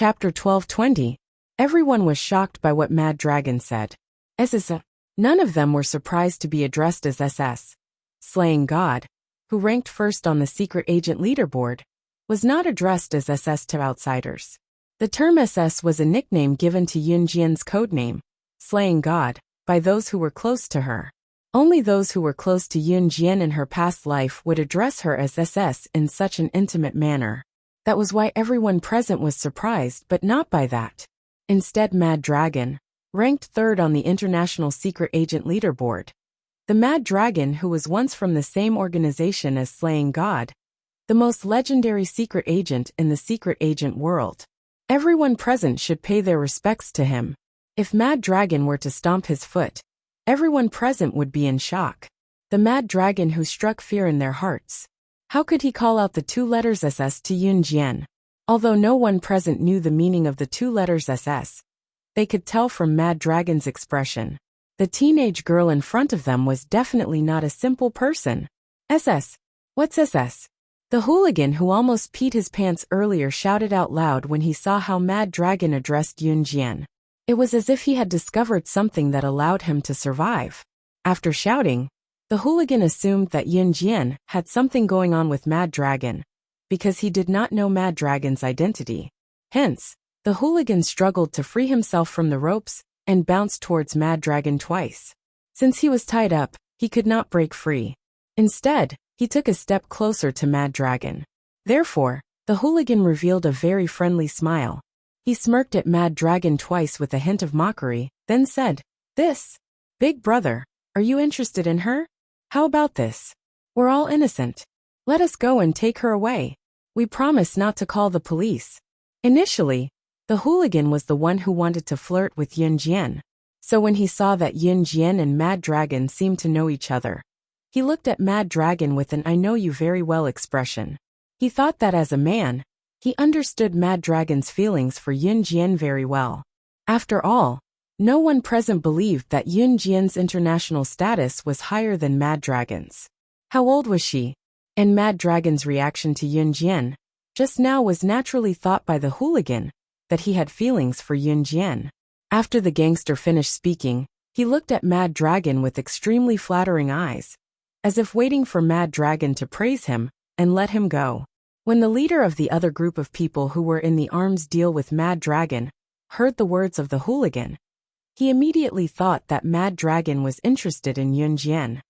Chapter 12:20. Everyone was shocked by what Mad Dragon said. SS. None of them were surprised to be addressed as SS. Slaying God, who ranked first on the secret agent leaderboard, was not addressed as SS to outsiders. The term SS was a nickname given to Yunjian's codename, Slaying God, by those who were close to her. Only those who were close to Yunjian in her past life would address her as SS in such an intimate manner. That was why everyone present was surprised, but not by that. Instead, Mad Dragon, ranked third on the international secret agent leaderboard. The Mad Dragon, who was once from the same organization as Slaying God, the most legendary secret agent in the secret agent world. Everyone present should pay their respects to him. If Mad Dragon were to stomp his foot, everyone present would be in shock. The Mad Dragon who struck fear in their hearts. How could he call out the two letters SS to Yunjian? Although no one present knew the meaning of the two letters SS, they could tell from Mad Dragon's expression. The teenage girl in front of them was definitely not a simple person. SS. What's SS? The hooligan who almost peed his pants earlier shouted out loud when he saw how Mad Dragon addressed Yunjian. It was as if he had discovered something that allowed him to survive. After shouting, the hooligan assumed that Yunjian had something going on with Mad Dragon, because he did not know Mad Dragon's identity. Hence, the hooligan struggled to free himself from the ropes and bounced towards Mad Dragon twice. Since he was tied up, he could not break free. Instead, he took a step closer to Mad Dragon. Therefore, the hooligan revealed a very friendly smile. He smirked at Mad Dragon twice with a hint of mockery, then said, "This, big brother, are you interested in her? How about this? We're all innocent. Let us go and take her away. We promise not to call the police." Initially, the hooligan was the one who wanted to flirt with Yunjian. So when he saw that Yunjian and Mad Dragon seemed to know each other, he looked at Mad Dragon with an "I know you very well" expression. He thought that as a man, he understood Mad Dragon's feelings for Yunjian very well. After all, no one present believed that Yunjian's international status was higher than Mad Dragon's. How old was she? And Mad Dragon's reaction to Yunjian just now was naturally thought by the hooligan that he had feelings for Yunjian. After the gangster finished speaking, he looked at Mad Dragon with extremely flattering eyes, as if waiting for Mad Dragon to praise him and let him go. When the leader of the other group of people who were in the arms deal with Mad Dragon heard the words of the hooligan, he immediately thought that Mad Dragon was interested in Yunjian.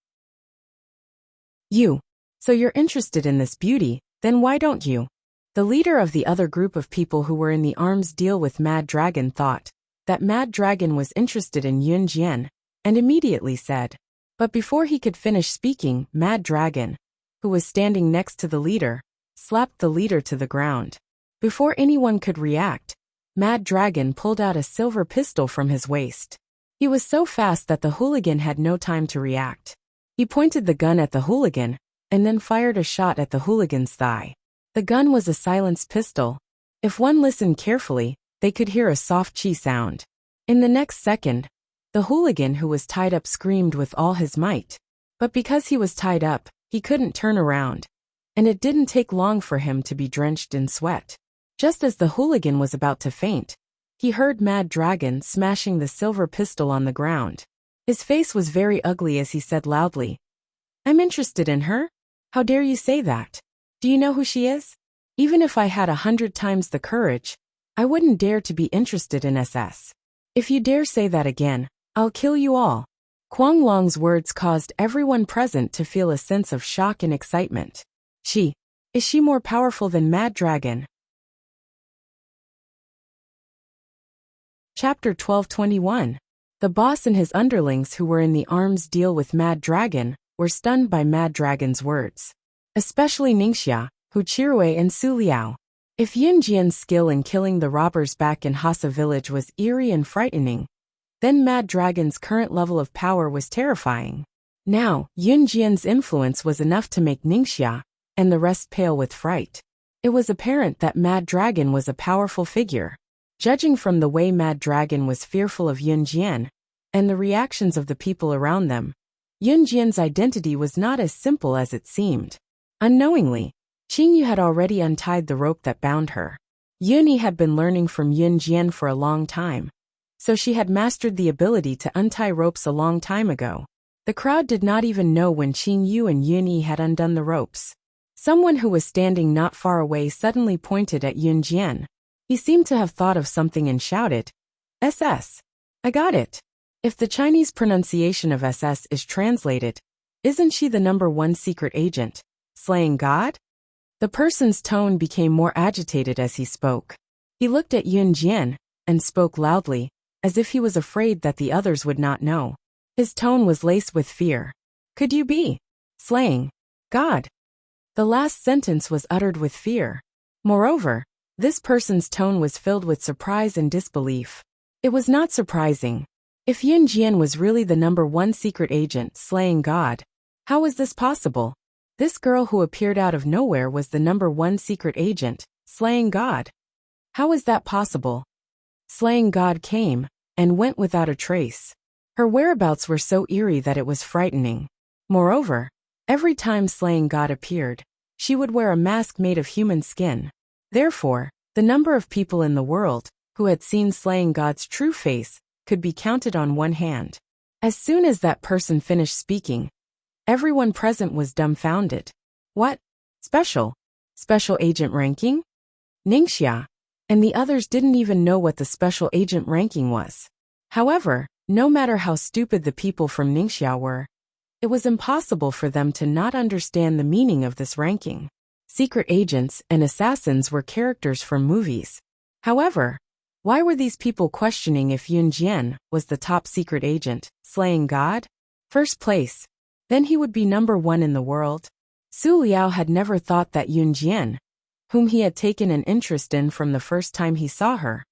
So you're interested in this beauty, then why don't you? The leader of the other group of people who were in the arms deal with Mad Dragon thought that Mad Dragon was interested in Yunjian, and immediately said. But before he could finish speaking, Mad Dragon, who was standing next to the leader, slapped the leader to the ground. Before anyone could react, Mad Dragon pulled out a silver pistol from his waist. He was so fast that the hooligan had no time to react. He pointed the gun at the hooligan, and then fired a shot at the hooligan's thigh. The gun was a silenced pistol. If one listened carefully, they could hear a soft "chee" sound. In the next second, the hooligan who was tied up screamed with all his might. But because he was tied up, he couldn't turn around, and it didn't take long for him to be drenched in sweat. Just as the hooligan was about to faint, he heard Mad Dragon smashing the silver pistol on the ground. His face was very ugly as he said loudly, "I'm interested in her? How dare you say that? Do you know who she is? Even if I had 100 times the courage, I wouldn't dare to be interested in SS. If you dare say that again, I'll kill you all." Kwang Long's words caused everyone present to feel a sense of shock and excitement. Is she more powerful than Mad Dragon? Chapter 12:21. The boss and his underlings who were in the arms deal with Mad Dragon were stunned by Mad Dragon's words. Especially Ningxia, Hu Chirui and Su Liao. If Yunjian's skill in killing the robbers back in Hasa village was eerie and frightening, then Mad Dragon's current level of power was terrifying. Now, Yunjian's influence was enough to make Ningxia and the rest pale with fright. It was apparent that Mad Dragon was a powerful figure. Judging from the way Mad Dragon was fearful of Yunjian and the reactions of the people around them, Yunjian's identity was not as simple as it seemed. Unknowingly, Qingyu had already untied the rope that bound her. Yunyi had been learning from Yun Jian for a long time, so she had mastered the ability to untie ropes a long time ago. The crowd did not even know when Qing Yu and Yunyi had undone the ropes. Someone who was standing not far away suddenly pointed at Yun Jian. He seemed to have thought of something and shouted, "SS! I got it!" If the Chinese pronunciation of SS is translated, "Isn't she the number one secret agent, slaying God?" The person's tone became more agitated as he spoke. He looked at Yun Jian and spoke loudly, as if he was afraid that the others would not know. His tone was laced with fear. "Could you be slaying God?" The last sentence was uttered with fear. Moreover, this person's tone was filled with surprise and disbelief. It was not surprising. If Yun Jian was really the number one secret agent slaying God, how was this possible? This girl who appeared out of nowhere was the number one secret agent slaying God. How is that possible? Slaying God came and went without a trace. Her whereabouts were so eerie that it was frightening. Moreover, every time slaying God appeared, she would wear a mask made of human skin. Therefore, the number of people in the world who had seen slaying God's true face could be counted on one hand. As soon as that person finished speaking, everyone present was dumbfounded. What? Special agent ranking? Ningxia and the others didn't even know what the special agent ranking was. However, no matter how stupid the people from Ningxia were, it was impossible for them to not understand the meaning of this ranking. Secret agents and assassins were characters from movies. However, why were these people questioning if Yun Jian was the top secret agent, slaying God? First place. Then he would be number one in the world. Su Liao had never thought that Yun Jian, whom he had taken an interest in from the first time he saw her,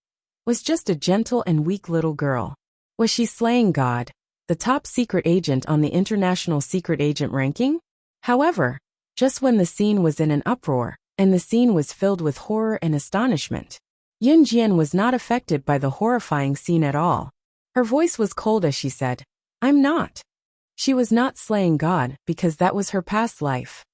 was just a gentle and weak little girl. Was she slaying God, the top secret agent on the international secret agent ranking? However, just when the scene was in an uproar, and the scene was filled with horror and astonishment, Yun Jian was not affected by the horrifying scene at all. Her voice was cold as she said, "I'm not." She was not slaying God because that was her past life.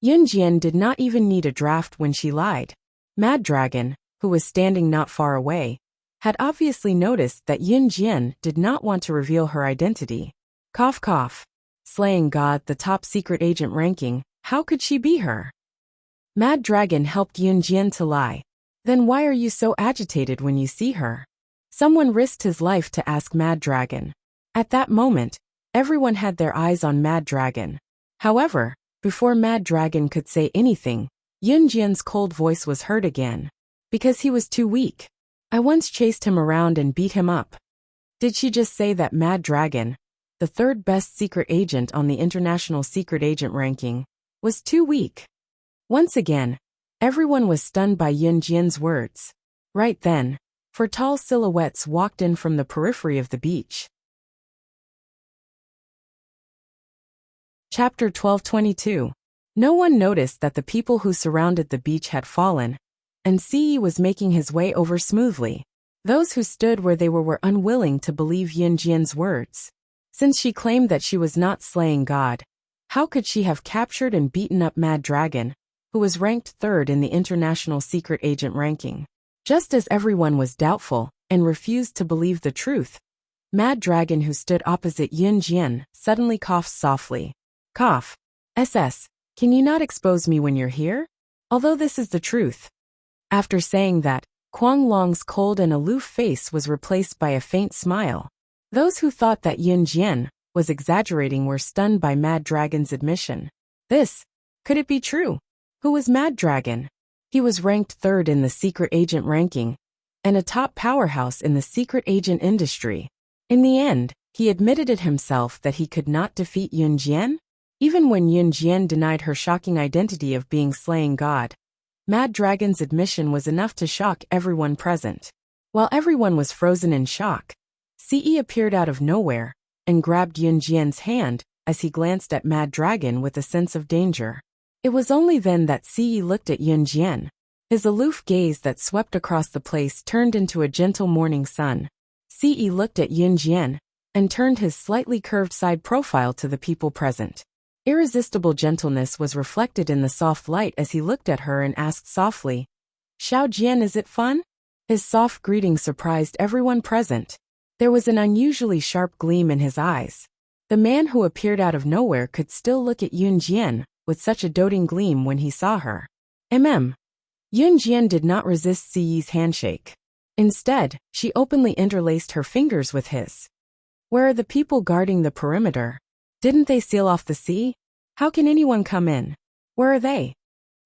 Yun Jian did not even need a draft when she lied. Mad Dragon, who was standing not far away, had obviously noticed that Yun Jian did not want to reveal her identity. Cough cough. Slaying God, the top secret agent ranking, how could she be her? Mad Dragon helped Yun Jian to lie. Then why are you so agitated when you see her? Someone risked his life to ask Mad Dragon. At that moment, everyone had their eyes on Mad Dragon. However, before Mad Dragon could say anything, Yun Jian's cold voice was heard again. Because he was too weak. I once chased him around and beat him up. Did she just say that Mad Dragon, the third best secret agent on the international secret agent ranking, was too weak? Once again, everyone was stunned by Yun Jian's words. Right then, four tall silhouettes walked in from the periphery of the beach. Chapter 1222. No one noticed that the people who surrounded the beach had fallen, and Ce was making his way over smoothly. Those who stood where they were unwilling to believe Yun Jian's words. Since she claimed that she was not slaying God, how could she have captured and beaten up Mad Dragon, who was ranked third in the international secret agent ranking? Just as everyone was doubtful and refused to believe the truth, Mad Dragon, who stood opposite Yun Jian, suddenly coughed softly. Cough. SS, can you not expose me when you're here? Although this is the truth. After saying that, Kuang Long's cold and aloof face was replaced by a faint smile. Those who thought that Yun Jian was exaggerating were stunned by Mad Dragon's admission. Could it be true? Who was Mad Dragon? He was ranked third in the secret agent ranking, and a top powerhouse in the secret agent industry. In the end, he admitted it himself that he could not defeat Yun Jian. Even when Yun Jian denied her shocking identity of being slaying God, Mad Dragon's admission was enough to shock everyone present. While everyone was frozen in shock, Ce appeared out of nowhere and grabbed Yun Jian's hand as he glanced at Mad Dragon with a sense of danger. It was only then that Ce looked at Yun Jian. His aloof gaze that swept across the place turned into a gentle morning sun. Ce looked at Yun Jian and turned his slightly curved side profile to the people present. Irresistible gentleness was reflected in the soft light as he looked at her and asked softly, Xiao Jian, is it fun? His soft greeting surprised everyone present. There was an unusually sharp gleam in his eyes. The man who appeared out of nowhere could still look at Yun Jian with such a doting gleam when he saw her. Yun Jian did not resist Ziyi's handshake. Instead, she openly interlaced her fingers with his. Where are the people guarding the perimeter? Didn't they seal off the sea? How can anyone come in? Where are they?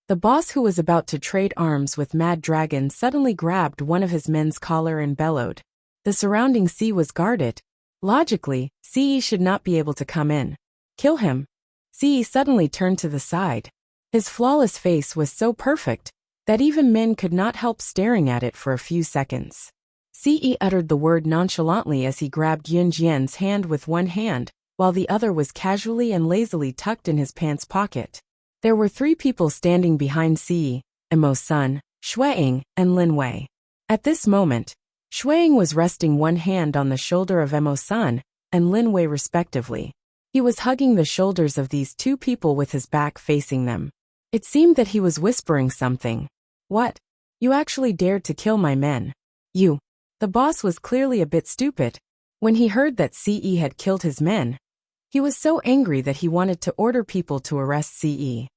The boss, who was about to trade arms with Mad Dragon, suddenly grabbed one of his men's collar and bellowed. The surrounding sea was guarded. Logically, Ziyi should not be able to come in. Kill him. Ziyi suddenly turned to the side. His flawless face was so perfect that even men could not help staring at it for a few seconds. Ziyi uttered the word nonchalantly as he grabbed Yun Jian's hand with one hand, while the other was casually and lazily tucked in his pants pocket. There were 3 people standing behind Ziyi: Emo-san, Xueying, and Lin Wei. At this moment, Xueying was resting one hand on the shoulder of Emo-san and Lin Wei respectively. He was hugging the shoulders of these 2 people with his back facing them. It seemed that he was whispering something. What? You actually dared to kill my men? You. The boss was clearly a bit stupid. When he heard that Ziyi had killed his men, he was so angry that he wanted to order people to arrest Ziyi.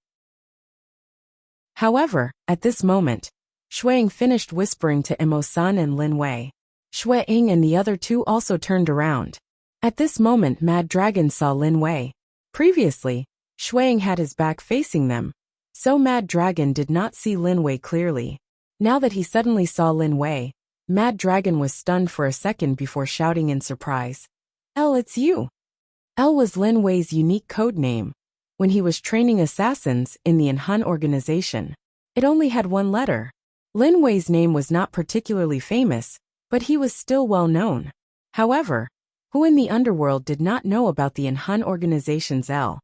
However, at this moment, Xueying finished whispering to Emo-san and Lin Wei. Xueying and the other 2 also turned around. At this moment, Mad Dragon saw Lin Wei. Previously, Xueying had his back facing them, so Mad Dragon did not see Lin Wei clearly. Now that he suddenly saw Lin Wei, Mad Dragon was stunned for a second before shouting in surprise. L, it's you. L was Lin Wei's unique code name. When he was training assassins in the Enhan organization, it only had one letter. Lin Wei's name was not particularly famous, but he was still well known. However, who in the underworld did not know about the Enhan organization's L?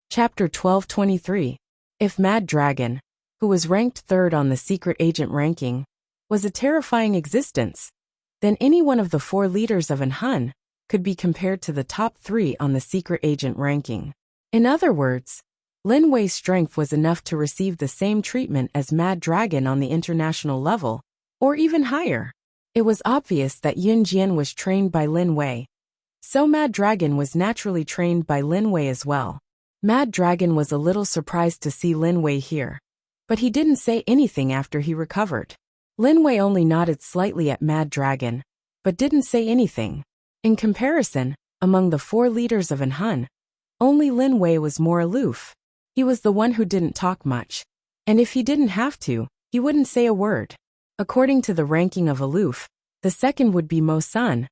Chapter 1223. If Mad Dragon, who was ranked 3rd on the secret agent ranking, was a terrifying existence, then any one of the 4 leaders of Enhan could be compared to the top 3 on the secret agent ranking. In other words, Lin Wei's strength was enough to receive the same treatment as Mad Dragon on the international level, or even higher. It was obvious that Yun Jian was trained by Lin Wei, so Mad Dragon was naturally trained by Lin Wei as well. Mad Dragon was a little surprised to see Lin Wei here, but he didn't say anything after he recovered. Lin Wei only nodded slightly at Mad Dragon, but didn't say anything. In comparison, among the 4 leaders of Enhan, only Lin Wei was more aloof. He was the one who didn't talk much, and if he didn't have to, he wouldn't say a word. According to the ranking of aloof, the second would be Mo-san,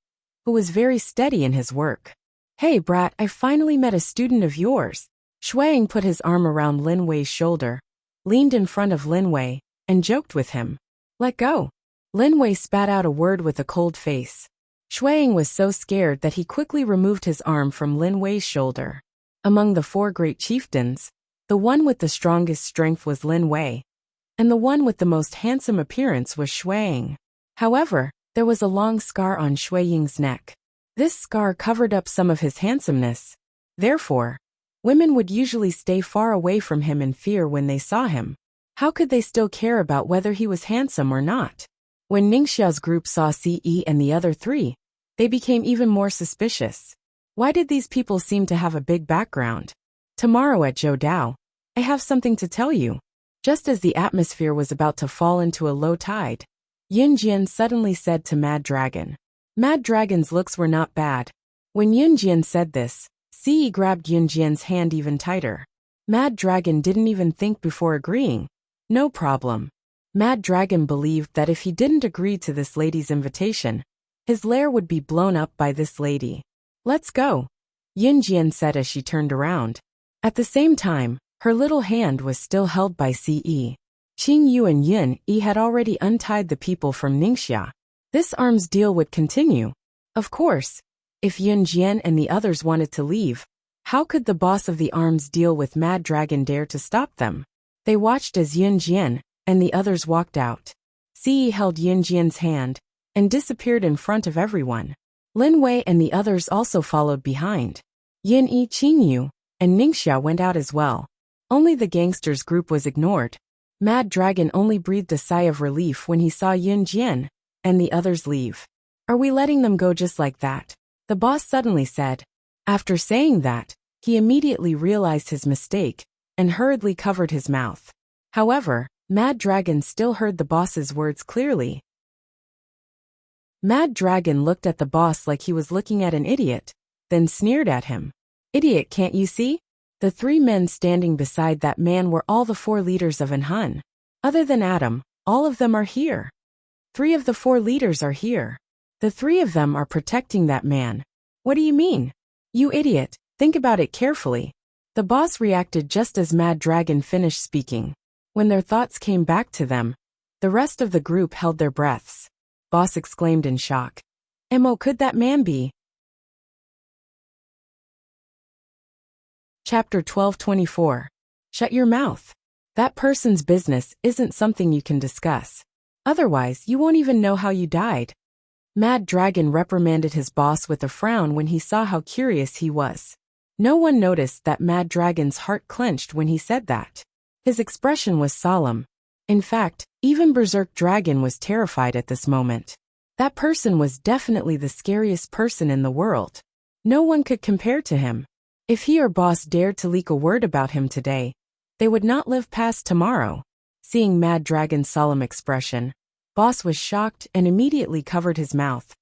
who was very steady in his work. Hey brat, I finally met a student of yours. Xueying put his arm around Lin Wei's shoulder, leaned in front of Lin Wei, and joked with him. Let go. Lin Wei spat out a word with a cold face. Xueying was so scared that he quickly removed his arm from Lin Wei's shoulder. Among the 4 great chieftains, the one with the strongest strength was Lin Wei, and the one with the most handsome appearance was Xueying. However, there was a long scar on Xueying's neck. This scar covered up some of his handsomeness. Therefore, women would usually stay far away from him in fear when they saw him. How could they still care about whether he was handsome or not? When Ningxia's group saw Ce and the other 3, they became even more suspicious. Why did these people seem to have a big background? Tomorrow at Zhoudao, I have something to tell you. Just as the atmosphere was about to fall into a low tide, Yun Jian suddenly said to Mad Dragon. Mad Dragon's looks were not bad. When Yun Jian said this, Ce grabbed Yun Jian's hand even tighter. Mad Dragon didn't even think before agreeing. No problem. Mad Dragon believed that if he didn't agree to this lady's invitation, his lair would be blown up by this lady. Let's go, Yun Jian said as she turned around. At the same time, her little hand was still held by Ce. Qing Yu and Yun Yi had already untied the people from Ningxia. This arms deal would continue. Of course, if Yun Jian and the others wanted to leave, how could the boss of the arms deal with Mad Dragon dare to stop them? They watched as Yun Jian and the others walked out. Ce held Yun Jian's hand and disappeared in front of everyone. Lin Wei and the others also followed behind. Yin Yi, Qing Yu, and Ningxia went out as well. Only the gangsters group was ignored. Mad Dragon only breathed a sigh of relief when he saw Yun Jian and the others leave. Are we letting them go just like that? The boss suddenly said. After saying that, he immediately realized his mistake and hurriedly covered his mouth. However, Mad Dragon still heard the boss's words clearly. Mad Dragon looked at the boss like he was looking at an idiot, then sneered at him. Idiot, can't you see? The three men standing beside that man were all the four leaders of Anhun. Other than Adam, all of them are here. 3 of the 4 leaders are here. The 3 of them are protecting that man. What do you mean? You idiot, think about it carefully. The boss reacted just as Mad Dragon finished speaking. When their thoughts came back to them, the rest of the group held their breaths. Boss exclaimed in shock. Mo, could that man be? Chapter 12:24. Shut your mouth. That person's business isn't something you can discuss. Otherwise, you won't even know how you died. Mad Dragon reprimanded his boss with a frown when he saw how curious he was. No one noticed that Mad Dragon's heart clenched when he said that. His expression was solemn. In fact, even Berserk Dragon was terrified at this moment. That person was definitely the scariest person in the world. No one could compare to him. If he or boss dared to leak a word about him today, they would not live past tomorrow. Seeing Mad Dragon's solemn expression, boss was shocked and immediately covered his mouth.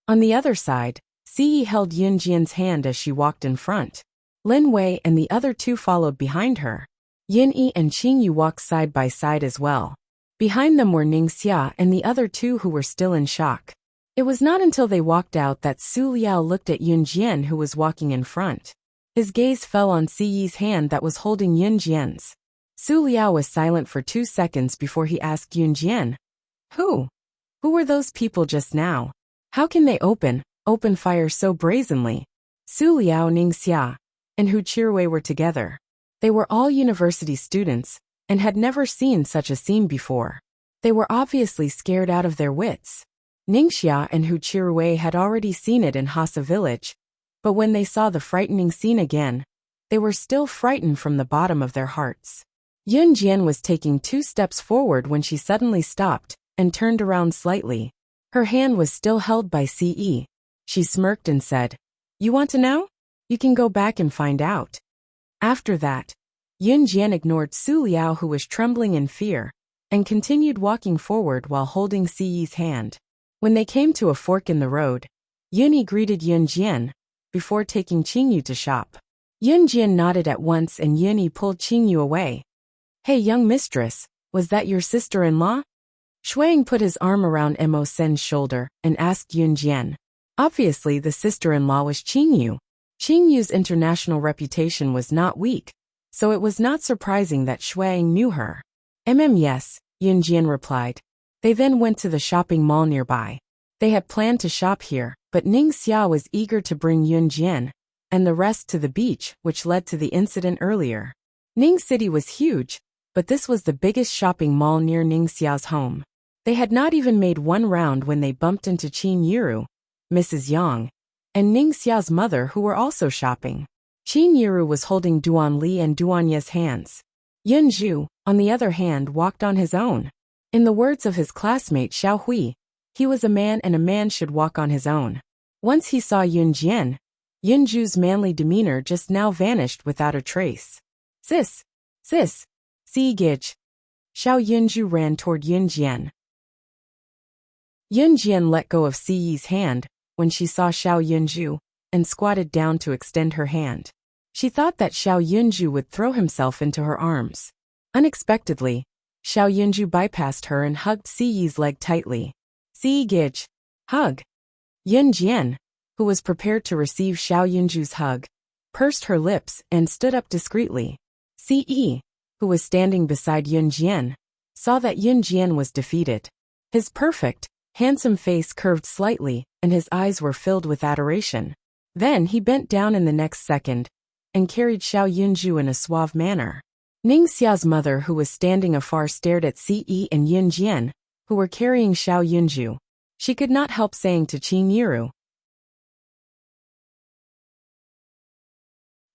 On the other side, Siyi held Yun Jian's hand as she walked in front. Lin Wei and the other 2 followed behind her. Yin Yi and Qing Yu walked side by side as well. Behind them were Ning Xia and the other 2 who were still in shock. It was not until they walked out that Su Liao looked at Yun Jian, who was walking in front. His gaze fell on Siyi's hand that was holding Yun Jian's. Su Liao was silent for 2 seconds before he asked Yun Jian. Who were those people just now? How can they open fire so brazenly? Su Liao, Ning Xia, and Hu Qirui were together. They were all university students and had never seen such a scene before. They were obviously scared out of their wits. Ning Xia and Hu Qirui had already seen it in Hasa village, but when they saw the frightening scene again, they were still frightened from the bottom of their hearts. Yun Jian was taking 2 steps forward when she suddenly stopped and turned around slightly. Her hand was still held by Ce. She smirked and said, "You want to know? You can go back and find out." After that, Yun Jian ignored Su Liao, who was trembling in fear, and continued walking forward while holding Ce's hand. When they came to a fork in the road, Yun Yi greeted Yun Jian before taking Qing Yu to shop. Yun Jian nodded at once and Yun Yi pulled Qing Yu away. "Hey, young mistress, was that your sister-in-law?" Shuang put his arm around Mo Sen's shoulder and asked Yun Jian. Obviously, the sister-in-law was Qing Yu. Qing Yu's international reputation was not weak, so it was not surprising that Shuang knew her. Yes, Yun Jian replied. They then went to the shopping mall nearby. They had planned to shop here, but Ning Xia was eager to bring Yun Jian and the rest to the beach, which led to the incident earlier. Ning City was huge, but this was the biggest shopping mall near Ning Xia's home. They had not even made 1 round when they bumped into Qin Yiru, Mrs. Yang, and Ning Xia's mother, who were also shopping. Qin Yiru was holding Duan Li and Duan Ye's hands. Yun Zhu, on the other hand, walked on his own. In the words of his classmate Xiao Hui, he was a man and a man should walk on his own. Once he saw Yun Jian, Yun Zhu's manly demeanor just now vanished without a trace. Sis, see Gij. Xiao Yunzhu ran toward Yun Jian. Yun Jian let go of Siyi's hand when she saw Xiao Yunzhu and squatted down to extend her hand. She thought that Xiao Yunzhu would throw himself into her arms. Unexpectedly, Xiao Yunzhu bypassed her and hugged Siyi's leg tightly. "Si Gij. Hug." Yun Jian, who was prepared to receive Xiao Yunzhu's hug, pursed her lips and stood up discreetly. Ce, who was standing beside Yun Jian, saw that Yun Jian was defeated. His perfect, handsome face curved slightly, and his eyes were filled with adoration. Then he bent down in the next second and carried Xiao Yunzhu in a suave manner. Ning Xia's mother, who was standing afar, stared at Ce and Yun Jian, who were carrying Xiao Yunzhu. She could not help saying to Qin Yiru.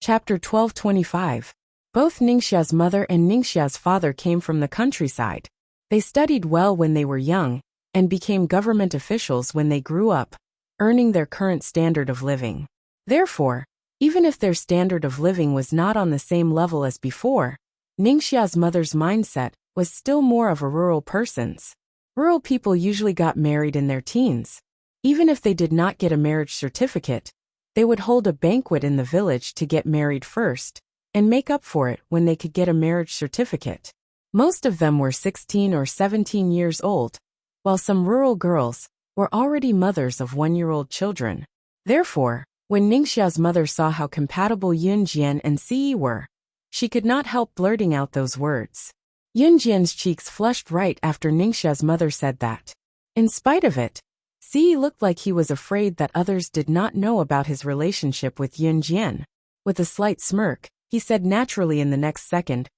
Chapter 12:25. Both Ningxia's mother and Ningxia's father came from the countryside. They studied well when they were young, and became government officials when they grew up, earning their current standard of living. Therefore, even if their standard of living was not on the same level as before, Ningxia's mother's mindset was still more of a rural person's. Rural people usually got married in their teens. Even if they did not get a marriage certificate, they would hold a banquet in the village to get married first, and make up for it when they could get a marriage certificate. Most of them were 16 or 17 years old, while some rural girls were already mothers of 1-year-old children. Therefore, when Ningxia's mother saw how compatible Yunjian and Siyi were, she could not help blurting out those words. Yunjian's cheeks flushed right after Ningxia's mother said that. In spite of it, Siyi looked like he was afraid that others did not know about his relationship with Yunjian. With a slight smirk, he said naturally in the next second,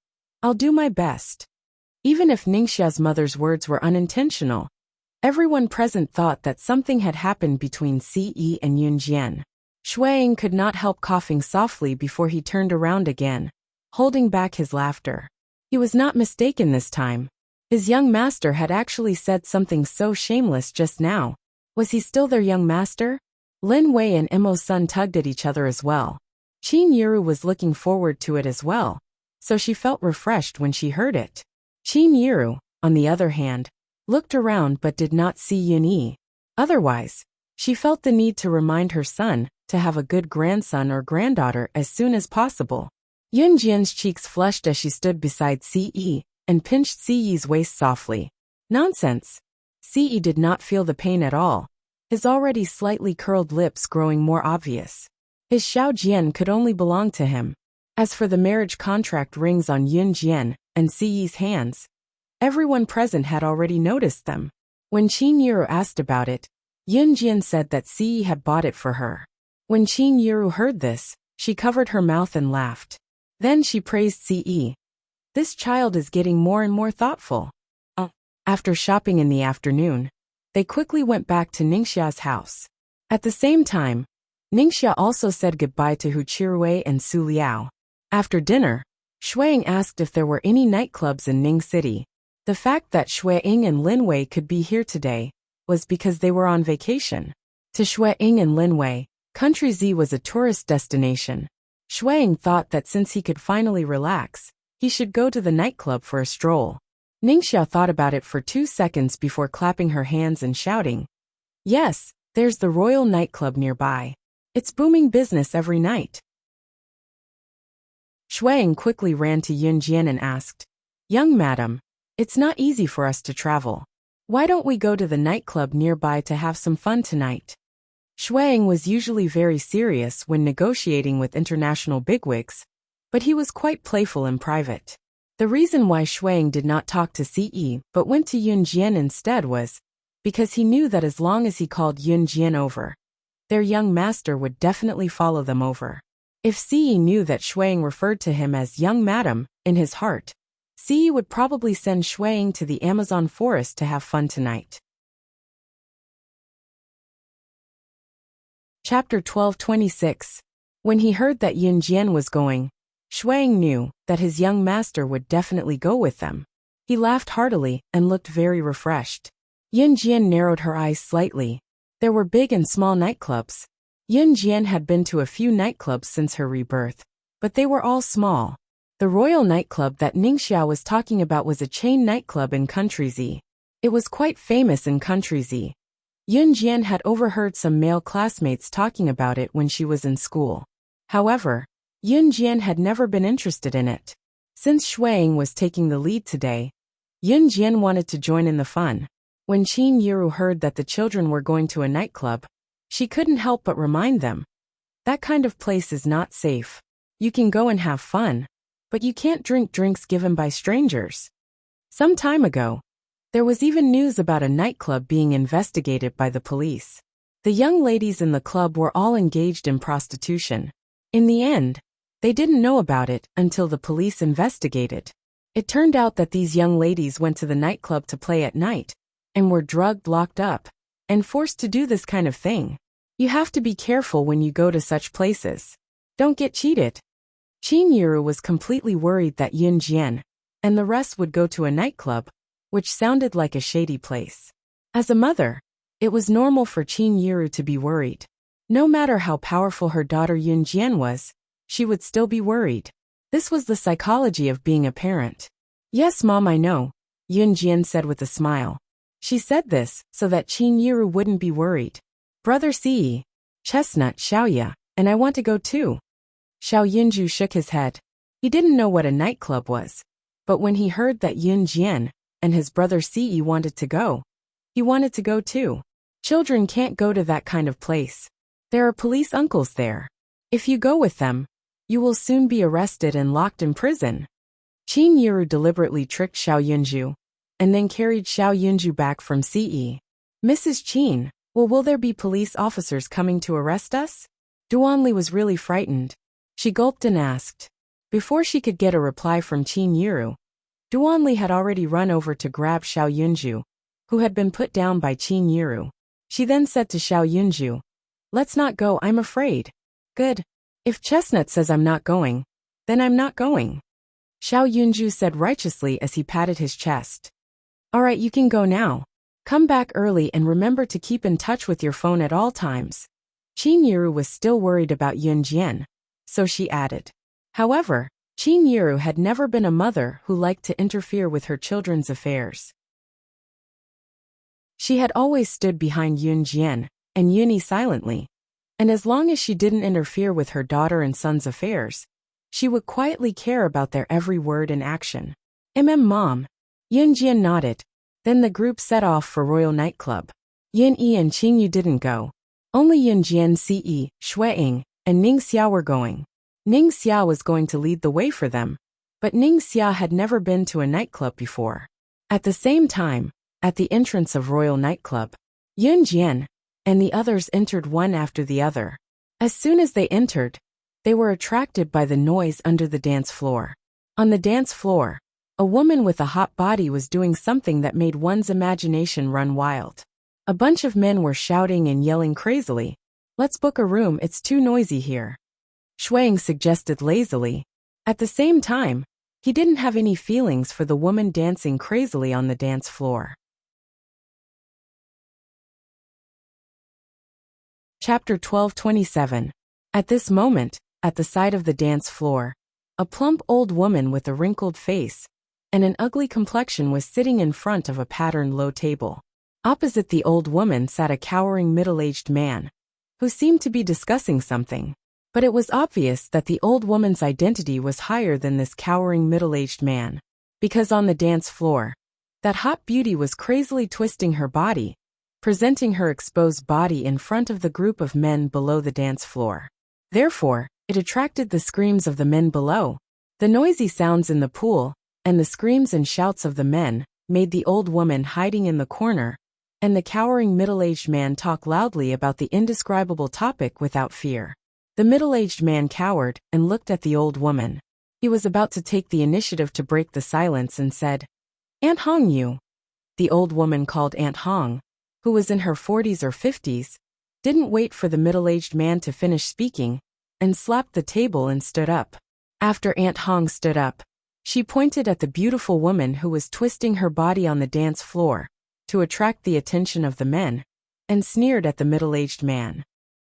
"I'll do my best." Even if Ningxia's mother's words were unintentional, everyone present thought that something had happened between Siyi and Yunjian. Shuang could not help coughing softly before he turned around again, holding back his laughter. He was not mistaken this time. His young master had actually said something so shameless just now. Was he still their young master? Lin Wei and Imo Sun tugged at each other as well. Qin Yiru was looking forward to it as well, so she felt refreshed when she heard it. Qin Yiru, on the other hand, looked around but did not see Yun Yi. Otherwise, she felt the need to remind her son to have a good grandson or granddaughter as soon as possible. Yunjian's cheeks flushed as she stood beside Siyi and pinched Siyi's waist softly. Nonsense. Siyi did not feel the pain at all, his already slightly curled lips growing more obvious. His Xiaojian could only belong to him. As for the marriage contract rings on Yunjian and Siyi's hands, everyone present had already noticed them. When Qin Yiru asked about it, Yunjian said that Siyi had bought it for her. When Qin Yiru heard this, she covered her mouth and laughed. Then she praised Siyi. This child is getting more and more thoughtful. After shopping in the afternoon, they quickly went back to Ningxia's house. At the same time, Ningxia also said goodbye to Hu Qirui and Su Liao. After dinner, Shuang asked if there were any nightclubs in Ning City. The fact that Shuang and Lin Wei could be here today was because they were on vacation. To Shuang and Lin Wei, Country Z was a tourist destination. Shuang thought that since he could finally relax, he should go to the nightclub for a stroll. Ningxia thought about it for 2 seconds before clapping her hands and shouting, "Yes, there's the Royal Nightclub nearby. It's booming business every night." Shuang quickly ran to Yunjian and asked, "Young madam, it's not easy for us to travel. Why don't we go to the nightclub nearby to have some fun tonight?" Shuang was usually very serious when negotiating with international bigwigs, but he was quite playful in private. The reason why Shuang did not talk to Siyi but went to Yunjian instead was because he knew that as long as he called Yunjian over, their young master would definitely follow them over. If Siyi knew that Shuang referred to him as young madam in his heart, Siyi would probably send Shuang to the Amazon forest to have fun tonight. Chapter 12:26. When he heard that Yunjian was going, Shuang knew that his young master would definitely go with them. He laughed heartily and looked very refreshed. Yunjian narrowed her eyes slightly. There were big and small nightclubs. Yunjian had been to a few nightclubs since her rebirth, but they were all small. The Royal Nightclub that Ningxia was talking about was a chain nightclub in Country Z. It was quite famous in Country Z. Yunjian had overheard some male classmates talking about it when she was in school. However, Yunjian had never been interested in it. Since Shuang was taking the lead today, Yunjian wanted to join in the fun. When Qin Yiru heard that the children were going to a nightclub, she couldn't help but remind them. That kind of place is not safe. You can go and have fun, but you can't drink drinks given by strangers. Some time ago, there was even news about a nightclub being investigated by the police. The young ladies in the club were all engaged in prostitution. In the end, they didn't know about it until the police investigated. It turned out that these young ladies went to the nightclub to play at night, and were drugged, locked up, and forced to do this kind of thing. You have to be careful when you go to such places. Don't get cheated. Qin Yiru was completely worried that Yun Jian and the rest would go to a nightclub, which sounded like a shady place. As a mother, it was normal for Qin Yiru to be worried. No matter how powerful her daughter Yun Jian was, she would still be worried. This was the psychology of being a parent. Yes, Mom, I know, Yun Jian said with a smile. She said this so that Qin Yiru wouldn't be worried. Brother Si, Chestnut, Xiaoya, and I want to go too. Xiao Yunju shook his head. He didn't know what a nightclub was, but when he heard that Yun Jian and his brother Si wanted to go, he wanted to go too. Children can't go to that kind of place. There are police uncles there. If you go with them, you will soon be arrested and locked in prison. Qin Yiru deliberately tricked Xiao Yunju, and then carried Xiao Yunju back from Ce. Mrs. Qin, will there be police officers coming to arrest us? Duanli was really frightened. She gulped and asked. Before she could get a reply from Qin Yiru, Duanli had already run over to grab Xiao Yunju, who had been put down by Qin Yiru. She then said to Xiao Yunju, "Let's not go, I'm afraid." "Good. If Chestnut says I'm not going, then I'm not going," Xiao Yunju said righteously as he patted his chest. "All right, you can go now. Come back early and remember to keep in touch with your phone at all times." Qin Yiru was still worried about Yun Jian, so she added. However, Qin Yiru had never been a mother who liked to interfere with her children's affairs. She had always stood behind Yun Jian and Yuni silently, and as long as she didn't interfere with her daughter and son's affairs, she would quietly care about their every word and action. Mom. Yun Jian nodded. Then the group set off for Royal Nightclub. Yin Yi and Qing Yu didn't go. Only Yun Jian, Ce, Shueying, and Ning Xia were going. Ning Xia was going to lead the way for them, but Ning Xia had never been to a nightclub before. At the same time, at the entrance of Royal Nightclub, Yun Jian and the others entered one after the other. As soon as they entered, they were attracted by the noise under the dance floor. On the dance floor, a woman with a hot body was doing something that made one's imagination run wild. A bunch of men were shouting and yelling crazily. "Let's book a room, it's too noisy here," Shuang suggested lazily. At the same time, he didn't have any feelings for the woman dancing crazily on the dance floor. Chapter 12:27. At this moment, at the side of the dance floor, a plump old woman with a wrinkled face and an ugly complexion was sitting in front of a patterned low table. Opposite the old woman sat a cowering middle-aged man, who seemed to be discussing something. But it was obvious that the old woman's identity was higher than this cowering middle-aged man, because on the dance floor, that hot beauty was crazily twisting her body, presenting her exposed body in front of the group of men below the dance floor. Therefore, it attracted the screams of the men below. The noisy sounds in the pool, and the screams and shouts of the men, made the old woman hiding in the corner, and the cowering middle-aged man talk loudly about the indescribable topic without fear. The middle-aged man cowered and looked at the old woman. He was about to take the initiative to break the silence and said, "Aunt Hong, you." The old woman called Aunt Hong, who was in her 40s or 50s, didn't wait for the middle-aged man to finish speaking, and slapped the table and stood up. After Aunt Hong stood up, she pointed at the beautiful woman who was twisting her body on the dance floor to attract the attention of the men, and sneered at the middle-aged man.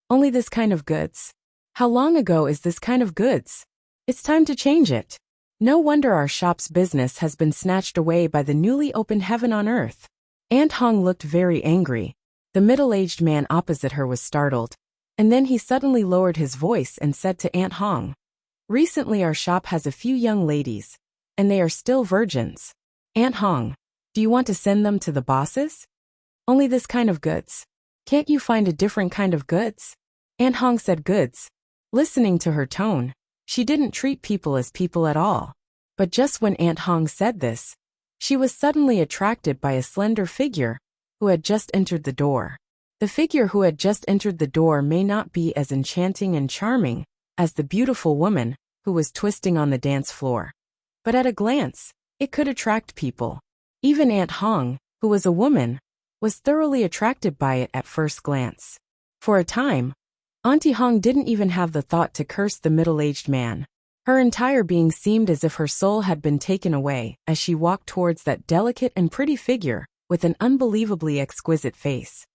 "Only this kind of goods. How long ago is this kind of goods? It's time to change it. No wonder our shop's business has been snatched away by the newly opened heaven on earth." Aunt Hong looked very angry. The middle-aged man opposite her was startled, and then he suddenly lowered his voice and said to Aunt Hong, "Recently our shop has a few young ladies, and they are still virgins. Aunt Hong, do you want to send them to the bosses? Only this kind of goods. Can't you find a different kind of goods?" Aunt Hong said goods. Listening to her tone, she didn't treat people as people at all. But just when Aunt Hong said this, she was suddenly attracted by a slender figure who had just entered the door. The figure who had just entered the door may not be as enchanting and charming as the beautiful woman who was twisting on the dance floor, but at a glance, it could attract people. Even Aunt Hong, who was a woman, was thoroughly attracted by it at first glance. For a time, Auntie Hong didn't even have the thought to curse the middle-aged man. Her entire being seemed as if her soul had been taken away as she walked towards that delicate and pretty figure with an unbelievably exquisite face.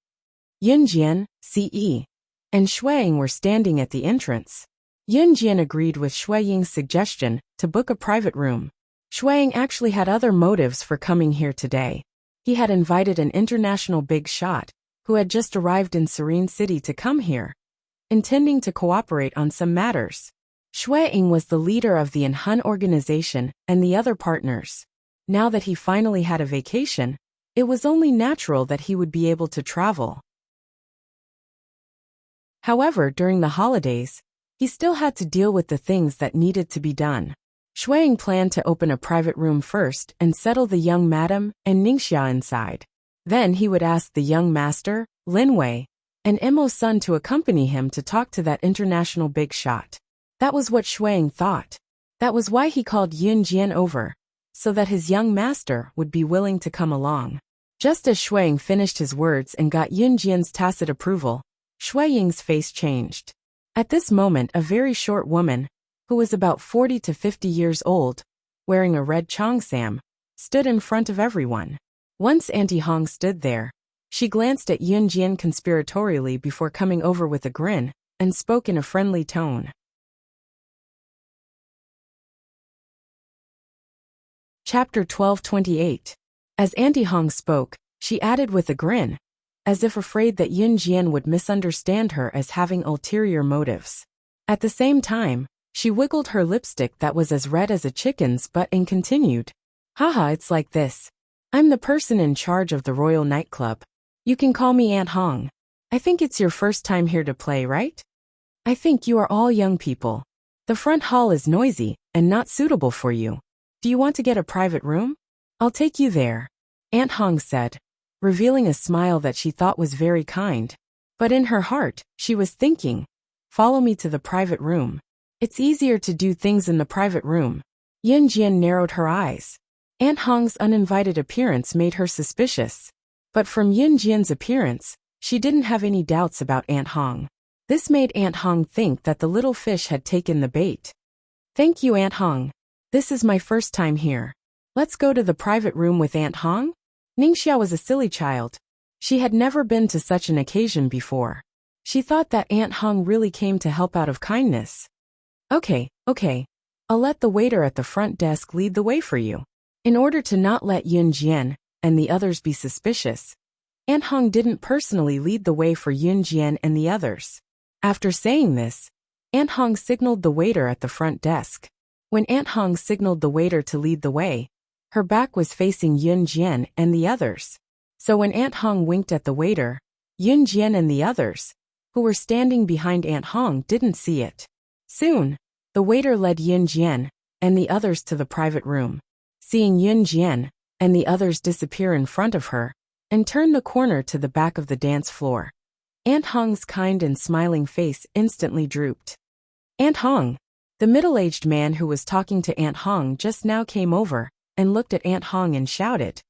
Yunjian, CE, and Shueying were standing at the entrance. Yunjian agreed with Shueying's suggestion to book a private room. Shueying actually had other motives for coming here today. He had invited an international big shot who had just arrived in Serene City to come here, intending to cooperate on some matters. Shueying was the leader of the Enhun organization and the other partners. Now that he finally had a vacation, it was only natural that he would be able to travel. However, during the holidays, he still had to deal with the things that needed to be done. Shueying planned to open a private room first and settle the young madam and Ningxia inside. Then he would ask the young master, Lin Wei, and Emo's son to accompany him to talk to that international big shot. That was what Shueying thought. That was why he called Yun Jian over, so that his young master would be willing to come along. Just as Shueying finished his words and got Yun Jian's tacit approval, Shueying's face changed. At this moment, a very short woman, who was about 40 to 50 years old, wearing a red cheongsam, stood in front of everyone. Once Auntie Hong stood there, she glanced at Yun Jian conspiratorially before coming over with a grin and spoke in a friendly tone. Chapter 12:28. As Auntie Hong spoke, she added with a grin, as if afraid that Yun Jian would misunderstand her as having ulterior motives. At the same time, she wiggled her lipstick that was as red as a chicken's butt and continued, "Haha, it's like this. I'm the person in charge of the Royal Nightclub. You can call me Aunt Hong. I think it's your first time here to play, right? I think you are all young people. The front hall is noisy and not suitable for you. Do you want to get a private room? I'll take you there," Aunt Hong said, revealing a smile that she thought was very kind. But in her heart, she was thinking, "Follow me to the private room. It's easier to do things in the private room." Yun Jian narrowed her eyes. Aunt Hong's uninvited appearance made her suspicious. But from Yun Jian's appearance, she didn't have any doubts about Aunt Hong. This made Aunt Hong think that the little fish had taken the bait. "Thank you, Aunt Hong. This is my first time here. Let's go to the private room with Aunt Hong?" Ningxia was a silly child. She had never been to such an occasion before. She thought that Aunt Hong really came to help out of kindness. Okay. I'll let the waiter at the front desk lead the way for you." In order to not let Yun Jian and the others be suspicious, Aunt Hong didn't personally lead the way for Yun Jian and the others. After saying this, Aunt Hong signaled the waiter at the front desk. When Aunt Hong signaled the waiter to lead the way, her back was facing Yun Jian and the others. So when Aunt Hong winked at the waiter, Yun Jian and the others, who were standing behind Aunt Hong, didn't see it. Soon, the waiter led Yun Jian and the others to the private room. Seeing Yun Jian and the others disappear in front of her and turn the corner to the back of the dance floor, Aunt Hong's kind and smiling face instantly drooped. "Aunt Hong." The middle-aged man who was talking to Aunt Hong just now came over and looked at Aunt Hong and shouted,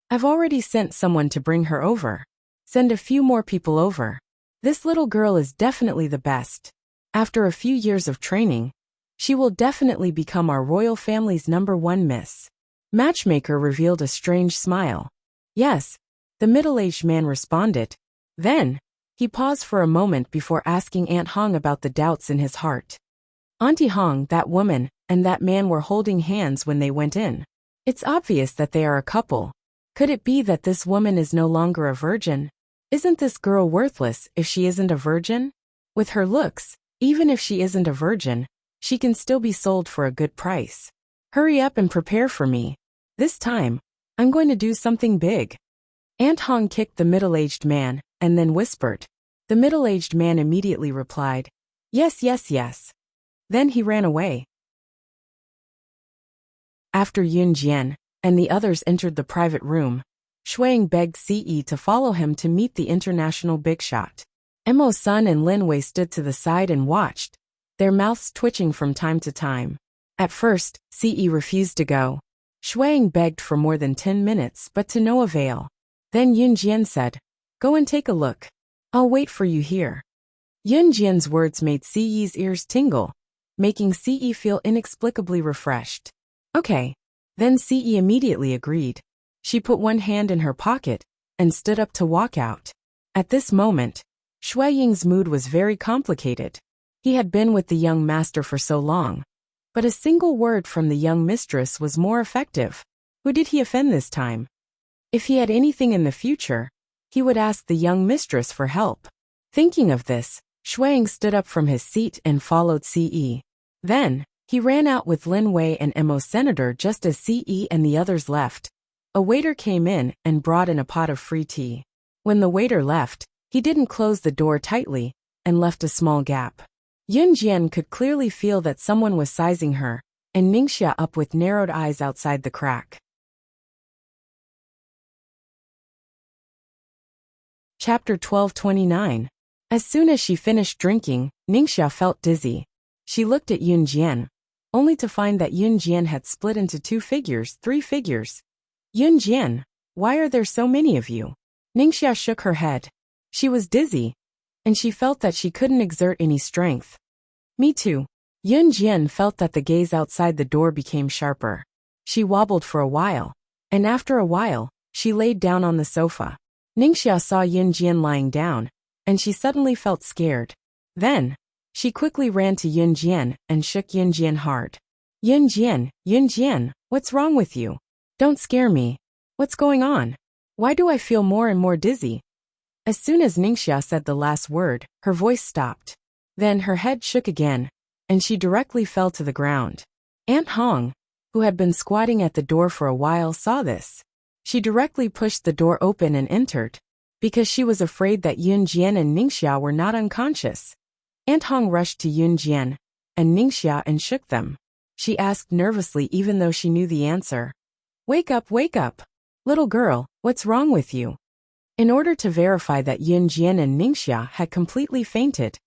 "I've already sent someone to bring her over. Send a few more people over. This little girl is definitely the best. After a few years of training, she will definitely become our royal family's #1 miss." Matchmaker revealed a strange smile. "Yes," the middle-aged man responded. Then, he paused for a moment before asking Aunt Hong about the doubts in his heart. Auntie Hong, that woman, and that man were holding hands when they went in. It's obvious that they are a couple. Could it be that this woman is no longer a virgin? Isn't this girl worthless if she isn't a virgin? With her looks, even if she isn't a virgin, she can still be sold for a good price. Hurry up and prepare for me. This time, I'm going to do something big. Aunt Hong kicked the middle-aged man and then whispered. The middle-aged man immediately replied, "Yes, yes, yes." Then he ran away. After Yun Jian and the others entered the private room, Shueying begged Ce to follow him to meet the international big shot. Emo's son and Lin Wei stood to the side and watched, their mouths twitching from time to time. At first, Ce refused to go. Shueying begged for more than 10 minutes but to no avail. Then Yun Jian said, "Go and take a look. I'll wait for you here." Yun Jian's words made Ce's ears tingle. making Ce feel inexplicably refreshed. Okay. Then Ce immediately agreed. She put one hand in her pocket and stood up to walk out. At this moment, Shui Ying's mood was very complicated. He had been with the young master for so long, but a single word from the young mistress was more effective. Who did he offend this time? If he had anything in the future, he would ask the young mistress for help. Thinking of this, Shui Ying stood up from his seat and followed Ce. Then, he ran out with Lin Wei and Mo Senator just as Ce and the others left. A waiter came in and brought in a pot of free tea. When the waiter left, he didn't close the door tightly and left a small gap. Yun Jian could clearly feel that someone was sizing her, and Ningxia up with narrowed eyes outside the crack. Chapter 12:29. As soon as she finished drinking, Ningxia felt dizzy. She looked at Yun Jian, only to find that Yun Jian had split into three figures. Yun Jian, why are there so many of you? Ningxia shook her head. She was dizzy, and she felt that she couldn't exert any strength. Me too. Yun Jian felt that the gaze outside the door became sharper. She wobbled for a while, and after a while, she laid down on the sofa. Ningxia saw Yun Jian lying down, and she suddenly felt scared. Then, she quickly ran to Yun Jian and shook Yun Jian hard. Yun Jian, what's wrong with you? Don't scare me. What's going on? Why do I feel more and more dizzy? As soon as Ningxia said the last word, her voice stopped. Then her head shook again, and she directly fell to the ground. Aunt Hong, who had been squatting at the door for a while, saw this. She directly pushed the door open and entered, because she was afraid that Yun Jian and Ningxia were not unconscious. Aunt Hong rushed to Yun Jian and Ningxia and shook them. She asked nervously even though she knew the answer. Wake up, wake up. Little girl, what's wrong with you? In order to verify that Yun Jian and Ningxia had completely fainted,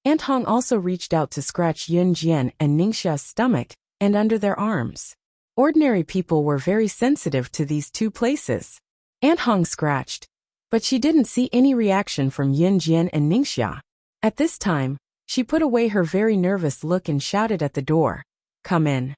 Aunt Hong also reached out to scratch Yun Jian and Ningxia's stomach and under their arms. Ordinary people were very sensitive to these two places. Aunt Hong scratched, but she didn't see any reaction from Yun Jian and Ningxia. At this time, she put away her very nervous look and shouted at the door, "Come in."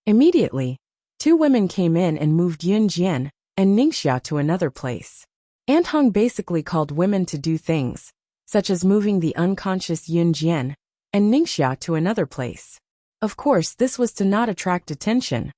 Immediately, two women came in and moved Yun Jian and Ningxia to another place. Aunt Hong basically called women to do things, such as moving the unconscious Yun Jian and Ningxia to another place. Of course, this was to not attract attention.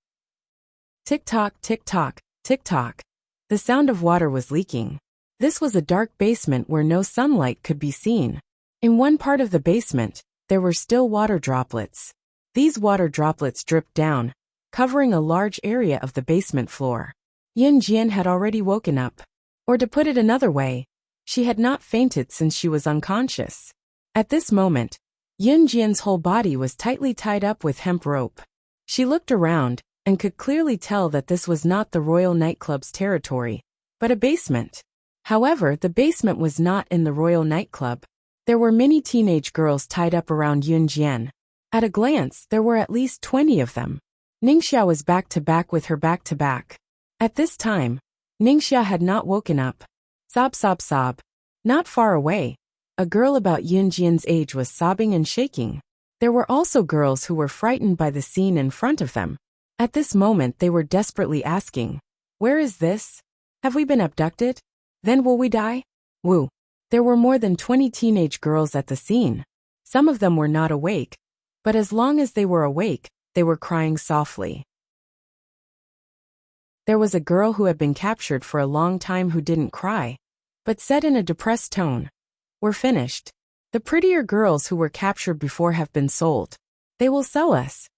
Tick-tock, tick-tock, tick-tock. The sound of water was leaking. This was a dark basement where no sunlight could be seen. In one part of the basement, there were still water droplets. These water droplets dripped down, covering a large area of the basement floor. Yun Jian had already woken up. Or to put it another way, she had not fainted since she was unconscious. At this moment, Yun Jian's whole body was tightly tied up with hemp rope. She looked around and could clearly tell that this was not the Royal Nightclub's territory, but a basement. However, the basement was not in the Royal Nightclub. There were many teenage girls tied up around Yun Jian. At a glance, there were at least 20 of them. Ningxia was back to back with her back to back. At this time, Ningxia had not woken up. Sob, sob, sob. Not far away, a girl about Yun Jian's age was sobbing and shaking. There were also girls who were frightened by the scene in front of them. At this moment they were desperately asking, "Where is this? Have we been abducted? Then will we die?" Woo. There were more than 20 teenage girls at the scene. Some of them were not awake, but as long as they were awake, they were crying softly. There was a girl who had been captured for a long time who didn't cry, but said in a depressed tone, "We're finished. The prettier girls who were captured before have been sold. They will sell us."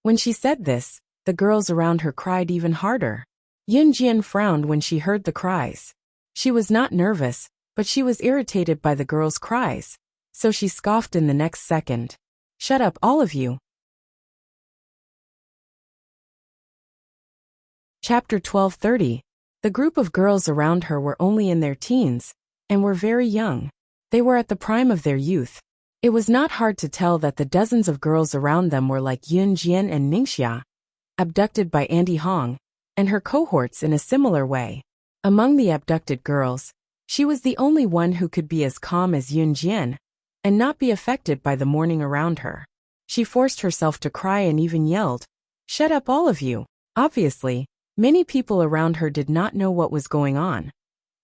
When she said this, the girls around her cried even harder. Yun Jian frowned when she heard the cries. She was not nervous, but she was irritated by the girls' cries, so she scoffed in the next second. "Shut up, all of you." Chapter 12:30. The group of girls around her were only in their teens, and were very young. They were at the prime of their youth. It was not hard to tell that the dozens of girls around them were like Yun Jian and Ningxia, abducted by Auntie Hong, and her cohorts in a similar way. Among the abducted girls, she was the only one who could be as calm as Yun Jian, and not be affected by the mourning around her. She forced herself to cry and even yelled, "Shut up, all of you!" Obviously, many people around her did not know what was going on,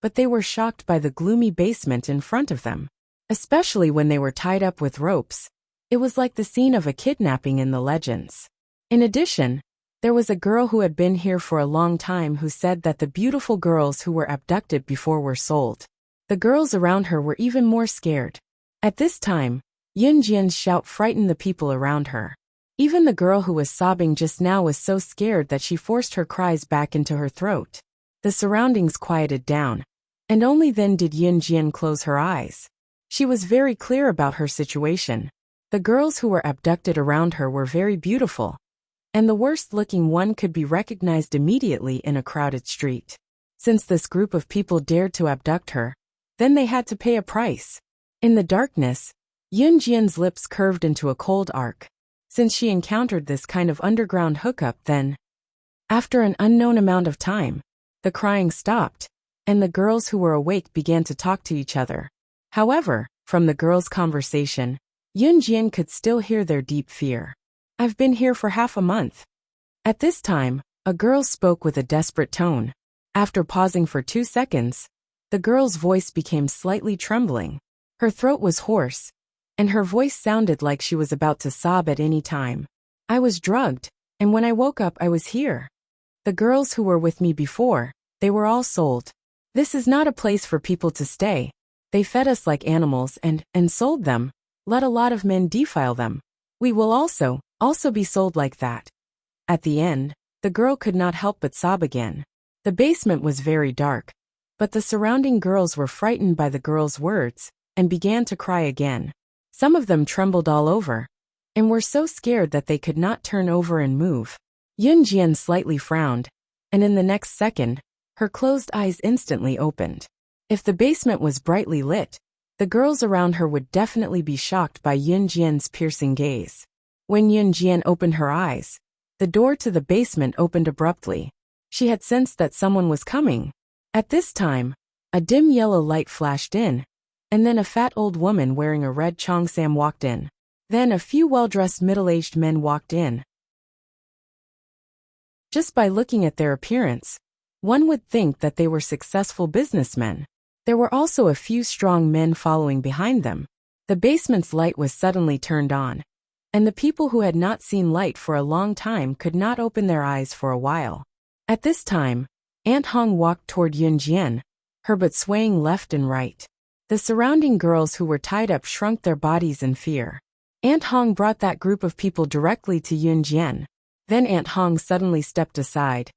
but they were shocked by the gloomy basement in front of them. Especially when they were tied up with ropes. It was like the scene of a kidnapping in the legends. In addition, there was a girl who had been here for a long time who said that the beautiful girls who were abducted before were sold. The girls around her were even more scared. At this time, Yun Jian's shout frightened the people around her. Even the girl who was sobbing just now was so scared that she forced her cries back into her throat. The surroundings quieted down, and only then did Yun Jian close her eyes. She was very clear about her situation. The girls who were abducted around her were very beautiful, and the worst-looking one could be recognized immediately in a crowded street. Since this group of people dared to abduct her, then they had to pay a price. In the darkness, Yun Jian's lips curved into a cold arc. Since she encountered this kind of underground hookup then, after an unknown amount of time, the crying stopped, and the girls who were awake began to talk to each other. However, from the girls' conversation, Yun Jian could still hear their deep fear. "I've been here for half a month." At this time, a girl spoke with a desperate tone. After pausing for 2 seconds, the girl's voice became slightly trembling. Her throat was hoarse, and her voice sounded like she was about to sob at any time. "I was drugged, and when I woke up I was here. The girls who were with me before, they were all sold. This is not a place for people to stay. They fed us like animals and sold them. Let a lot of men defile them. We will also be sold like that." At the end, the girl could not help but sob again. The basement was very dark, but the surrounding girls were frightened by the girl's words and began to cry again. Some of them trembled all over and were so scared that they could not turn over and move. Yun Jian slightly frowned, and in the next second, her closed eyes instantly opened. If the basement was brightly lit, the girls around her would definitely be shocked by Yun Jian's piercing gaze. When Yun Jian opened her eyes, the door to the basement opened abruptly. She had sensed that someone was coming. At this time, a dim yellow light flashed in, and then a fat old woman wearing a red cheongsam walked in. Then a few well-dressed middle-aged men walked in. Just by looking at their appearance, one would think that they were successful businessmen. There were also a few strong men following behind them. The basement's light was suddenly turned on, and the people who had not seen light for a long time could not open their eyes for a while. At this time, Aunt Hong walked toward Yun Jian, her butt swaying left and right. The surrounding girls who were tied up shrunk their bodies in fear. Aunt Hong brought that group of people directly to Yun Jian. Then Aunt Hong suddenly stepped aside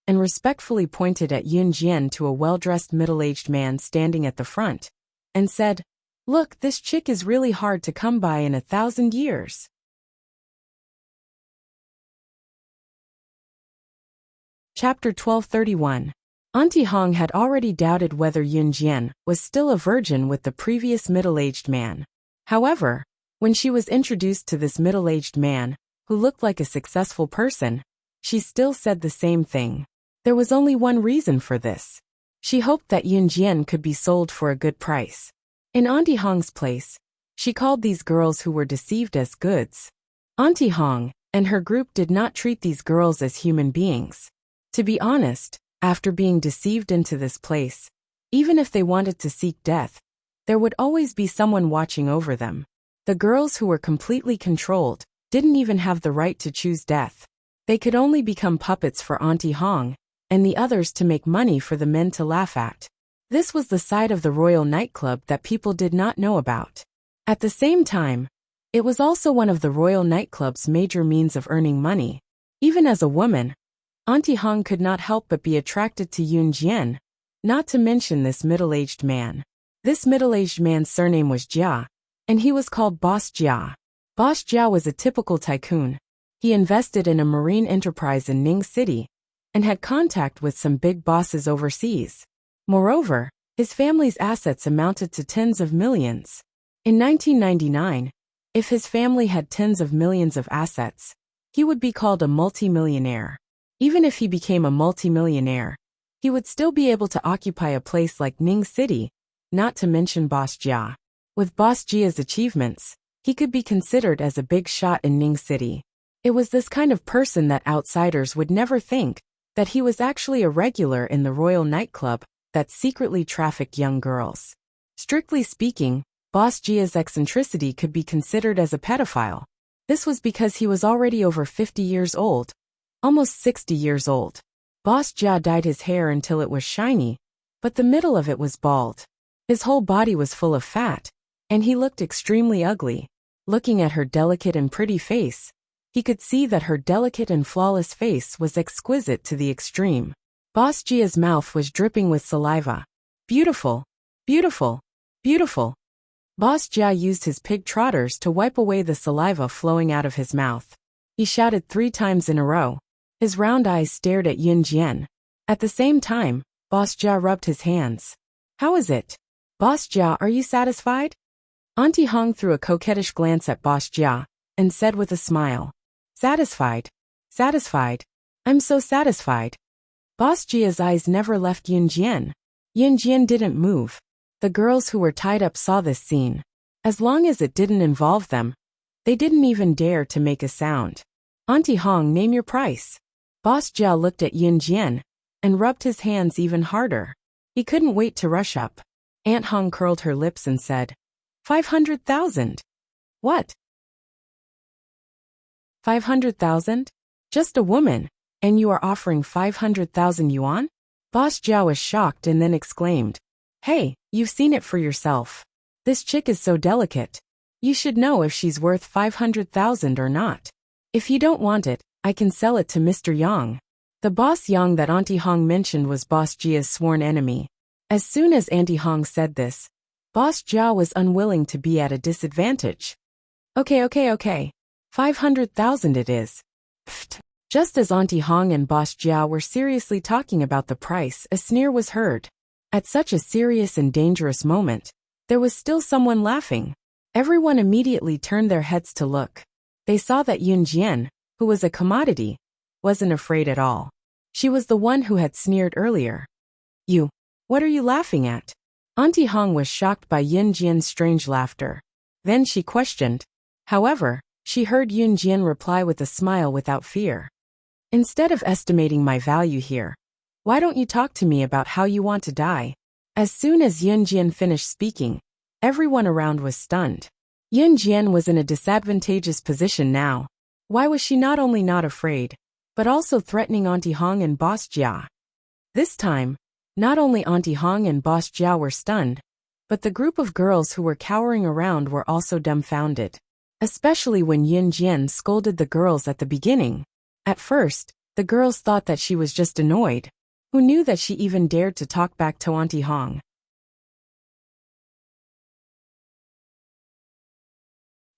and respectfully pointed at Yun Jian to a well-dressed middle-aged man standing at the front, and said, "Look, this chick is really hard to come by in 1,000 years. Chapter 1231. Auntie Hong had already doubted whether Yun Jian was still a virgin with the previous middle-aged man. However, when she was introduced to this middle-aged man, who looked like a successful person, she still said the same thing. There was only one reason for this. She hoped that Yun Jian could be sold for a good price. In Auntie Hong's place, she called these girls who were deceived as goods. Auntie Hong and her group did not treat these girls as human beings. To be honest, after being deceived into this place, even if they wanted to seek death, there would always be someone watching over them. The girls who were completely controlled didn't even have the right to choose death. They could only become puppets for Auntie Hong and the others to make money for the men to laugh at. This was the side of the royal nightclub that people did not know about. At the same time, it was also one of the royal nightclub's major means of earning money. Even as a woman, Auntie Hong could not help but be attracted to Yun Jian, not to mention this middle-aged man. This middle-aged man's surname was Jia, and he was called Boss Jia. Boss Jia was a typical tycoon. He invested in a marine enterprise in Ning City and had contact with some big bosses overseas. Moreover, his family's assets amounted to tens of millions. In 1999, if his family had tens of millions of assets, he would be called a multimillionaire. Even if he became a multimillionaire, he would still be able to occupy a place like Ning City, not to mention Boss Jia. With Boss Jia's achievements, He could be considered as a big shot in Ning City. It was this kind of person that outsiders would never think, that he was actually a regular in the royal nightclub that secretly trafficked young girls. Strictly speaking, Boss Jia's eccentricity could be considered as a pedophile. This was because he was already over 50 years old, almost 60 years old. Boss Jia dyed his hair until it was shiny, but the middle of it was bald. His whole body was full of fat, and he looked extremely ugly. Looking at her delicate and pretty face, he could see that her delicate and flawless face was exquisite to the extreme. Boss Jia's mouth was dripping with saliva. Beautiful, beautiful, beautiful. Boss Jia used his pig trotters to wipe away the saliva flowing out of his mouth. He shouted 3 times in a row. His round eyes stared at Yun Jian. At the same time, Boss Jia rubbed his hands. How is it? Boss Jia, are you satisfied? Auntie Hong threw a coquettish glance at Boss Jia and said with a smile, Satisfied. Satisfied. I'm so satisfied. Boss Jia's eyes never left Yun Jian. Yun Jian didn't move. The girls who were tied up saw this scene. As long as it didn't involve them, they didn't even dare to make a sound. Auntie Hong, name your price. Boss Jia looked at Yun Jian and rubbed his hands even harder. He couldn't wait to rush up. Aunt Hong curled her lips and said, 500,000. What? 500,000? Just a woman, and you are offering 500,000 yuan? Boss Jia was shocked and then exclaimed, Hey, you've seen it for yourself. This chick is so delicate. You should know if she's worth 500,000 or not. If you don't want it, I can sell it to Mr. Yang. The boss Yang that Auntie Hong mentioned was Boss Jia's sworn enemy. As soon as Auntie Hong said this, Boss Jia was unwilling to be at a disadvantage. Okay. 500,000 it is. Pfft. Just as Auntie Hong and Boss Jia were seriously talking about the price, a sneer was heard. At such a serious and dangerous moment, there was still someone laughing. Everyone immediately turned their heads to look. They saw that Yun Jian, who was a commodity, wasn't afraid at all. She was the one who had sneered earlier. You, what are you laughing at? Auntie Hong was shocked by Yun Jian's strange laughter. Then she questioned. However, she heard Yun Jian reply with a smile without fear. Instead of estimating my value here, why don't you talk to me about how you want to die? As soon as Yun Jian finished speaking, everyone around was stunned. Yun Jian was in a disadvantageous position now. Why was she not only not afraid, but also threatening Auntie Hong and Boss Jia? This time, not only Auntie Hong and Boss Jia were stunned, but the group of girls who were cowering around were also dumbfounded. Especially when Yun Jian scolded the girls at the beginning. At first, the girls thought that she was just annoyed. Who knew that she even dared to talk back to Auntie Hong?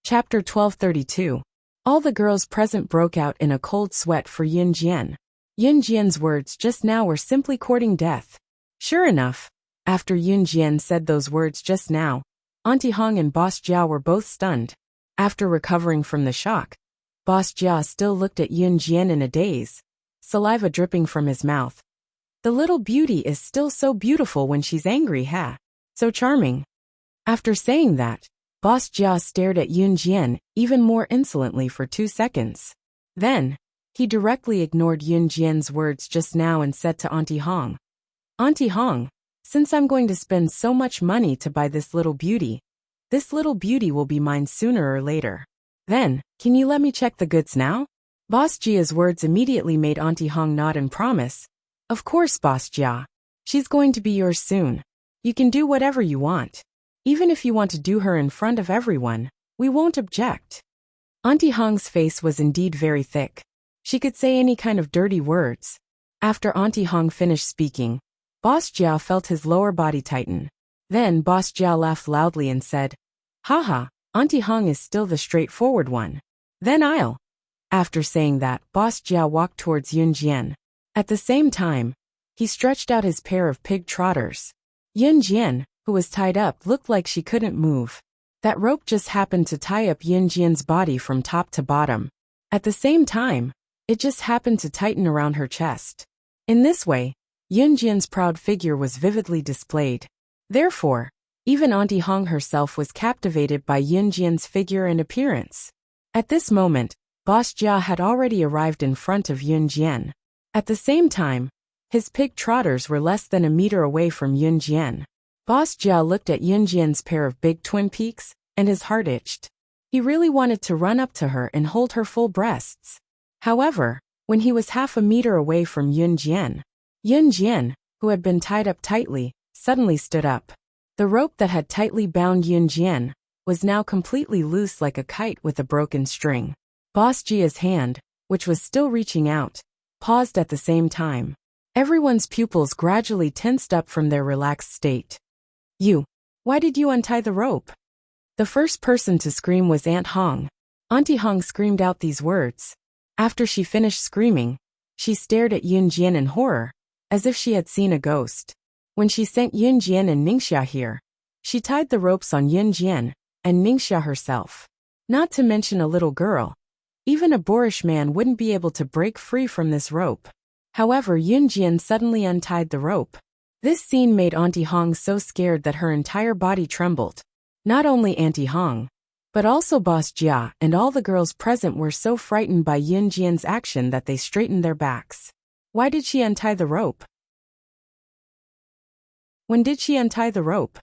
Chapter 1232. All the girls present broke out in a cold sweat for Yun Jian. Yun Jian's words just now were simply courting death. Sure enough, after Yun Jian said those words just now, Auntie Hong and Boss Jia were both stunned. After recovering from the shock, Boss Jia still looked at Yun Jian in a daze, saliva dripping from his mouth. The little beauty is still so beautiful when she's angry, huh? So charming. After saying that, Boss Jia stared at Yun Jian even more insolently for 2 seconds. Then, he directly ignored Yun Jian's words just now and said to Auntie Hong, Auntie Hong, since I'm going to spend so much money to buy this little beauty will be mine sooner or later. Then, can you let me check the goods now? Boss Jia's words immediately made Auntie Hong nod and promise. Of course, Boss Jia. She's going to be yours soon. You can do whatever you want. Even if you want to do her in front of everyone, we won't object. Auntie Hong's face was indeed very thick. She could say any kind of dirty words. After Auntie Hong finished speaking, Boss Jia felt his lower body tighten. Then Boss Jia laughed loudly and said, Haha, Auntie Hong is still the straightforward one. Then I'll. After saying that, Boss Jia walked towards Yun Jian. At the same time, he stretched out his pair of pig trotters. Yun Jian, who was tied up, looked like she couldn't move. That rope just happened to tie up Yun Jian's body from top to bottom. At the same time, it just happened to tighten around her chest. In this way, Yun Jian's proud figure was vividly displayed. Therefore, Even Auntie Hong herself was captivated by Yunjian's figure and appearance. At this moment, Boss Jia had already arrived in front of Yunjian. At the same time, his pig trotters were less than a meter away from Yunjian. Boss Jia looked at Yunjian's pair of big twin peaks, and his heart itched. He really wanted to run up to her and hold her full breasts. However, when he was half a meter away from Yunjian, who had been tied up tightly, suddenly stood up. The rope that had tightly bound Yunjian was now completely loose like a kite with a broken string. Boss Jia's hand, which was still reaching out, paused at the same time. Everyone's pupils gradually tensed up from their relaxed state. Why did you untie the rope? The first person to scream was Aunt Hong. Auntie Hong screamed out these words. After she finished screaming, she stared at Yunjian in horror, as if she had seen a ghost. When she sent Yunjian and Ningxia here, she tied the ropes on Yunjian and Ningxia herself. Not to mention a little girl. Even a boorish man wouldn't be able to break free from this rope. However, Yunjian suddenly untied the rope. This scene made Auntie Hong so scared that her entire body trembled. Not only Auntie Hong, but also Boss Jia and all the girls present were so frightened by Yunjian's action that they straightened their backs. Why did she untie the rope? When did she untie the rope?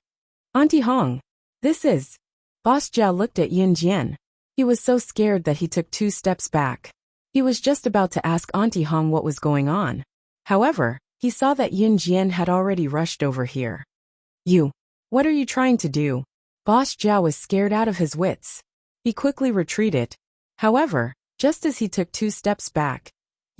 Auntie Hong, this is... Boss Jia looked at Yunjian. He was so scared that he took 2 steps back. He was just about to ask Auntie Hong what was going on. However, he saw that Yunjian had already rushed over here. What are you trying to do? Boss Jia was scared out of his wits. He quickly retreated. However, just as he took 2 steps back,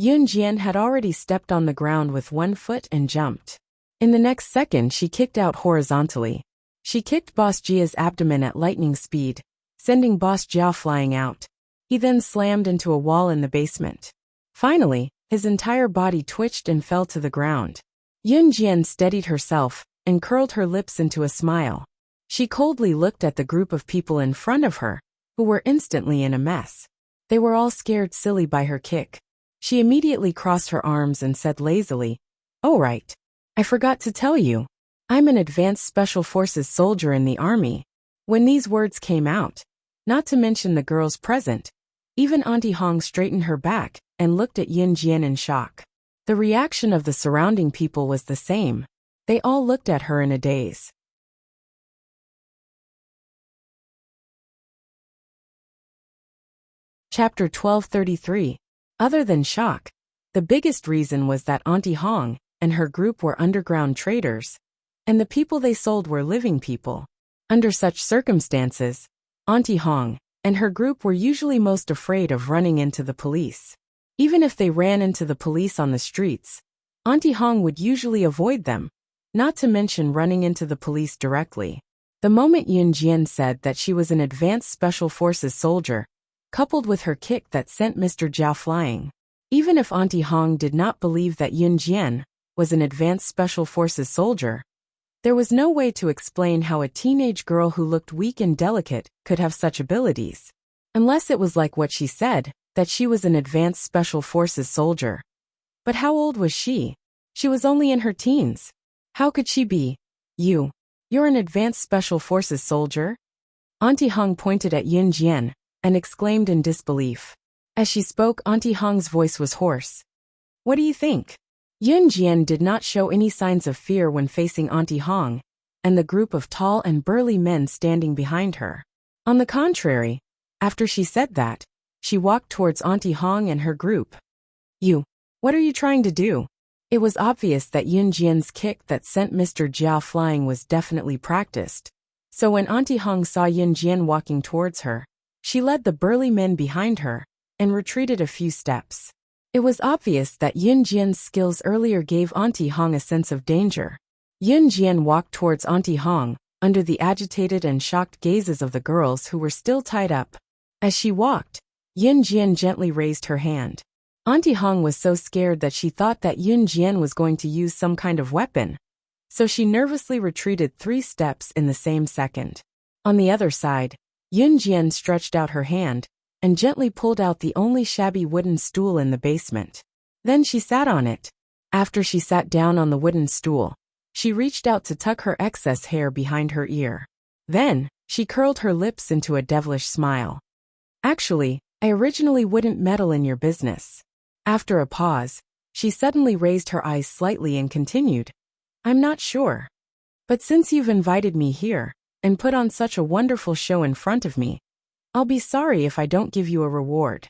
Yunjian had already stepped on the ground with 1 foot and jumped. In the next second, she kicked out horizontally. She kicked Boss Jia's abdomen at lightning speed, sending Boss Jia flying out. He then slammed into a wall in the basement. Finally, his entire body twitched and fell to the ground. Yunjian steadied herself and curled her lips into a smile. She coldly looked at the group of people in front of her, who were instantly in a mess. They were all scared silly by her kick. She immediately crossed her arms and said lazily, "Oh right. I forgot to tell you. I'm an advanced special forces soldier in the army." When these words came out, not to mention the girls present, even Auntie Hong straightened her back and looked at Yunjian in shock. The reaction of the surrounding people was the same. They all looked at her in a daze. Chapter 1233. Other than shock, the biggest reason was that Auntie Hong and her group were underground traders, and the people they sold were living people. Under such circumstances, Auntie Hong and her group were usually most afraid of running into the police. Even if they ran into the police on the streets, Auntie Hong would usually avoid them, not to mention running into the police directly. The moment Yunjian said that she was an advanced special forces soldier, coupled with her kick that sent Mr. Jiao flying, even if Auntie Hong did not believe that Yunjian was an advanced special forces soldier, there was no way to explain how a teenage girl who looked weak and delicate could have such abilities. Unless it was like what she said, that she was an advanced special forces soldier. But how old was she? She was only in her teens. How could she be? You're an advanced special forces soldier? Auntie Hong pointed at Yunjian and exclaimed in disbelief. As she spoke, Auntie Hong's voice was hoarse. What do you think? Yunjian did not show any signs of fear when facing Auntie Hong and the group of tall and burly men standing behind her. On the contrary, after she said that, she walked towards Auntie Hong and her group. What are you trying to do? It was obvious that Yunjian's kick that sent Mr. Jiao flying was definitely practiced. So when Auntie Hong saw Yunjian walking towards her, she led the burly men behind her and retreated a few steps. It was obvious that Yunjian's skills earlier gave Auntie Hong a sense of danger. Yunjian walked towards Auntie Hong, under the agitated and shocked gazes of the girls who were still tied up. As she walked, Yunjian gently raised her hand. Auntie Hong was so scared that she thought that Yunjian was going to use some kind of weapon, so she nervously retreated 3 steps in the same second. On the other side, Yunjian stretched out her hand and gently pulled out the only shabby wooden stool in the basement. Then she sat on it. After she sat down on the wooden stool, She reached out to tuck her excess hair behind her ear. Then, she curled her lips into a devilish smile. Actually, I originally wouldn't meddle in your business. After a pause, she suddenly raised her eyes slightly and continued. I'm not sure. But since you've invited me here, and put on such a wonderful show in front of me, I'll be sorry if I don't give you a reward.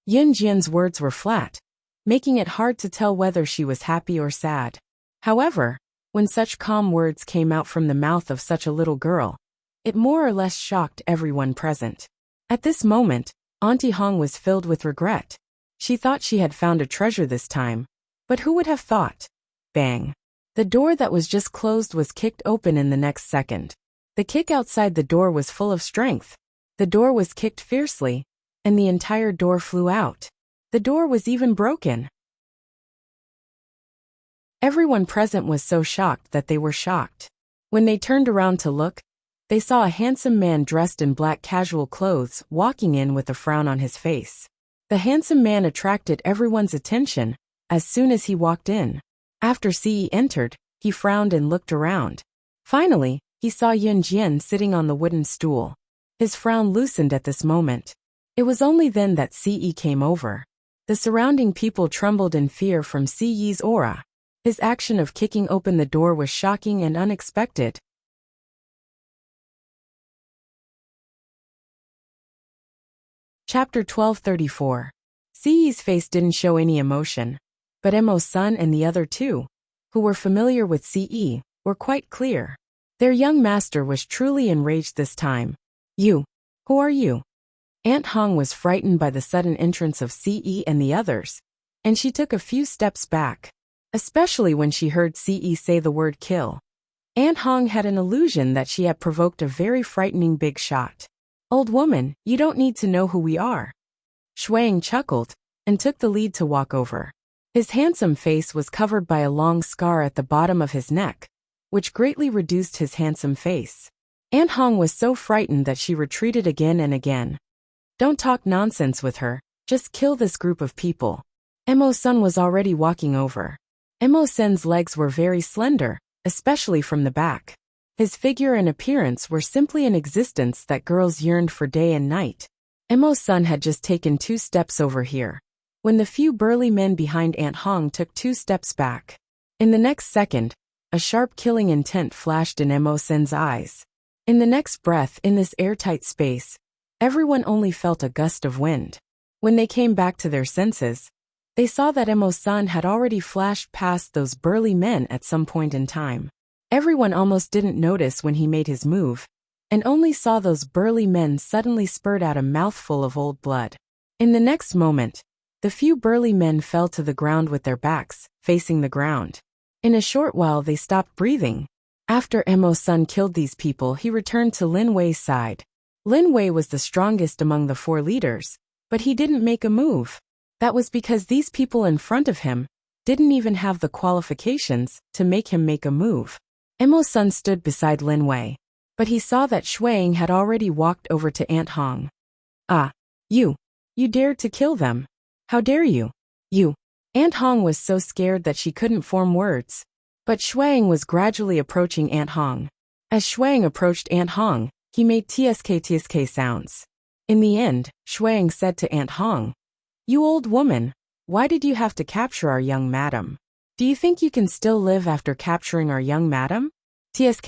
Yin Jian's words were flat, making it hard to tell whether she was happy or sad. However, when such calm words came out from the mouth of such a little girl, it more or less shocked everyone present. At this moment, Auntie Hong was filled with regret. She thought she had found a treasure this time, but who would have thought? Bang! The door that was just closed was kicked open in the next second. The kick outside the door was full of strength. The door was kicked fiercely, and the entire door flew out. The door was even broken. Everyone present was so shocked that they were shocked. When they turned around to look, they saw a handsome man dressed in black casual clothes walking in with a frown on his face. The handsome man attracted everyone's attention as soon as he walked in. After Ce entered, he frowned and looked around. Finally, he saw Yin Jian sitting on the wooden stool. His frown loosened at this moment. It was only then that Ce came over. The surrounding people trembled in fear from Ce's aura. His action of kicking open the door was shocking and unexpected. Chapter 1234. Ce's face didn't show any emotion, but Emo's son and the other two, who were familiar with Ce, were quite clear. Their young master was truly enraged this time. You, who are you? Aunt Hong was frightened by the sudden entrance of Ce and the others, and she took a few steps back, especially when she heard Ce say the word kill. Aunt Hong had an illusion that she had provoked a very frightening big shot. Old woman, you don't need to know who we are. Shuang chuckled and took the lead to walk over. His handsome face was covered by a long scar at the bottom of his neck, which greatly reduced his handsome face. Aunt Hong was so frightened that she retreated again and again. Don't talk nonsense with her, just kill this group of people. Emo's son was already walking over. Emo's son's legs were very slender, especially from the back. His figure and appearance were simply an existence that girls yearned for day and night. Emo's son had just taken 2 steps over here, when the few burly men behind Aunt Hong took 2 steps back. In the next second, a sharp killing intent flashed in Emo's son's eyes. In the next breath, in this airtight space, everyone only felt a gust of wind. When they came back to their senses, they saw that Emo's son had already flashed past those burly men at some point in time. Everyone almost didn't notice when he made his move, and only saw those burly men suddenly spurt out a mouthful of old blood. In the next moment, the few burly men fell to the ground with their backs facing the ground. In a short while they stopped breathing. After Emo's son killed these people, he returned to Lin Wei's side. Lin Wei was the strongest among the 4 leaders, but he didn't make a move. That was because these people in front of him didn't even have the qualifications to make him make a move. Emo's son stood beside Lin Wei, but he saw that Shuang had already walked over to Aunt Hong. Ah, you dared to kill them. How dare you? You. Aunt Hong was so scared that she couldn't form words. But Shuang was gradually approaching Aunt Hong. As Shuang approached Aunt Hong, he made tsk sounds. In the end, Shuang said to Aunt Hong, "You old woman, why did you have to capture our young madam? Do you think you can still live after capturing our young madam? Tsk,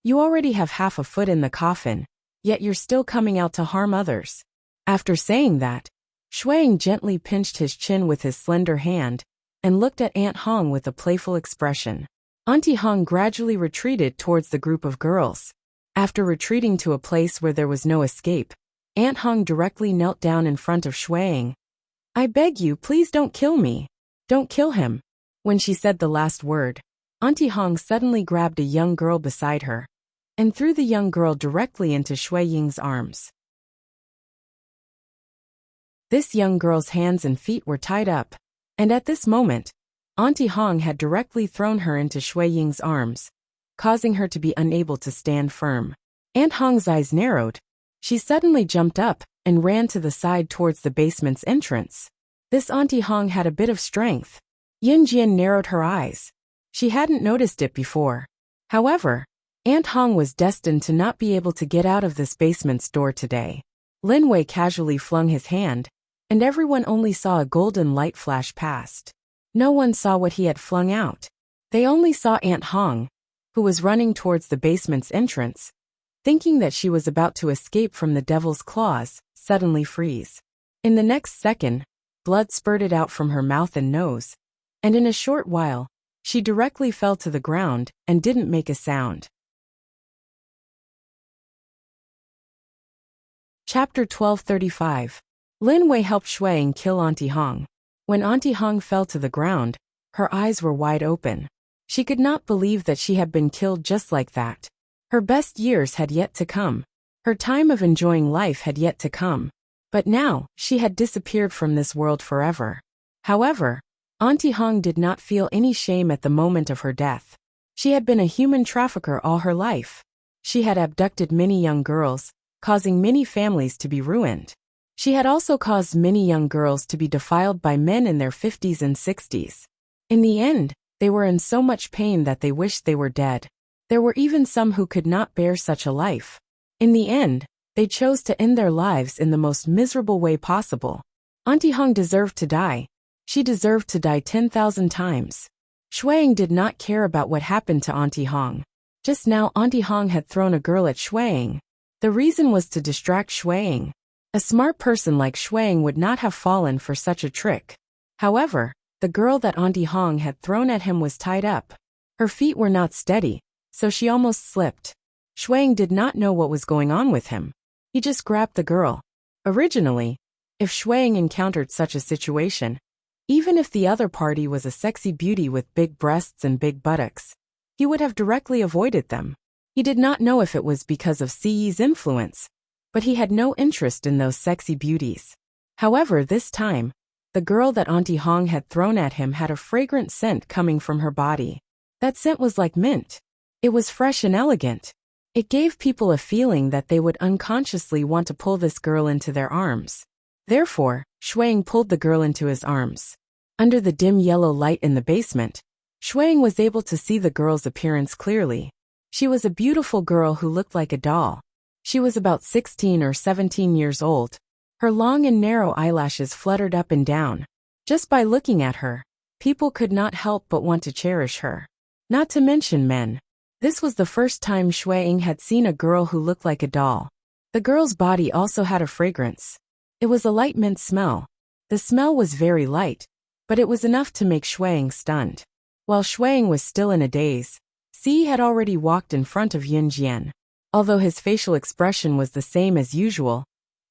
you already have half a foot in the coffin, yet you're still coming out to harm others." After saying that, Shuang gently pinched his chin with his slender hand and looked at Aunt Hong with a playful expression. Auntie Hong gradually retreated towards the group of girls. After retreating to a place where there was no escape, Aunt Hong directly knelt down in front of Shuang. "I beg you, please don't kill me. Don't kill him." When she said the last word, Auntie Hong suddenly grabbed a young girl beside her and threw the young girl directly into Shui Ying's arms. This young girl's hands and feet were tied up, and at this moment, Auntie Hong had directly thrown her into Shui Ying's arms, causing her to be unable to stand firm. Aunt Hong's eyes narrowed. She suddenly jumped up and ran to the side towards the basement's entrance. This Auntie Hong had a bit of strength. Yin Jian narrowed her eyes. She hadn't noticed it before. However, Aunt Hong was destined to not be able to get out of this basement's door today. Lin Wei casually flung his hand, and everyone only saw a golden light flash past. No one saw what he had flung out. They only saw Aunt Hong, who was running towards the basement's entrance, thinking that she was about to escape from the devil's claws, suddenly freeze. In the next second, blood spurted out from her mouth and nose, and in a short while, she directly fell to the ground and didn't make a sound. Chapter 1235. Lin Wei helped Shuang kill Auntie Hong. When Auntie Hong fell to the ground, her eyes were wide open. She could not believe that she had been killed just like that. Her best years had yet to come. Her time of enjoying life had yet to come. But now, she had disappeared from this world forever. However, Auntie Hong did not feel any shame at the moment of her death. She had been a human trafficker all her life. She had abducted many young girls, causing many families to be ruined. She had also caused many young girls to be defiled by men in their 50s and 60s. In the end, they were in so much pain that they wished they were dead. There were even some who could not bear such a life. In the end, they chose to end their lives in the most miserable way possible. Auntie Hong deserved to die. She deserved to die 10,000 times. Shuang did not care about what happened to Auntie Hong. Just now Auntie Hong had thrown a girl at Shuang. The reason was to distract Shuang. A smart person like Shuang would not have fallen for such a trick. However, the girl that Auntie Hong had thrown at him was tied up. Her feet were not steady, so she almost slipped. Shuang did not know what was going on with him. He just grabbed the girl. Originally, if Shuang encountered such a situation, even if the other party was a sexy beauty with big breasts and big buttocks, he would have directly avoided them. He did not know if it was because of Siyi's influence, but he had no interest in those sexy beauties. However, this time, the girl that Auntie Hong had thrown at him had a fragrant scent coming from her body. That scent was like mint. It was fresh and elegant. It gave people a feeling that they would unconsciously want to pull this girl into their arms. Therefore, Shuang pulled the girl into his arms. Under the dim yellow light in the basement, Shuang was able to see the girl's appearance clearly. She was a beautiful girl who looked like a doll. She was about 16 or 17 years old. Her long and narrow eyelashes fluttered up and down. Just by looking at her, people could not help but want to cherish her. Not to mention men. This was the first time Shuang had seen a girl who looked like a doll. The girl's body also had a fragrance. It was a light mint smell. The smell was very light, but it was enough to make Shuang stunned. While Shuang was still in a daze, Siyi had already walked in front of Yun Jian. Although his facial expression was the same as usual,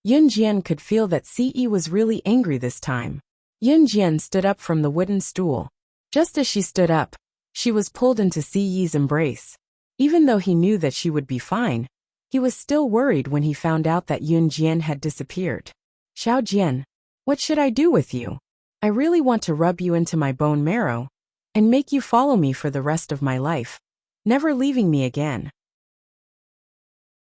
Yun Jian could feel that Siyi was really angry this time. Yun Jian stood up from the wooden stool. Just as she stood up, she was pulled into Siyi's embrace. Even though he knew that she would be fine, he was still worried when he found out that Yun Jian had disappeared. Xiao Jian, what should I do with you? I really want to rub you into my bone marrow and make you follow me for the rest of my life, never leaving me again.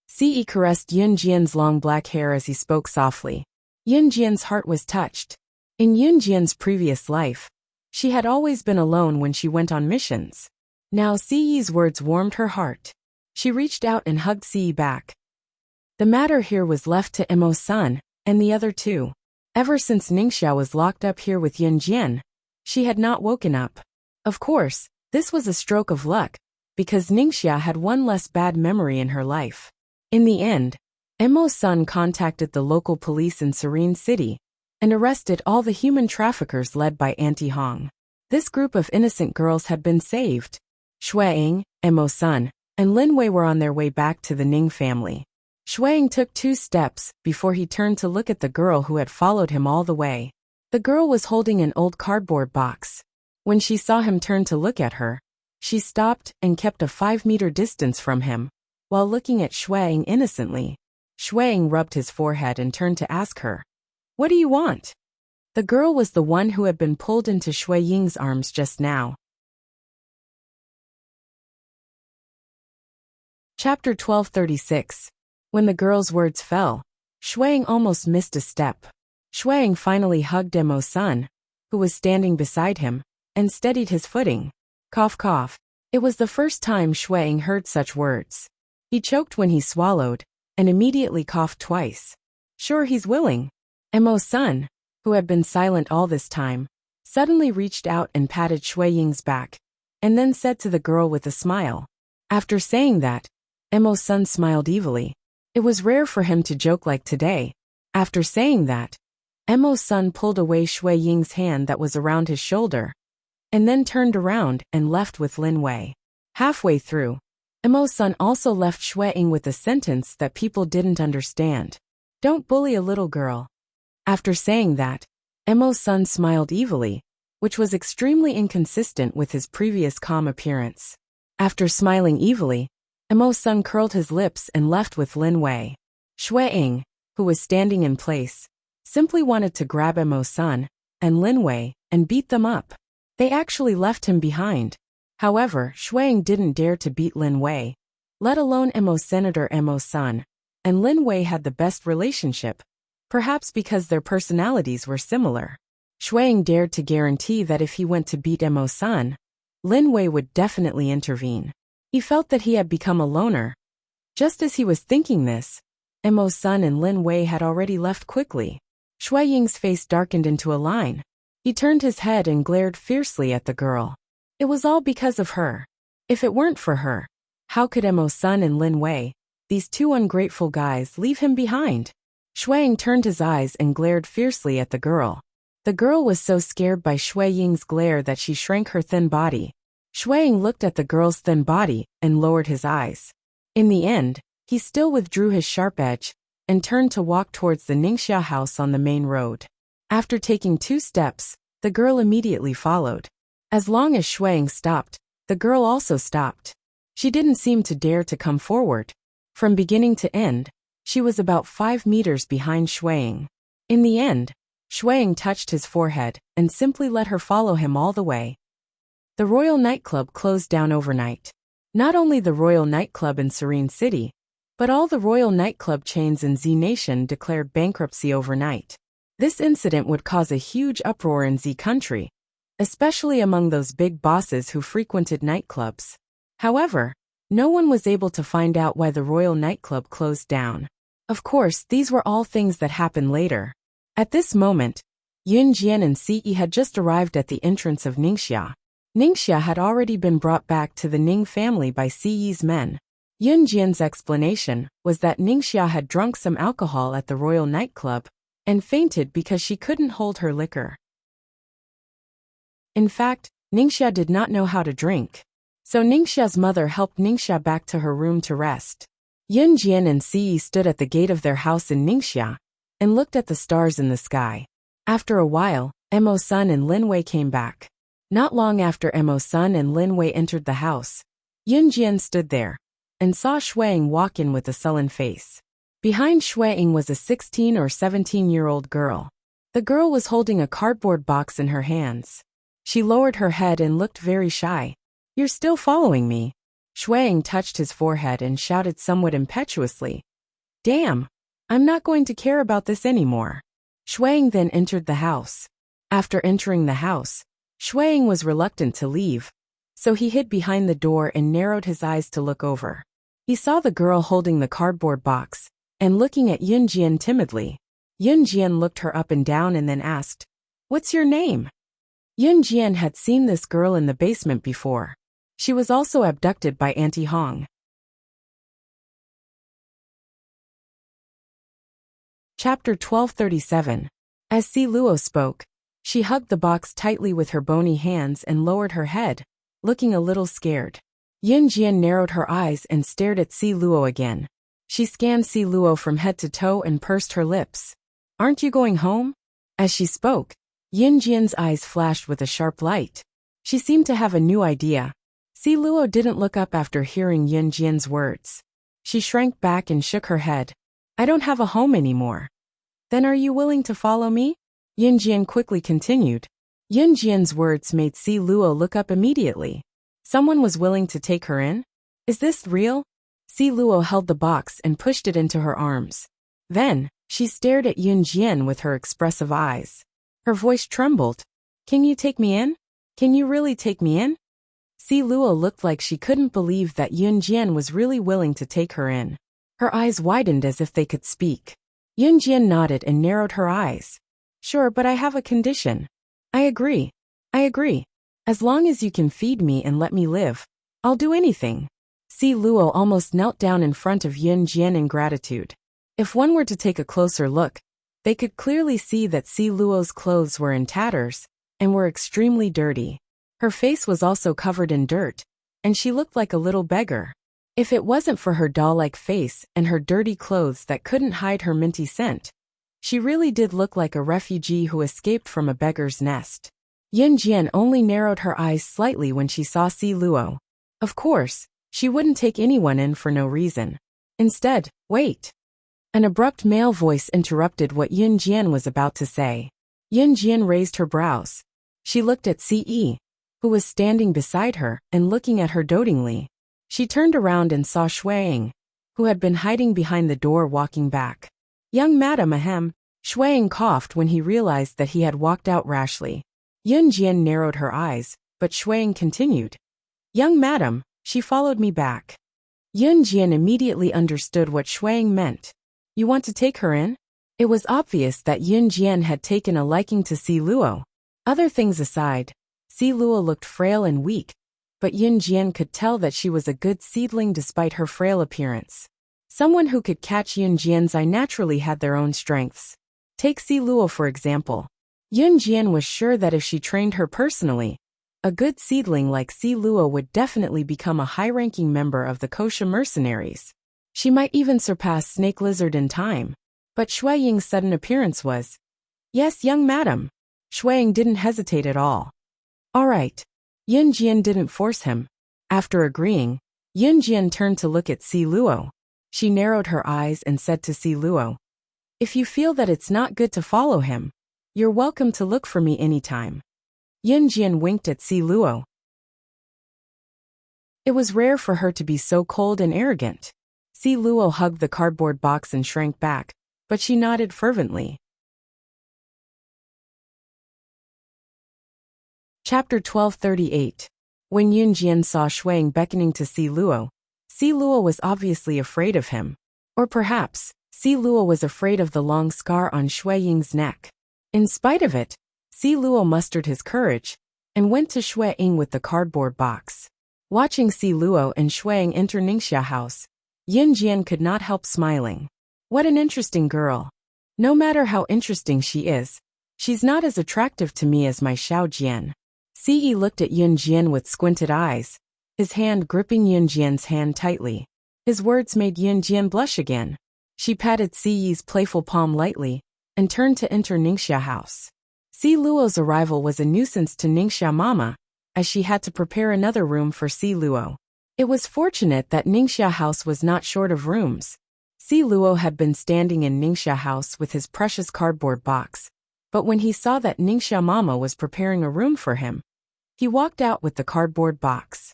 Siyi caressed Yun Jian's long black hair as he spoke softly. Yun Jian's heart was touched. In Yun Jian's previous life, she had always been alone when she went on missions. Now Siyi's words warmed her heart. She reached out and hugged Siyi back. The matter here was left to Emo-san and the other two. Ever since Ningxia was locked up here with Yun Jian, she had not woken up. Of course, this was a stroke of luck, because Ningxia had one less bad memory in her life. In the end, Emo-san contacted the local police in Serene City and arrested all the human traffickers led by Auntie Hong. This group of innocent girls had been saved. Shuang, Emo-san, and Lin Wei were on their way back to the Ning family. Shuang took 2 steps before he turned to look at the girl who had followed him all the way. The girl was holding an old cardboard box. When she saw him turn to look at her, she stopped and kept a 5-meter distance from him, while looking at Shuang innocently. Shuang rubbed his forehead and turned to ask her, "What do you want?" The girl was the one who had been pulled into Shui Ying's arms just now. Chapter 1236. When the girl's words fell, Shuang almost missed a step. Shuang finally hugged Emo-san, who was standing beside him, and steadied his footing. Cough cough. It was the first time Shuang heard such words. He choked when he swallowed, and immediately coughed twice. Sure, he's willing. Emo's son, who had been silent all this time, suddenly reached out and patted Shui Ying's back, and then said to the girl with a smile. After saying that, Emo's son smiled evilly. It was rare for him to joke like today. After saying that, Emo's son pulled away Shui Ying's hand that was around his shoulder, and then turned around and left with Lin Wei. Halfway through, Emo's son also left Shui Ying with a sentence that people didn't understand. Don't bully a little girl. After saying that, Emo's son smiled evilly, which was extremely inconsistent with his previous calm appearance. After smiling evilly, Emo's son curled his lips and left with Lin Wei. Shui Ying, who was standing in place, simply wanted to grab Emo's son and Lin Wei and beat them up. They actually left him behind. However, Shui Ying didn't dare to beat Lin Wei, let alone Emo's senator Emo's son, and Lin Wei had the best relationship, perhaps because their personalities were similar. Shui Ying dared to guarantee that if he went to beat Emo's son, Lin Wei would definitely intervene. He felt that he had become a loner. Just as he was thinking this, Emo's son and Lin Wei had already left quickly. Shui Ying's face darkened into a line. He turned his head and glared fiercely at the girl. It was all because of her. If it weren't for her, how could Emo's son and Lin Wei, these two ungrateful guys, leave him behind? Shui Ying turned his eyes and glared fiercely at the girl. The girl was so scared by Shui Ying's glare that she shrank her thin body. Shui Ying looked at the girl's thin body and lowered his eyes. In the end, he still withdrew his sharp edge and turned to walk towards the Ningxia house on the main road. After taking 2 steps, the girl immediately followed. As long as Shui Ying stopped, the girl also stopped. She didn't seem to dare to come forward. From beginning to end, she was about 5 meters behind Shui Ying. In the end, Shui Ying touched his forehead and simply let her follow him all the way. The Royal Nightclub closed down overnight. Not only the Royal Nightclub in Serene City, but all the Royal Nightclub chains in Z Nation declared bankruptcy overnight. This incident would cause a huge uproar in Z country, especially among those big bosses who frequented nightclubs. However, no one was able to find out why the Royal Nightclub closed down. Of course, these were all things that happened later. At this moment, Yun Jian and Si Yi had just arrived at the entrance of Ningxia. Ningxia had already been brought back to the Ning family by Si Yi's men. Yun Jian's explanation was that Ningxia had drunk some alcohol at the Royal Nightclub and fainted because she couldn't hold her liquor. In fact, Ningxia did not know how to drink. So Ningxia's mother helped Ningxia back to her room to rest. Yun Jian and Si Yi stood at the gate of their house in Ningxia and looked at the stars in the sky. After a while, Emo's son and Lin Wei came back. Not long after Emo's son and Lin Wei entered the house, Yun Jian stood there and saw Shui Ying walk in with a sullen face. Behind Shui Ying was a 16 or 17-year-old girl. The girl was holding a cardboard box in her hands. She lowered her head and looked very shy. "You're still following me?" Shui Ying touched his forehead and shouted somewhat impetuously. "Damn! I'm not going to care about this anymore." Shui Ying then entered the house. After entering the house, Shui Ying was reluctant to leave, so he hid behind the door and narrowed his eyes to look over. He saw the girl holding the cardboard box and looking at Yun Jian timidly. Yun Jian looked her up and down and then asked, "What's your name?" Yun Jian had seen this girl in the basement before. She was also abducted by Auntie Hong. Chapter 1237. As Si Luo spoke, she hugged the box tightly with her bony hands and lowered her head, looking a little scared. Yun Jian narrowed her eyes and stared at Si Luo again. She scanned Si Luo from head to toe and pursed her lips. "Aren't you going home?" As she spoke, Yun Jian's eyes flashed with a sharp light. She seemed to have a new idea. Si Luo didn't look up after hearing Yun Jian's words. She shrank back and shook her head. "I don't have a home anymore." "Then are you willing to follow me?" Yun Jian quickly continued. Yun Jian's words made Si Luo look up immediately. Someone was willing to take her in? Is this real? Si Luo held the box and pushed it into her arms. Then, she stared at Yun Jian with her expressive eyes. Her voice trembled. "Can you take me in? Can you really take me in?" Si Luo looked like she couldn't believe that Yun Jian was really willing to take her in. Her eyes widened as if they could speak. Yun Jian nodded and narrowed her eyes. Sure, but I have a condition. I agree. As long as you can feed me and let me live, I'll do anything. Si Luo almost knelt down in front of Yun Jian in gratitude. If one were to take a closer look, they could clearly see that Si Luo's clothes were in tatters and were extremely dirty. Her face was also covered in dirt, and she looked like a little beggar. If it wasn't for her doll-like face and her dirty clothes that couldn't hide her minty scent, she really did look like a refugee who escaped from a beggar's nest. Yun Jian only narrowed her eyes slightly when she saw Si Luo. Of course, she wouldn't take anyone in for no reason. Instead, wait. An abrupt male voice interrupted what Yun Jian was about to say. Yun Jian raised her brows. She looked at Ce, who was standing beside her and looking at her dotingly. She turned around and saw Shuang, who had been hiding behind the door walking back. Young madam, ahem. Shuang coughed when he realized that he had walked out rashly. Yun Jian narrowed her eyes, but Shuang continued. Young madam, she followed me back. Yun Jian immediately understood what Shuang meant. You want to take her in? It was obvious that Yun Jian had taken a liking to Si Luo. Other things aside, Si Luo looked frail and weak, but Yun Jian could tell that she was a good seedling despite her frail appearance. Someone who could catch Yun Jian's eye naturally had their own strengths. Take Si Luo for example. Yun Jian was sure that if she trained her personally, a good seedling like Si Luo would definitely become a high-ranking member of the Kosha mercenaries. She might even surpass Snake Lizard in time. But Shui Ying's sudden appearance was, Yes, young madam. Shui Ying didn't hesitate at all. All right. Yun Jian didn't force him. After agreeing, Yun Jian turned to look at Si Luo. She narrowed her eyes and said to Si Luo, If you feel that it's not good to follow him, you're welcome to look for me anytime. Yun Jian winked at Si Luo. It was rare for her to be so cold and arrogant. Si Luo hugged the cardboard box and shrank back, but she nodded fervently. Chapter 1238. When Yun Jian saw Shuang beckoning to Si Luo was obviously afraid of him. Or perhaps, Si Luo was afraid of the long scar on Shui Ying's neck. In spite of it, Si Luo mustered his courage and went to Shui Ying with the cardboard box. Watching Si Luo and Shui Ying enter Ningxia house, Yun Jian could not help smiling. What an interesting girl. No matter how interesting she is, she's not as attractive to me as my Xiao Jian. Ce looked at Yun Jian with squinted eyes, his hand gripping Yun Jian's hand tightly. His words made Yun Jian blush again. She patted Ce's playful palm lightly and turned to enter Ningxia house. Si Luo's arrival was a nuisance to Ningxia Mama, as she had to prepare another room for Si Luo. It was fortunate that Ningxia house was not short of rooms. Si Luo had been standing in Ningxia house with his precious cardboard box, but when he saw that Ningxia Mama was preparing a room for him, he walked out with the cardboard box.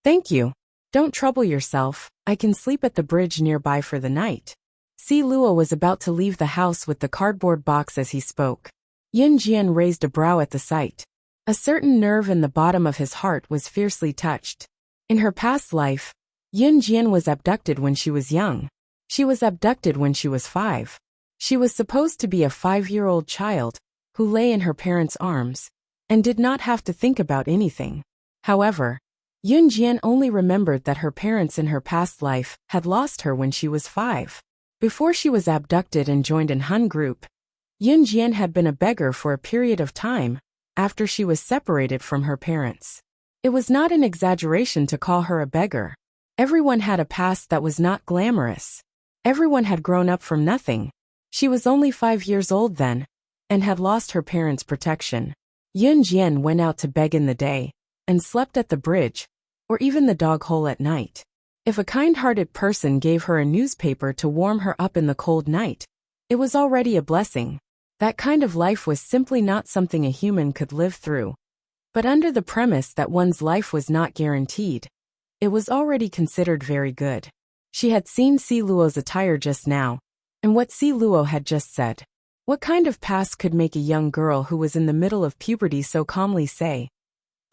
Thank you. Don't trouble yourself, I can sleep at the bridge nearby for the night. Si Luo was about to leave the house with the cardboard box as he spoke. Yun Jian raised a brow at the sight. A certain nerve in the bottom of his heart was fiercely touched. In her past life, Yun Jian was abducted when she was young. She was abducted when she was 5. She was supposed to be a 5-year-old child who lay in her parents' arms and did not have to think about anything. However, Yun Jian only remembered that her parents in her past life had lost her when she was 5. Before she was abducted and joined an Hun group, Yun Jian had been a beggar for a period of time after she was separated from her parents. It was not an exaggeration to call her a beggar. Everyone had a past that was not glamorous. Everyone had grown up from nothing. She was only 5 years old then, and had lost her parents' protection. Yun Jian went out to beg in the day, and slept at the bridge, or even the dog hole at night. If a kind-hearted person gave her a newspaper to warm her up in the cold night, it was already a blessing. That kind of life was simply not something a human could live through. But under the premise that one's life was not guaranteed, it was already considered very good. She had seen Si Luo's attire just now, and what Si Luo had just said. What kind of past could make a young girl who was in the middle of puberty so calmly say,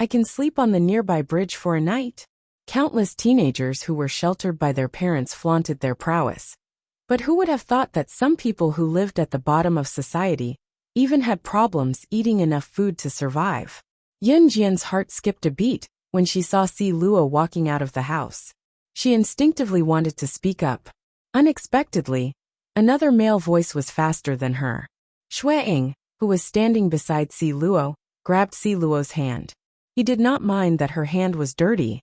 I can sleep on the nearby bridge for a night. Countless teenagers who were sheltered by their parents flaunted their prowess. But who would have thought that some people who lived at the bottom of society even had problems eating enough food to survive? Yun Jian's heart skipped a beat when she saw Si Luo walking out of the house. She instinctively wanted to speak up. Unexpectedly, another male voice was faster than her. Shueying, who was standing beside Si Luo, grabbed Si Luo's hand. He did not mind that her hand was dirty.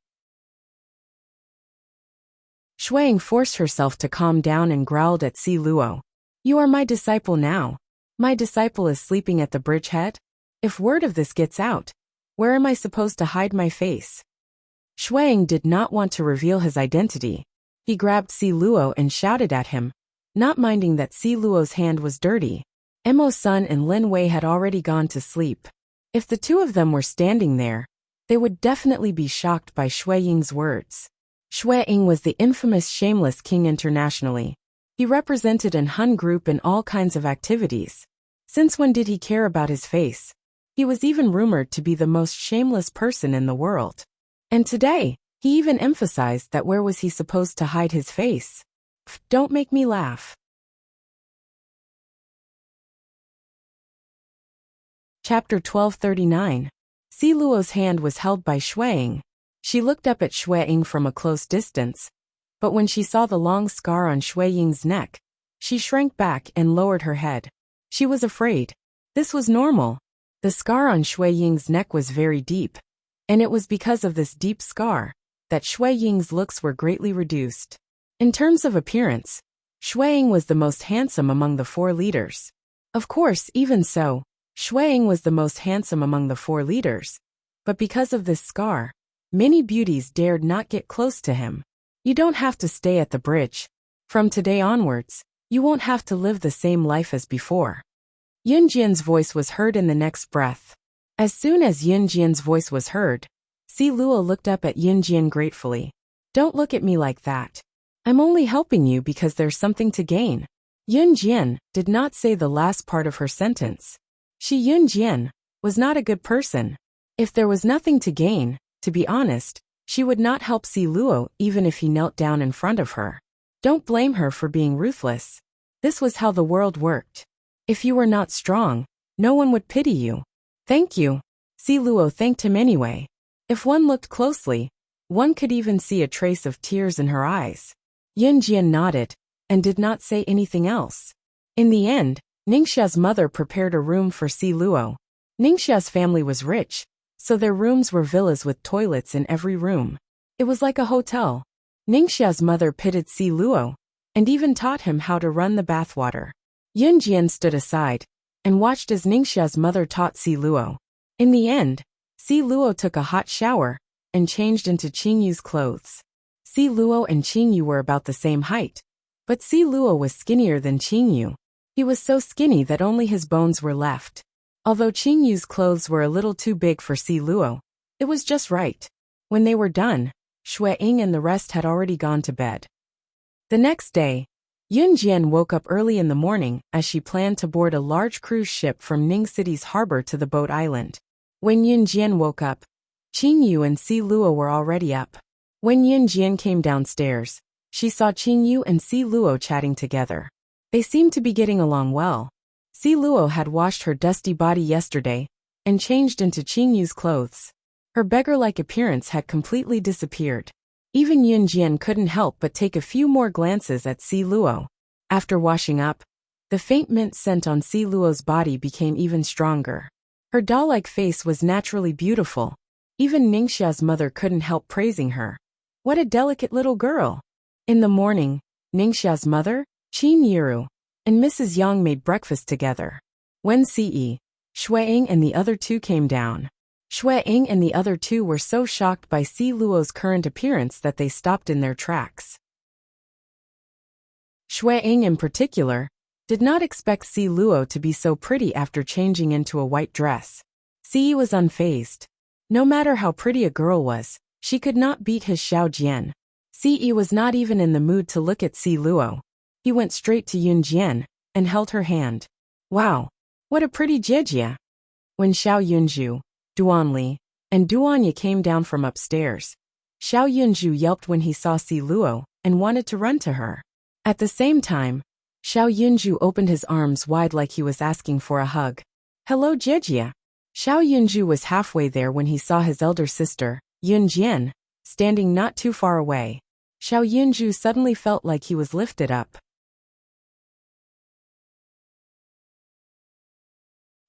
Shueying forced herself to calm down and growled at Si Luo. You are my disciple now. My disciple is sleeping at the bridgehead? If word of this gets out, where am I supposed to hide my face? Shueying did not want to reveal his identity. He grabbed Si Luo and shouted at him, not minding that Si Luo's hand was dirty. Mo-sun and Lin Wei had already gone to sleep. If the two of them were standing there, they would definitely be shocked by Shueying's words. Shueying was the infamous shameless king internationally. He represented an Han group in all kinds of activities. Since when did he care about his face? He was even rumored to be the most shameless person in the world. And today, he even emphasized that where was he supposed to hide his face? Don't make me laugh. Chapter 1239. Si Luo's hand was held by Shueying. She looked up at Shueying from a close distance, but when she saw the long scar on Shueying's neck, she shrank back and lowered her head. She was afraid. This was normal. The scar on Shueying's neck was very deep, and it was because of this deep scar that Shueying's looks were greatly reduced. In terms of appearance, Shueying was the most handsome among the four leaders. Of course, even so, Shueying was the most handsome among the four leaders, but because of this scar, many beauties dared not get close to him. You don't have to stay at the bridge. From today onwards, you won't have to live the same life as before. Yun Jian's voice was heard in the next breath. As soon as Yun Jian's voice was heard, Si Luo looked up at Yun Jian gratefully. Don't look at me like that. I'm only helping you because there's something to gain. Yun Jian did not say the last part of her sentence. She, Yun Jian, was not a good person. If there was nothing to gain, to be honest, she would not help Si Luo even if he knelt down in front of her. Don't blame her for being ruthless. This was how the world worked. If you were not strong, no one would pity you. Thank you. Si Luo thanked him anyway. If one looked closely, one could even see a trace of tears in her eyes. Yun Jian nodded, and did not say anything else. In the end, Ningxia's mother prepared a room for Si Luo. Ningxia's family was rich, so their rooms were villas with toilets in every room. It was like a hotel. Ningxia's mother pitied Si Luo, and even taught him how to run the bathwater. Yun Jian stood aside, and watched as Ningxia's mother taught Si Luo. In the end, Si Luo took a hot shower, and changed into Qingyu's clothes. Si Luo and Qingyu were about the same height, but Si Luo was skinnier than Qingyu. He was so skinny that only his bones were left. Although Qingyu's clothes were a little too big for Si Luo, it was just right. When they were done, Shueying and the rest had already gone to bed. The next day, Yun Jian woke up early in the morning as she planned to board a large cruise ship from Ning City's harbor to the boat island. When Yun Jian woke up, Qingyu and Si Luo were already up. When Yun Jian came downstairs, she saw Qingyu and Si Luo chatting together. They seemed to be getting along well. Si Luo had washed her dusty body yesterday and changed into Qingyu's clothes. Her beggar-like appearance had completely disappeared. Even Yun Jian couldn't help but take a few more glances at Si Luo. After washing up, the faint mint scent on Si Luo's body became even stronger. Her doll-like face was naturally beautiful. Even Ningxia's mother couldn't help praising her. What a delicate little girl! In the morning, Ningxia's mother, Qin Yiru, and Mrs. Yang made breakfast together. When Shueying and the other two came down, Shueying and the other two were so shocked by Si Luo's current appearance that they stopped in their tracks. Shueying in particular did not expect Si Luo to be so pretty after changing into a white dress. Si was unfazed. No matter how pretty a girl was, she could not beat his Xiao Jian. Si was not even in the mood to look at Si Luo. He went straight to Yun Jian and held her hand. Wow, what a pretty Jejia! When Xiao Yunju, Duanli, and Duanya came down from upstairs. Xiao Yunju yelped when he saw Si Luo and wanted to run to her. At the same time, Xiao Yunju opened his arms wide like he was asking for a hug. Hello, Jejia. Xiao Yunju was halfway there when he saw his elder sister, Yunjian, standing not too far away. Xiao Yunju suddenly felt like he was lifted up.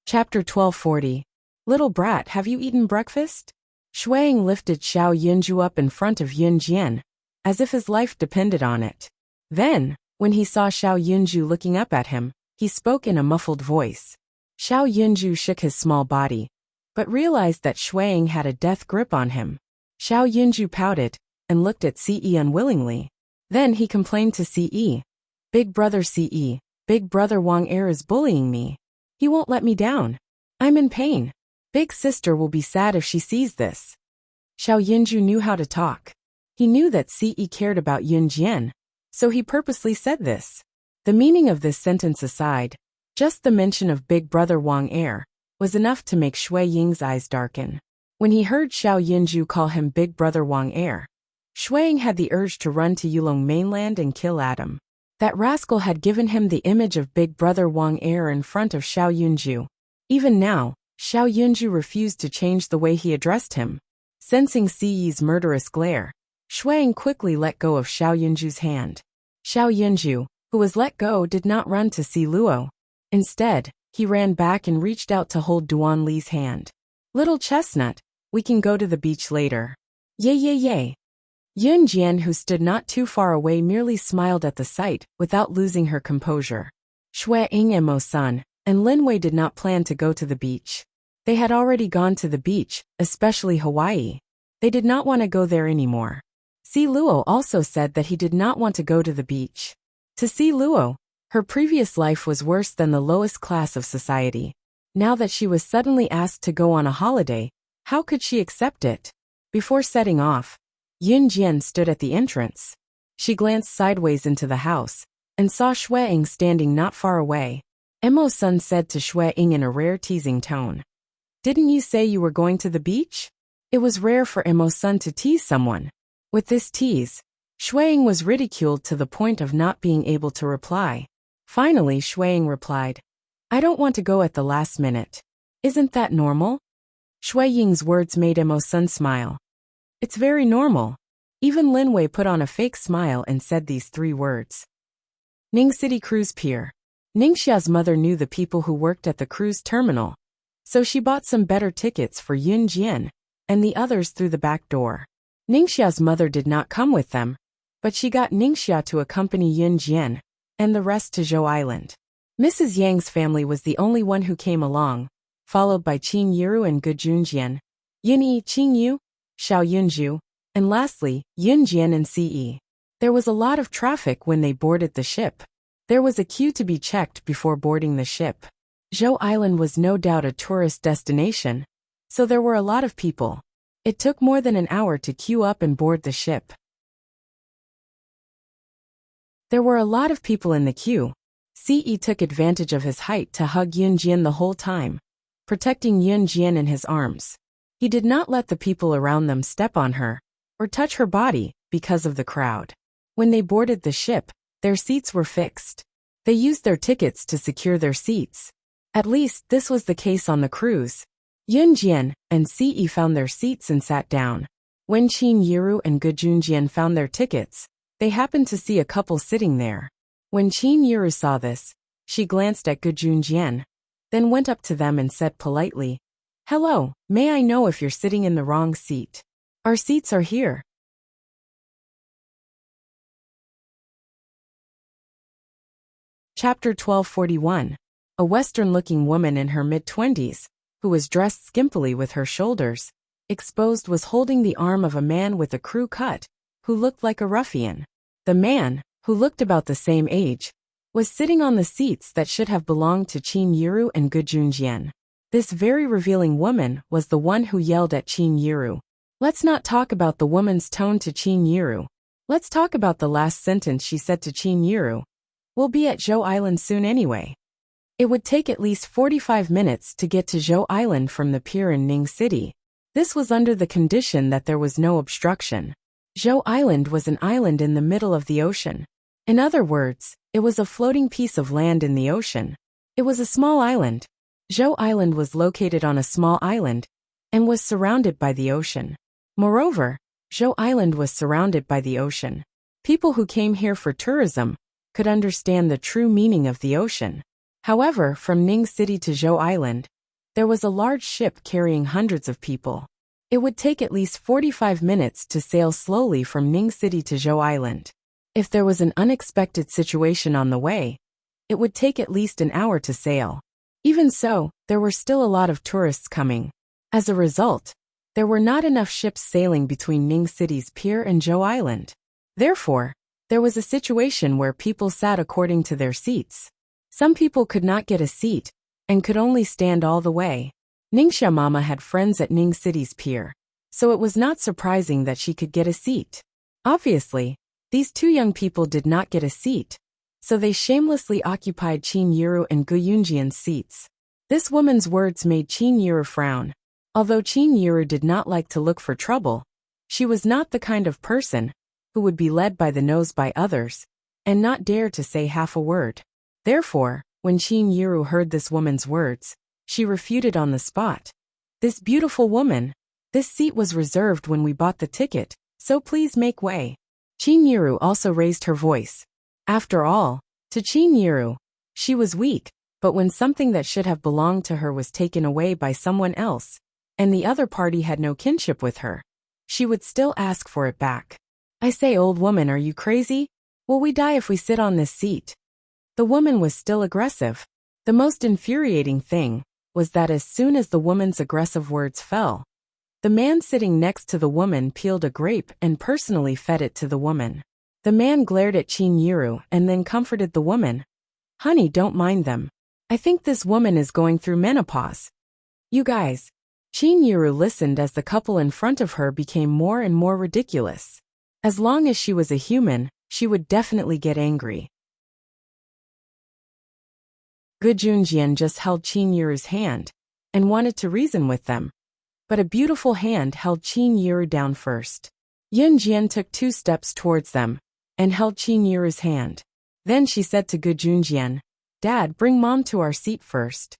Chapter 1240. Little brat, have you eaten breakfast? Shuang lifted Xiao Yunju up in front of Yunjian, as if his life depended on it. Then, when he saw Xiao Yunju looking up at him, he spoke in a muffled voice. Xiao Yunju shook his small body, but realized that Shuang had a death grip on him. Xiao Yunju pouted and looked at Ce unwillingly. Then he complained to Ce. Big brother Ce, big brother Wang Er is bullying me. He won't let me down. I'm in pain. Big sister will be sad if she sees this. Xiao Yunju knew how to talk. He knew that Ce cared about Yunjian, so he purposely said this. The meaning of this sentence aside, just the mention of big brother Wang Er was enough to make Shui Ying's eyes darken. When he heard Xiao Yunju call him big brother Wang Er, Shui Ying had the urge to run to Yulong mainland and kill Adam. That rascal had given him the image of big brother Wang Er in front of Xiao Yunju. Even now, Xiao Yunju refused to change the way he addressed him. Sensing Ci's murderous glare, Shui Ying quickly let go of Xiao Yunju's hand. Xiao Yunju, who was let go, did not run to Si Luo. Instead, he ran back and reached out to hold Duan Li's hand. Little chestnut, we can go to the beach later. Yay yay yay. Yunjian, who stood not too far away, merely smiled at the sight without losing her composure. Shui Ying and Mo Sun and Lin Wei did not plan to go to the beach. They had already gone to the beach, especially Hawaii. They did not want to go there anymore. Si Luo also said that he did not want to go to the beach. To Si Luo, her previous life was worse than the lowest class of society. Now that she was suddenly asked to go on a holiday, how could she accept it? Before setting off, Yunjian stood at the entrance. She glanced sideways into the house and saw Shui Ying standing not far away. Mo Sun said to Shui Ying in a rare teasing tone. Didn't you say you were going to the beach? It was rare for Mo Sun to tease someone. With this tease, Shui Ying was ridiculed to the point of not being able to reply. Finally, Shui Ying replied, I don't want to go at the last minute. Isn't that normal? Shui Ying's words made Mo Sun smile. It's very normal. Even Lin Wei put on a fake smile and said these 3 words. Ning City Cruise Pier. Ningxia's mother knew the people who worked at the cruise terminal, so she bought some better tickets for Yunjian and the others through the back door. Ningxia's mother did not come with them, but she got Ningxia to accompany Yunjian and the rest to Zhou Island. Mrs. Yang's family was the only one who came along, followed by Qin Yiru and Ge Junjian, Yunyi Qingyu, Xiao Yunju, and lastly, Yunjian and Ce. There was a lot of traffic when they boarded the ship. There was a queue to be checked before boarding the ship. Zhou Island was no doubt a tourist destination, so there were a lot of people. It took more than an hour to queue up and board the ship. There were a lot of people in the queue. Ce took advantage of his height to hug Yunjian the whole time, protecting Yunjian in his arms. He did not let the people around them step on her or touch her body because of the crowd. When they boarded the ship, their seats were fixed. They used their tickets to secure their seats. At least this was the case on the cruise. Yunjian and Ce found their seats and sat down. When Qin Yiru and Ge Junjian found their tickets, they happened to see a couple sitting there. When Qin Yiru saw this, she glanced at Ge Junjian, then went up to them and said politely, Hello, may I know if you're sitting in the wrong seat? Our seats are here. Chapter 1241. A Western-looking woman in her mid-20s, who was dressed skimpily with her shoulders exposed, was holding the arm of a man with a crew cut, who looked like a ruffian. The man, who looked about the same age, was sitting on the seats that should have belonged to Qin Yiru and Ge Junjian. This very revealing woman was the one who yelled at Qin Yiru. Let's not talk about the woman's tone to Qin Yiru. Let's talk about the last sentence she said to Qin Yiru. We'll be at Zhou Island soon anyway. It would take at least 45 minutes to get to Zhou Island from the pier in Ning City. This was under the condition that there was no obstruction. Zhou Island was an island in the middle of the ocean. In other words, it was a floating piece of land in the ocean. It was a small island. Zhou Island was located on a small island and was surrounded by the ocean. Moreover, Zhou Island was surrounded by the ocean. People who came here for tourism could understand the true meaning of the ocean. However, from Ning City to Zhou Island, there was a large ship carrying hundreds of people. It would take at least 45 minutes to sail slowly from Ning City to Zhou Island. If there was an unexpected situation on the way, it would take at least an hour to sail. Even so, there were still a lot of tourists coming. As a result, there were not enough ships sailing between Ning City's pier and Zhou Island. Therefore, there was a situation where people sat according to their seats. Some people could not get a seat and could only stand all the way. Ningxia Mama had friends at Ning City's pier, so it was not surprising that she could get a seat. Obviously, these two young people did not get a seat, so they shamelessly occupied Qin Yiru and Gu Yunjian's seats. This woman's words made Qin Yiru frown. Although Qin Yiru did not like to look for trouble, she was not the kind of person who would be led by the nose by others and not dare to say half a word. Therefore, when Qin Yiru heard this woman's words, she refuted on the spot. "This beautiful woman, this seat was reserved when we bought the ticket, so please make way." Qin Yiru also raised her voice. After all, to Qin Yiru, she was weak, but when something that should have belonged to her was taken away by someone else, and the other party had no kinship with her, she would still ask for it back. "I say, old woman, are you crazy? Will we die if we sit on this seat?" The woman was still aggressive. The most infuriating thing was that as soon as the woman's aggressive words fell, the man sitting next to the woman peeled a grape and personally fed it to the woman. The man glared at Qin Yiru and then comforted the woman. "Honey, don't mind them. I think this woman is going through menopause." "You guys." Qin Yiru listened as the couple in front of her became more and more ridiculous. As long as she was a human, she would definitely get angry. Gu Junjian just held Qin Yiru's hand and wanted to reason with them, but a beautiful hand held Qin Yiru down first. Yun Jian took 2 steps towards them and held Qin Yiru's hand. Then she said to Gu Junjian, "Dad, bring Mom to our seat first."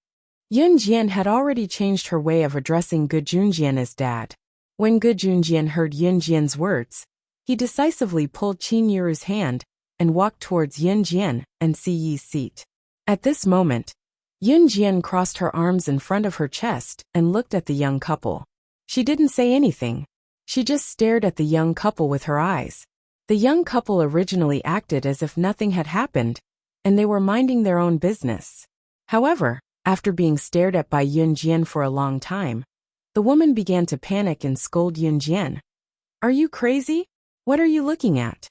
Yun Jian had already changed her way of addressing Gu Junjian as Dad. When Gu Junjian heard Yun Jian's words, he decisively pulled Qin Yiru's hand and walked towards Yun Jian and Si Yi's seat. At this moment, Yun Jian crossed her arms in front of her chest and looked at the young couple. She didn't say anything. She just stared at the young couple with her eyes. The young couple originally acted as if nothing had happened, and they were minding their own business. However, after being stared at by Yun Jian for a long time, the woman began to panic and scold Yun Jian. "Are you crazy? What are you looking at?"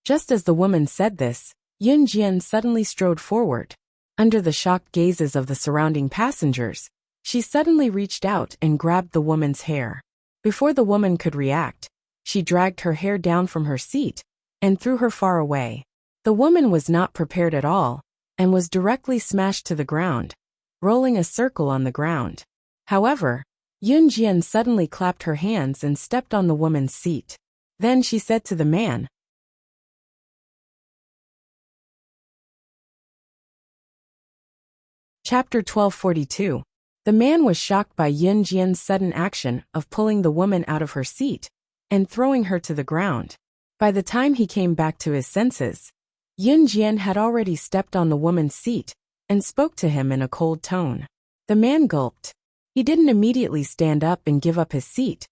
Just as the woman said this, Yun Jian suddenly strode forward. Under the shocked gazes of the surrounding passengers, she suddenly reached out and grabbed the woman's hair. Before the woman could react, she dragged her hair down from her seat and threw her far away. The woman was not prepared at all and was directly smashed to the ground, rolling a circle on the ground. However, Yun Jian suddenly clapped her hands and stepped on the woman's seat. Then she said to the man, Chapter 1242. The man was shocked by Yun Jian's sudden action of pulling the woman out of her seat and throwing her to the ground. By the time he came back to his senses, Yun Jian had already stepped on the woman's seat and spoke to him in a cold tone. The man gulped. He didn't immediately stand up and give up his seat,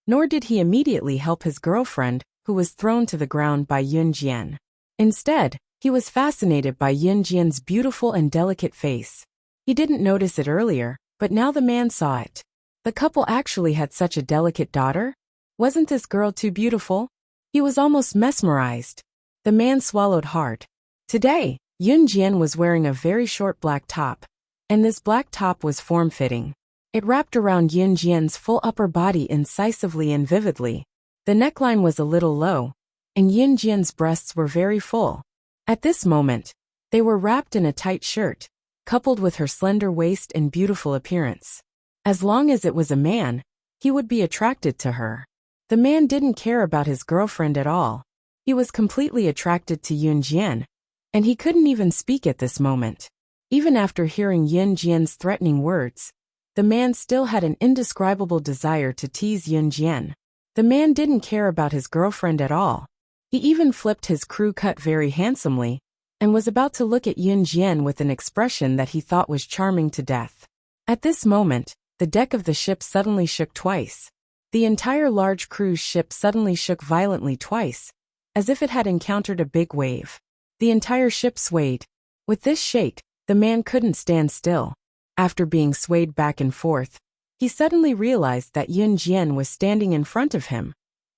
nor did he immediately help his girlfriend, who was thrown to the ground by Yun Jian. Instead, he was fascinated by Yun Jian's beautiful and delicate face. He didn't notice it earlier, but now the man saw it. The couple actually had such a delicate daughter? Wasn't this girl too beautiful? He was almost mesmerized. The man swallowed hard. Today, Yun Jian was wearing a very short black top, and this black top was form-fitting. It wrapped around Yun Jian's full upper body incisively and vividly. The neckline was a little low, and Yun Jian's breasts were very full. At this moment, they were wrapped in a tight shirt, coupled with her slender waist and beautiful appearance. As long as it was a man, he would be attracted to her. The man didn't care about his girlfriend at all. He was completely attracted to Yun Jian, and he couldn't even speak at this moment. Even after hearing Yun Jian's threatening words, the man still had an indescribable desire to tease Yun Jian. The man didn't care about his girlfriend at all. He even flipped his crew cut very handsomely, and was about to look at Yun Jian with an expression that he thought was charming to death. At this moment, the deck of the ship suddenly shook twice. The entire large cruise ship suddenly shook violently twice, as if it had encountered a big wave. The entire ship swayed. With this shake, the man couldn't stand still. After being swayed back and forth, he suddenly realized that Yun Jian was standing in front of him,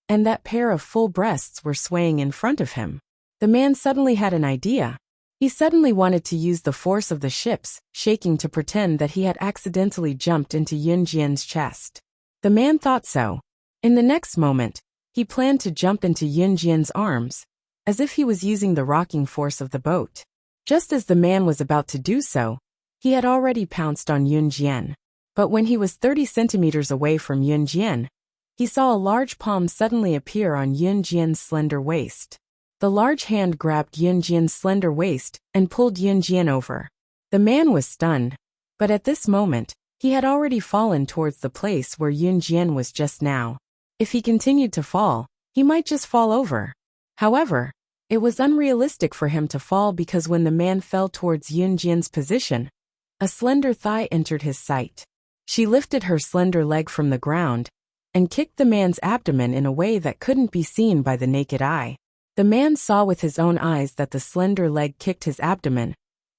and that pair of full breasts were swaying in front of him. The man suddenly had an idea. He suddenly wanted to use the force of the ship's shaking to pretend that he had accidentally jumped into Yun Jian's chest. The man thought so. In the next moment, he planned to jump into Yun Jian's arms, as if he was using the rocking force of the boat. Just as the man was about to do so, he had already pounced on Yun Jian. But when he was 30 centimeters away from Yun Jian, he saw a large palm suddenly appear on Yun Jian's slender waist. The large hand grabbed Yun Jian's slender waist and pulled Yun Jian over. The man was stunned, but at this moment, he had already fallen towards the place where Yun Jian was just now. If he continued to fall, he might just fall over. However, it was unrealistic for him to fall because when the man fell towards Yun Jian's position, a slender thigh entered his sight. She lifted her slender leg from the ground and kicked the man's abdomen in a way that couldn't be seen by the naked eye. The man saw with his own eyes that the slender leg kicked his abdomen,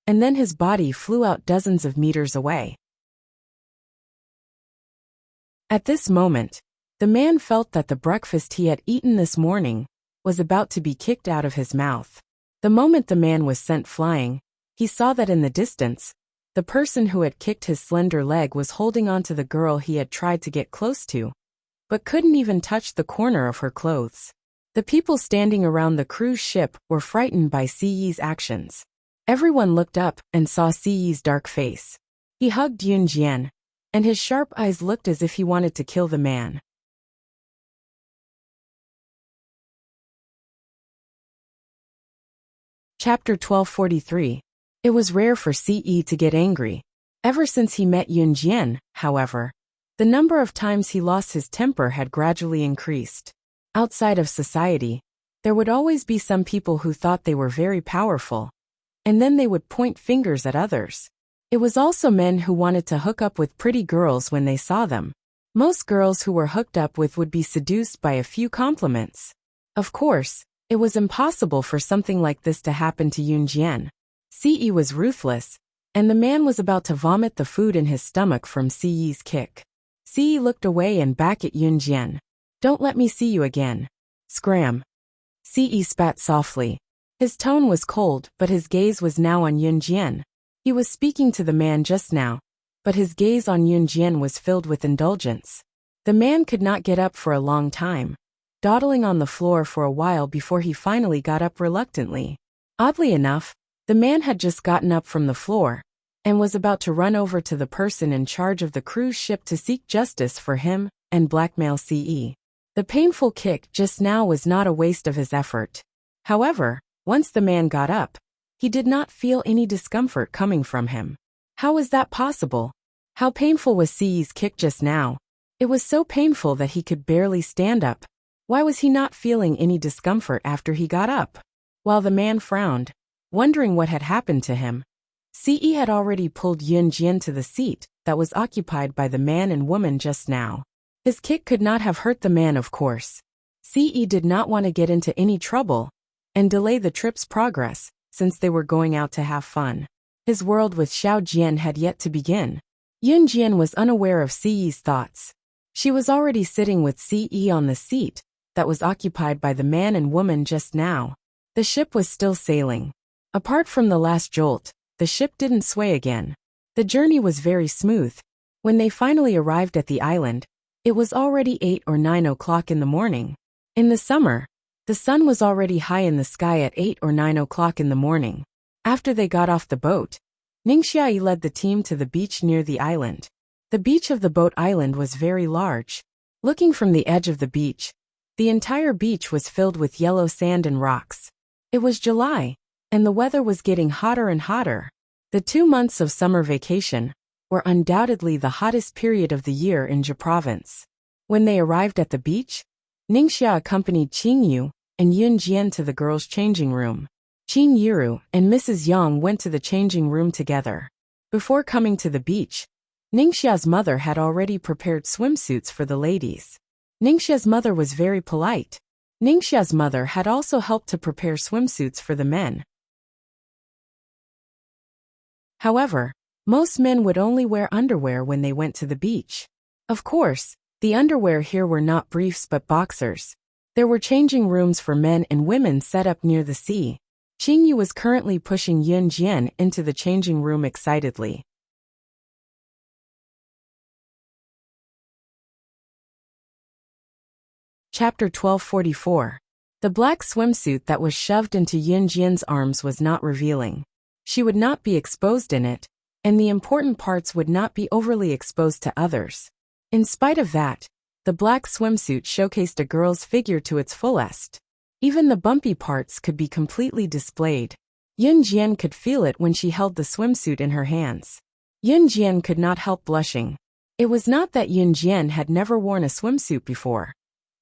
and then his body flew out dozens of meters away. At this moment, the man felt that the breakfast he had eaten this morning was about to be kicked out of his mouth. The moment the man was sent flying, he saw that in the distance, the person who had kicked his slender leg was holding on to the girl he had tried to get close to, but couldn't even touch the corner of her clothes. The people standing around the cruise ship were frightened by Siyi's actions. Everyone looked up and saw Siyi's dark face. He hugged Yun Jian, and his sharp eyes looked as if he wanted to kill the man. Chapter 1243. It was rare for Ciyi to get angry. Ever since he met Yun Jian, however, the number of times he lost his temper had gradually increased. Outside of society, there would always be some people who thought they were very powerful, and then they would point fingers at others. It was also men who wanted to hook up with pretty girls when they saw them. Most girls who were hooked up with would be seduced by a few compliments. Of course, it was impossible for something like this to happen to Yun Jian. Ciyi was ruthless, and the man was about to vomit the food in his stomach from Ciyi's kick. Ciyi looked away and back at Yun Jian. "Don't let me see you again." Scram. Ciyi spat softly. His tone was cold, but his gaze was now on Yun Jian. He was speaking to the man just now, but his gaze on Yun Jian was filled with indulgence. The man could not get up for a long time, dawdling on the floor for a while before he finally got up reluctantly. Oddly enough, the man had just gotten up from the floor, and was about to run over to the person in charge of the cruise ship to seek justice for him and blackmail Ciyi. The painful kick just now was not a waste of his effort. However, once the man got up, he did not feel any discomfort coming from him. How was that possible? How painful was Ciyi's kick just now? It was so painful that he could barely stand up. Why was he not feeling any discomfort after he got up? While the man frowned, wondering what had happened to him, Ciyi had already pulled Yun Jian to the seat that was occupied by the man and woman just now. His kick could not have hurt the man, of course. Ciyi did not want to get into any trouble and delay the trip's progress, since they were going out to have fun. His world with Xiao Jian had yet to begin. Yun Jian was unaware of Ciyi's thoughts. She was already sitting with Ciyi on the seat that was occupied by the man and woman just now. The ship was still sailing. Apart from the last jolt, the ship didn't sway again. The journey was very smooth. When they finally arrived at the island, it was already 8 or 9 o'clock in the morning. In the summer, the sun was already high in the sky at 8 or 9 o'clock in the morning. After they got off the boat, Ningxiai led the team to the beach near the island. The beach of the boat island was very large. Looking from the edge of the beach, the entire beach was filled with yellow sand and rocks. It was July, and the weather was getting hotter and hotter. The 2 months of summer vacation were undoubtedly the hottest period of the year in Zhe province. When they arrived at the beach, Ningxia accompanied Qing Yu and Yun Jian to the girls' changing room. Qing Yiru and Mrs. Yang went to the changing room together. Before coming to the beach, Ningxia's mother had already prepared swimsuits for the ladies. Ningxia's mother was very polite. Ningxia's mother had also helped to prepare swimsuits for the men. However, most men would only wear underwear when they went to the beach. Of course, the underwear here were not briefs but boxers. There were changing rooms for men and women set up near the sea. Qing Yu was currently pushing Yun Jian into the changing room excitedly. Chapter 1244. The black swimsuit that was shoved into Yun Jian's arms was not revealing. She would not be exposed in it, and the important parts would not be overly exposed to others. In spite of that, the black swimsuit showcased a girl's figure to its fullest. Even the bumpy parts could be completely displayed. Yun Jian could feel it when she held the swimsuit in her hands. Yun Jian could not help blushing. It was not that Yun Jian had never worn a swimsuit before,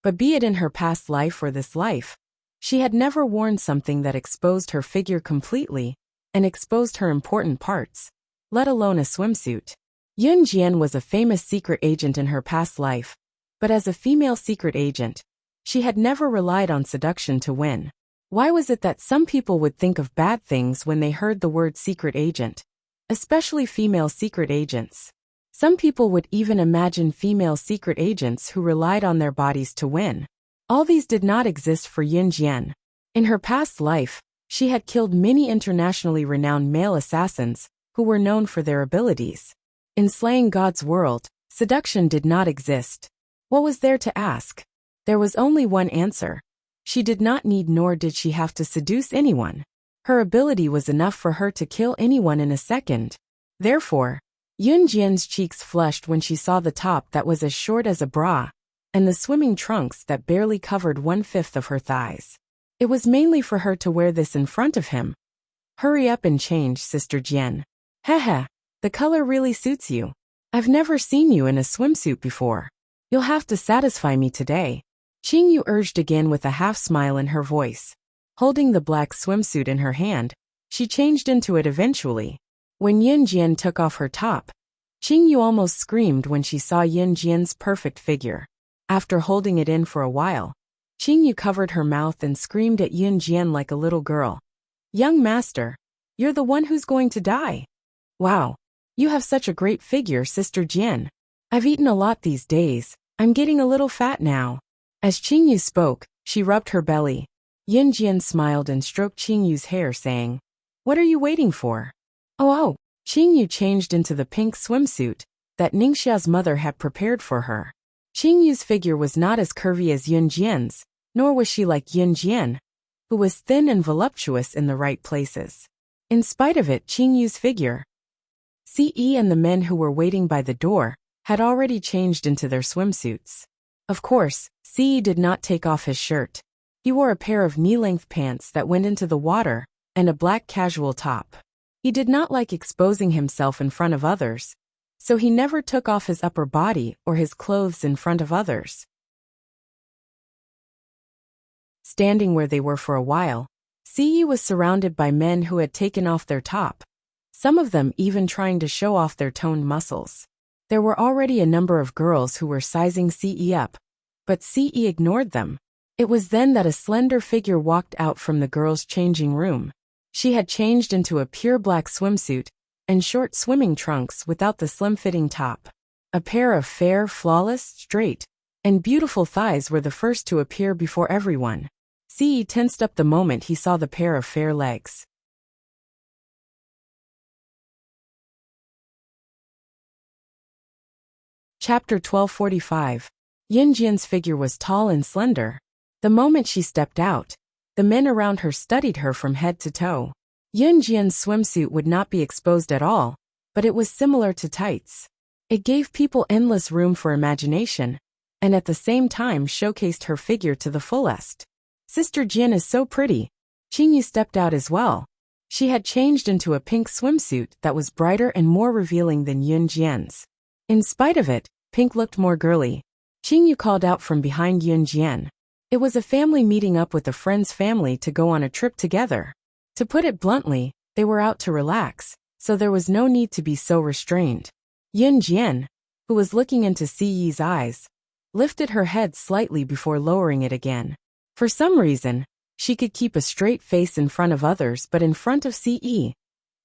but be it in her past life or this life, she had never worn something that exposed her figure completely and exposed her important parts, let alone a swimsuit. Yun Jian was a famous secret agent in her past life, but as a female secret agent, she had never relied on seduction to win. Why was it that some people would think of bad things when they heard the word secret agent, especially female secret agents? Some people would even imagine female secret agents who relied on their bodies to win. All these did not exist for Yun Jian. In her past life, she had killed many internationally renowned male assassins who were known for their abilities. In slaying God's world, seduction did not exist. What was there to ask? There was only one answer. She did not need nor did she have to seduce anyone. Her ability was enough for her to kill anyone in a second. Therefore, Yun Jian's cheeks flushed when she saw the top that was as short as a bra, and the swimming trunks that barely covered 1/5 of her thighs. It was mainly for her to wear this in front of him. Hurry up and change, Sister Jian. Haha, the color really suits you. I've never seen you in a swimsuit before. You'll have to satisfy me today. Qing Yu urged again with a half-smile in her voice. Holding the black swimsuit in her hand, she changed into it eventually. When Yun Jian took off her top, Qing Yu almost screamed when she saw Yun Jian's perfect figure. After holding it in for a while, Qing Yu covered her mouth and screamed at Yun Jian like a little girl. Young master, you're the one who's going to die. Wow, you have such a great figure, Sister Jian. I've eaten a lot these days. I'm getting a little fat now. As Qing Yu spoke, she rubbed her belly. Yun Jian smiled and stroked Qing Yu's hair, saying, "What are you waiting for?" Oh! Qing Yu changed into the pink swimsuit that Ningxia's mother had prepared for her. Qing Yu's figure was not as curvy as Yun Jian's, nor was she like Yun Jian, who was thin and voluptuous in the right places. In spite of it, Qing Yu's figure. Ce and the men who were waiting by the door had already changed into their swimsuits. Of course, Ce did not take off his shirt. He wore a pair of knee-length pants that went into the water and a black casual top. He did not like exposing himself in front of others, so he never took off his upper body or his clothes in front of others. Standing where they were for a while, Ce was surrounded by men who had taken off their top, some of them even trying to show off their toned muscles. There were already a number of girls who were sizing Ce up, but Ce ignored them. It was then that a slender figure walked out from the girls' changing room. She had changed into a pure black swimsuit and short swimming trunks without the slim-fitting top. A pair of fair, flawless, straight, and beautiful thighs were the first to appear before everyone. Ce tensed up the moment he saw the pair of fair legs. Chapter 1245. Yun Jian's figure was tall and slender. The moment she stepped out, the men around her studied her from head to toe. Yun Jian's swimsuit would not be exposed at all, but it was similar to tights. It gave people endless room for imagination, and at the same time showcased her figure to the fullest. Sister Jin is so pretty. Qingyu stepped out as well. She had changed into a pink swimsuit that was brighter and more revealing than Yun Jian's. In spite of it, pink looked more girly. Qingyu called out from behind Yun Jian. It was a family meeting up with a friend's family to go on a trip together. To put it bluntly, they were out to relax, so there was no need to be so restrained. Yun Jian, who was looking into Siyi's eyes, lifted her head slightly before lowering it again. For some reason, she could keep a straight face in front of others, but in front of Ci,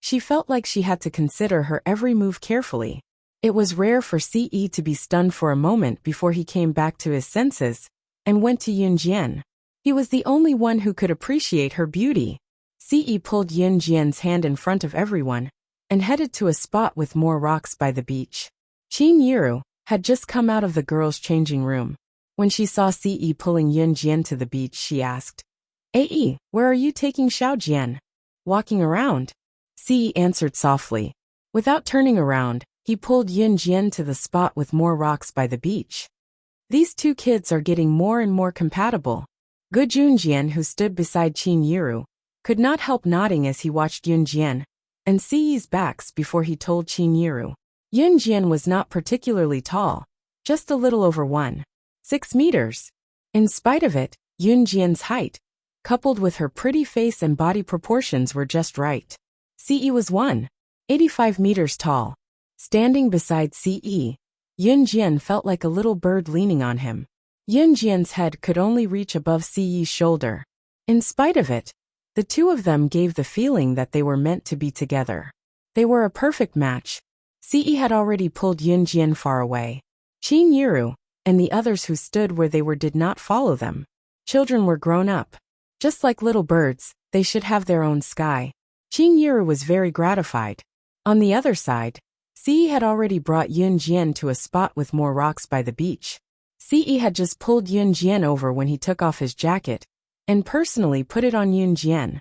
she felt like she had to consider her every move carefully. It was rare for Ci to be stunned for a moment before he came back to his senses and went to Yun Jian. He was the only one who could appreciate her beauty. Ci pulled Yun Jian's hand in front of everyone and headed to a spot with more rocks by the beach. Qin Yiru had just come out of the girls' changing room. When she saw Ci pulling Yun Jian to the beach, she asked, "Ae, where are you taking Xiao Jian?" "Walking around," Ci answered softly. Without turning around, he pulled Yun Jian to the spot with more rocks by the beach. These two kids are getting more and more compatible. Gu Junjian, who stood beside Qin Yiru, could not help nodding as he watched Yun Jian and Ci's backs before he told Qin Yiru. Yun Jian was not particularly tall, just a little over 1.6 meters. In spite of it, Yun Jian's height, coupled with her pretty face and body proportions, were just right. Ci was 1.85 meters tall. Standing beside Ci, Yun Jian felt like a little bird leaning on him. Yun Jian's head could only reach above Ci's shoulder. In spite of it, the two of them gave the feeling that they were meant to be together. They were a perfect match. Ci had already pulled Yun Jian far away. Qin Yiru and the others who stood where they were did not follow them. Children were grown up. Just like little birds, they should have their own sky. Qin Yiru was very gratified. On the other side, Ci had already brought Yun Jian to a spot with more rocks by the beach. Ci had just pulled Yun Jian over when he took off his jacket and personally put it on Yun Jian.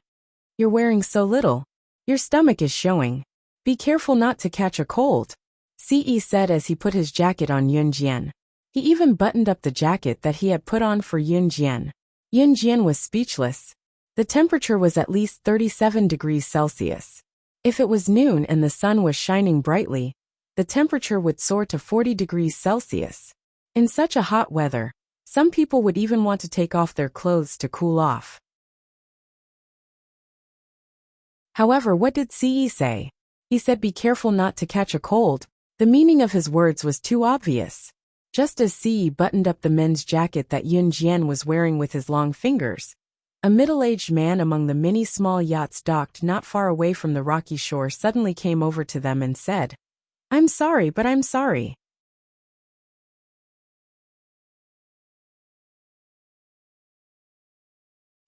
"You're wearing so little. Your stomach is showing. Be careful not to catch a cold," Ci said as he put his jacket on Yun Jian. He even buttoned up the jacket that he had put on for Yun Jian. Yun Jian was speechless. The temperature was at least 37 degrees Celsius. If it was noon and the sun was shining brightly, the temperature would soar to 40 degrees Celsius. In such a hot weather, some people would even want to take off their clothes to cool off. However, what did Ci say? He said be careful not to catch a cold. The meaning of his words was too obvious. Just as Ci buttoned up the men's jacket that Yun Jian was wearing with his long fingers, a middle-aged man among the many small yachts docked not far away from the rocky shore suddenly came over to them and said, "I'm sorry, but I'm sorry."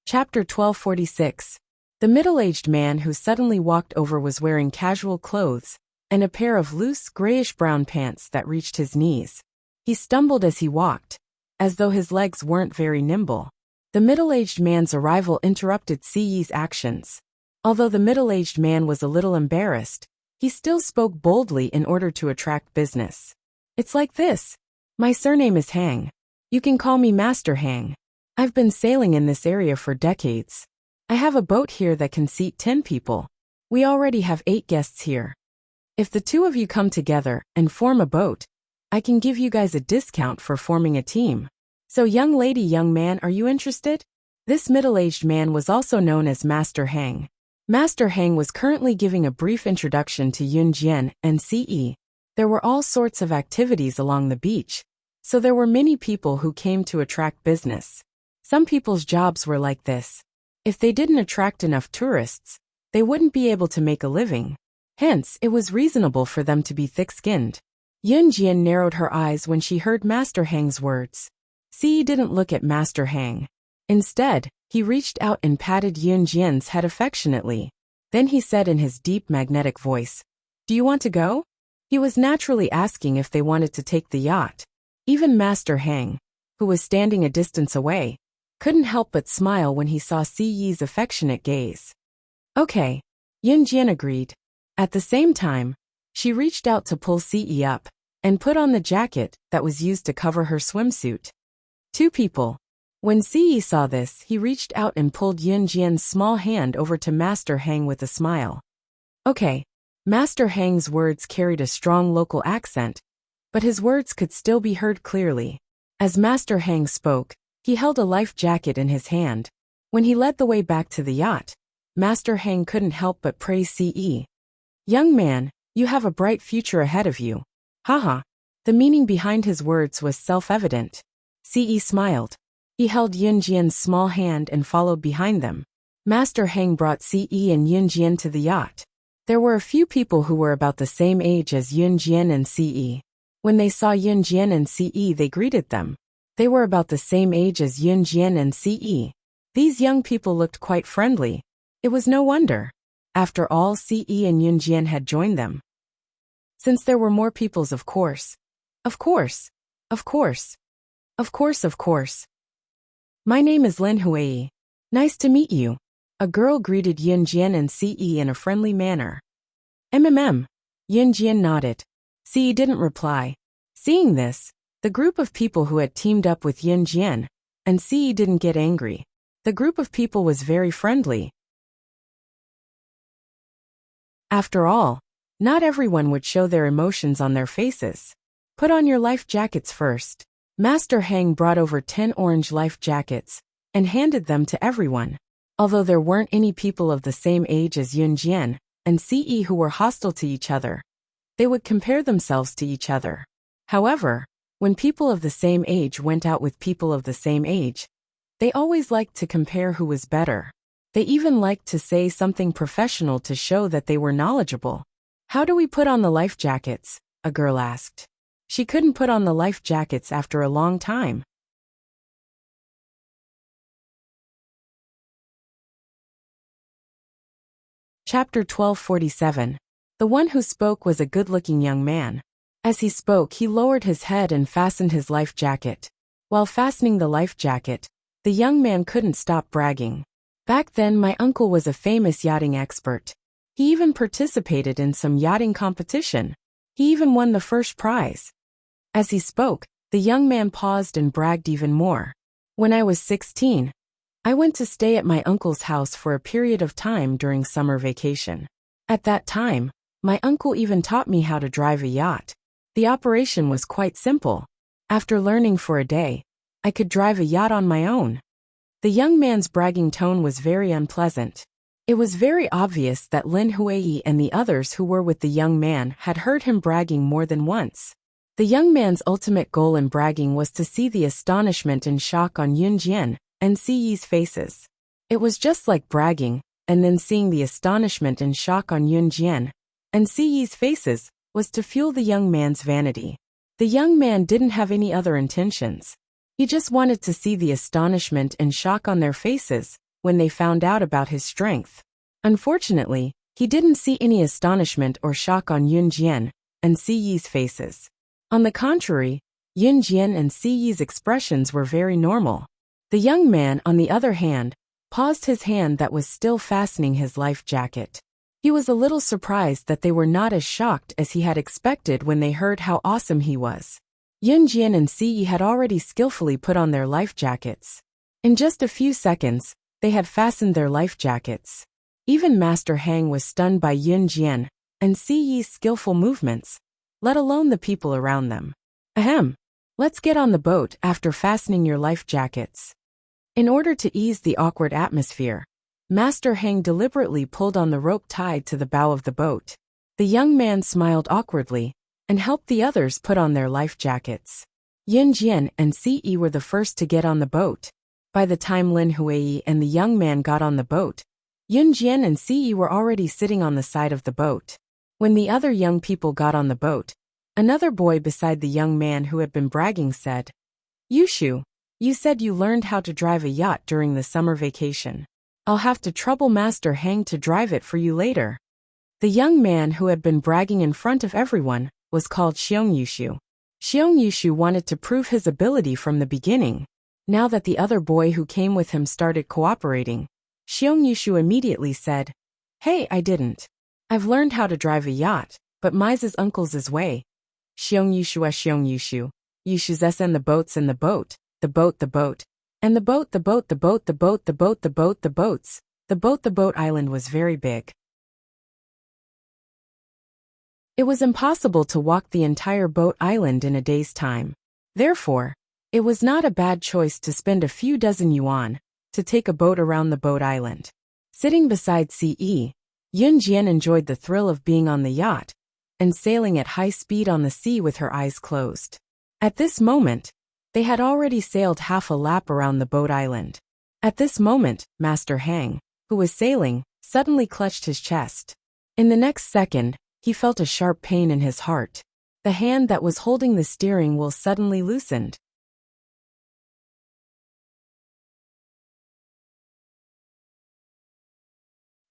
Chapter 1246. The middle-aged man who suddenly walked over was wearing casual clothes and a pair of loose grayish-brown pants that reached his knees. He stumbled as he walked, as though his legs weren't very nimble. The middle-aged man's arrival interrupted Ci's actions. Although the middle-aged man was a little embarrassed, he still spoke boldly in order to attract business. "It's like this. My surname is Hang. You can call me Master Hang. I've been sailing in this area for decades. I have a boat here that can seat 10 people. We already have 8 guests here. If the two of you come together and form a boat, I can give you guys a discount for forming a team. So young lady, young man, are you interested?" This middle-aged man was also known as Master Hang. Master Hang was currently giving a brief introduction to Yun Jian and Ci. There were all sorts of activities along the beach, so there were many people who came to attract business. Some people's jobs were like this. If they didn't attract enough tourists, they wouldn't be able to make a living. Hence, it was reasonable for them to be thick-skinned. Yun Jian narrowed her eyes when she heard Master Hang's words. Ci didn't look at Master Hang. Instead, he reached out and patted Yun Jian's head affectionately. Then he said in his deep magnetic voice, "Do you want to go?" He was naturally asking if they wanted to take the yacht. Even Master Hang, who was standing a distance away, couldn't help but smile when he saw Ci's affectionate gaze. "Okay," Yun Jian agreed. At the same time, she reached out to pull Ci up and put on the jacket that was used to cover her swimsuit. 2 people. When Ce saw this, he reached out and pulled Yunjian's small hand over to Master Hang with a smile. Okay. Master Hang's words carried a strong local accent, but his words could still be heard clearly. As Master Hang spoke, he held a life jacket in his hand. When he led the way back to the yacht, Master Hang couldn't help but praise Ce. Young man, you have a bright future ahead of you. Haha. The meaning behind his words was self-evident. Ce smiled. He held Yunjian's small hand and followed behind them. Master Hang brought Ce and Yunjian to the yacht. There were a few people who were about the same age as Yunjian and Ce. When they saw Yunjian and Ce, they greeted them. They were about the same age as Yunjian and Ce. These young people looked quite friendly. It was no wonder. After all, Ce and Yunjian had joined them. Since there were more peoples, of course. Of course. Of course. Of course, of course. My name is Lin Hui. Nice to meet you. A girl greeted Yunjian and Ce in a friendly manner. Yunjian nodded. Ce didn't reply. Seeing this, the group of people who had teamed up with Yunjian and Ce didn't get angry. The group of people was very friendly. After all, not everyone would show their emotions on their faces. Put on your life jackets first. Master Hang brought over 10 orange life jackets and handed them to everyone. Although there weren't any people of the same age as Yunjian and Ce who were hostile to each other, they would compare themselves to each other. However, when people of the same age went out with people of the same age, they always liked to compare who was better. They even liked to say something professional to show that they were knowledgeable. How do we put on the life jackets? A girl asked. She couldn't put on the life jackets after a long time. Chapter 1247. The one who spoke was a good-looking young man. As he spoke, he lowered his head and fastened his life jacket. While fastening the life jacket, the young man couldn't stop bragging. Back then, my uncle was a famous yachting expert. He even participated in some yachting competition. He even won the first prize. As he spoke, the young man paused and bragged even more. When I was 16, I went to stay at my uncle's house for a period of time during summer vacation. At that time, my uncle even taught me how to drive a yacht. The operation was quite simple. After learning for a day, I could drive a yacht on my own. The young man's bragging tone was very unpleasant. It was very obvious that Lin Hui and the others who were with the young man had heard him bragging more than once. The young man's ultimate goal in bragging was to see the astonishment and shock on Yunjian and Ce's faces. It was just like bragging, and then seeing the astonishment and shock on Yunjian and Ce's faces was to fuel the young man's vanity. The young man didn't have any other intentions. He just wanted to see the astonishment and shock on their faces when they found out about his strength. Unfortunately, he didn't see any astonishment or shock on Yunjian and Ce's faces. On the contrary, Yunjian and Ce's expressions were very normal. The young man, on the other hand, paused his hand that was still fastening his life jacket. He was a little surprised that they were not as shocked as he had expected when they heard how awesome he was. Yunjian and Ce had already skillfully put on their life jackets. In just a few seconds, they had fastened their life jackets. Even Master Hang was stunned by Yunjian and Ce's skillful movements, let alone the people around them. Ahem. Let's get on the boat after fastening your life jackets. In order to ease the awkward atmosphere, Master Hang deliberately pulled on the rope tied to the bow of the boat. The young man smiled awkwardly and helped the others put on their life jackets. Yunjian and Ce were the first to get on the boat. By the time Lin Hui and the young man got on the boat, Yunjian and Ce were already sitting on the side of the boat. When the other young people got on the boat, another boy beside the young man who had been bragging said, "Yushu, you said you learned how to drive a yacht during the summer vacation. I'll have to trouble Master Hang to drive it for you later." The young man who had been bragging in front of everyone was called Yushu. Yushu wanted to prove his ability from the beginning. Now that the other boy who came with him started cooperating, Yushu immediately said, "Hey, I didn't. I've learned how to drive a yacht, but Mise's uncle's way. Xiong Yushua Xiong Yushu. Yushu's and the boats and the boat. The boat the boat. And the boat the boat the boat the boat the boat the boat the boats. The boat island was very big. It was impossible to walk the entire boat island in a day's time. Therefore, it was not a bad choice to spend a few dozen yuan to take a boat around the boat island. Sitting beside Ce, Yun Jian enjoyed the thrill of being on the yacht and sailing at high speed on the sea with her eyes closed. At this moment, they had already sailed half a lap around the boat island. At this moment, Master Hang, who was sailing, suddenly clutched his chest. In the next second, he felt a sharp pain in his heart. The hand that was holding the steering wheel suddenly loosened.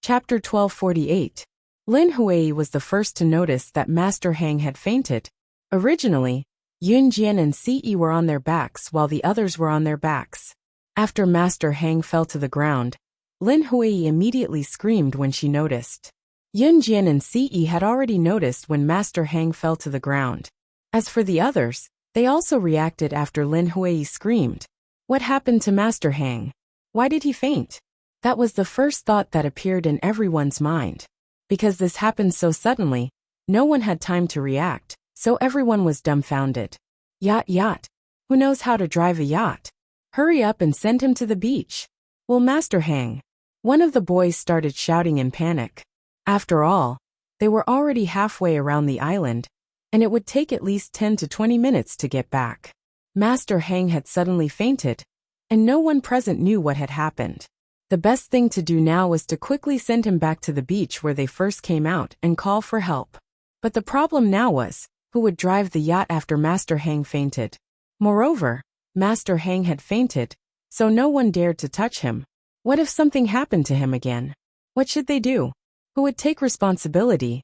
Chapter 1248. Lin Hui was the first to notice that Master Hang had fainted. Originally, Yun Jian and Ce were on their backs while the others were on their backs. After Master Hang fell to the ground, Lin Hui immediately screamed when she noticed. Yun Jian and Ce had already noticed when Master Hang fell to the ground. As for the others, they also reacted after Lin Hui screamed. What happened to Master Hang? Why did he faint? That was the first thought that appeared in everyone's mind. Because this happened so suddenly, no one had time to react, so everyone was dumbfounded. Yacht. Who knows how to drive a yacht? Hurry up and send him to the beach. Will Master Hang? One of the boys started shouting in panic. After all, they were already halfway around the island, and it would take at least 10 to 20 minutes to get back. Master Hang had suddenly fainted, and no one present knew what had happened. The best thing to do now was to quickly send him back to the beach where they first came out and call for help. But the problem now was, who would drive the yacht after Master Hang fainted? Moreover, Master Hang had fainted, so no one dared to touch him. What if something happened to him again? What should they do? Who would take responsibility?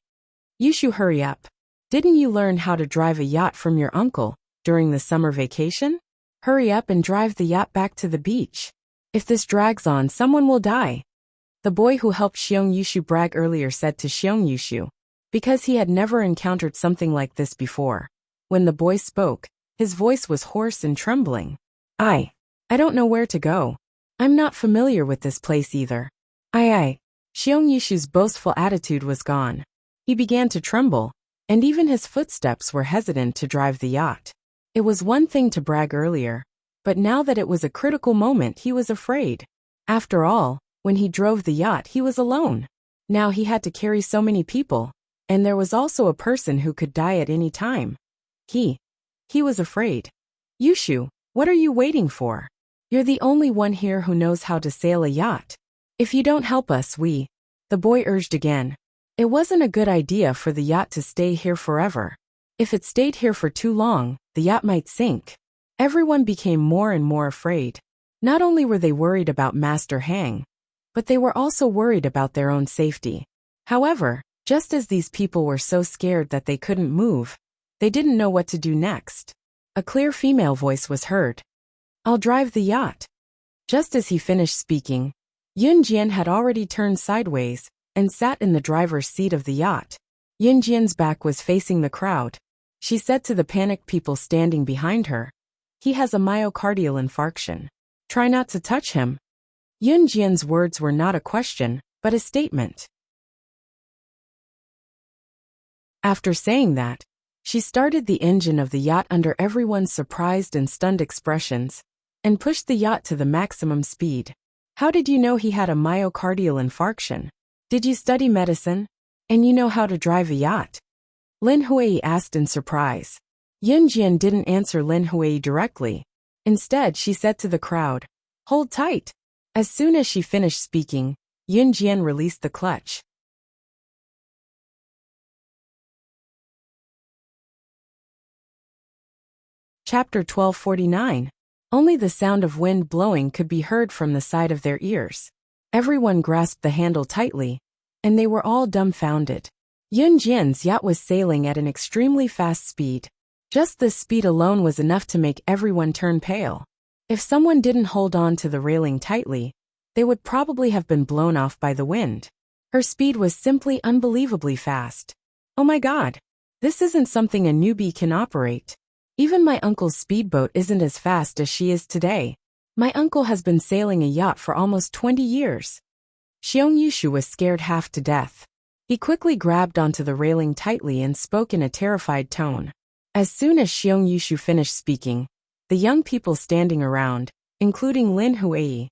Yushu, hurry up. Didn't you learn how to drive a yacht from your uncle during the summer vacation? Hurry up and drive the yacht back to the beach. If this drags on, someone will die. The boy who helped Xiong Yushu brag earlier said to Xiong Yushu, because he had never encountered something like this before. When the boy spoke, his voice was hoarse and trembling. I don't know where to go. I'm not familiar with this place either. Xiong Yushu's boastful attitude was gone. He began to tremble, and even his footsteps were hesitant to drive the yacht. It was one thing to brag earlier, but now that it was a critical moment, he was afraid. After all, when he drove the yacht, he was alone. Now he had to carry so many people, and there was also a person who could die at any time. He was afraid. Yushu, what are you waiting for? You're the only one here who knows how to sail a yacht. If you don't help us, the boy urged again. It wasn't a good idea for the yacht to stay here forever. If it stayed here for too long, the yacht might sink. Everyone became more and more afraid. Not only were they worried about Master Hang, but they were also worried about their own safety. However, just as these people were so scared that they couldn't move, they didn't know what to do next. A clear female voice was heard. I'll drive the yacht. Just as he finished speaking, Yun Jian had already turned sideways and sat in the driver's seat of the yacht. Yun Jian's back was facing the crowd. She said to the panicked people standing behind her, he has a myocardial infarction. Try not to touch him. Yun Jian's words were not a question, but a statement. After saying that, she started the engine of the yacht under everyone's surprised and stunned expressions, and pushed the yacht to the maximum speed. How did you know he had a myocardial infarction? Did you study medicine? And you know how to drive a yacht? Lin Hui asked in surprise. Yun Jian didn't answer Lin Hui directly. Instead, she said to the crowd, hold tight. As soon as she finished speaking, Yun Jian released the clutch. Chapter 1249. Only the sound of wind blowing could be heard from the side of their ears. Everyone grasped the handle tightly, and they were all dumbfounded. Yun Jian's yacht was sailing at an extremely fast speed. Just this speed alone was enough to make everyone turn pale. If someone didn't hold on to the railing tightly, they would probably have been blown off by the wind. Her speed was simply unbelievably fast. Oh my God! This isn't something a newbie can operate. Even my uncle's speedboat isn't as fast as she is today. My uncle has been sailing a yacht for almost 20 years. Xiong Yushu was scared half to death. He quickly grabbed onto the railing tightly and spoke in a terrified tone. As soon as Xiong Yushu finished speaking, the young people standing around, including Lin Huai,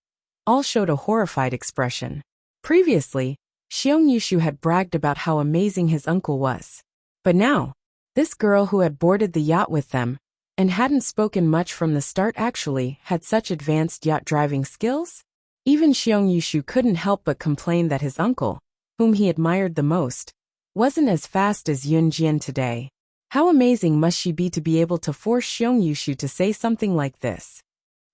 all showed a horrified expression. Previously, Xiong Yushu had bragged about how amazing his uncle was. But now, this girl who had boarded the yacht with them, and hadn't spoken much from the start actually had such advanced yacht driving skills? Even Xiong Yushu couldn't help but complain that his uncle, whom he admired the most, wasn't as fast as Yun Jian today. How amazing must she be to be able to force Xiong Yushu to say something like this?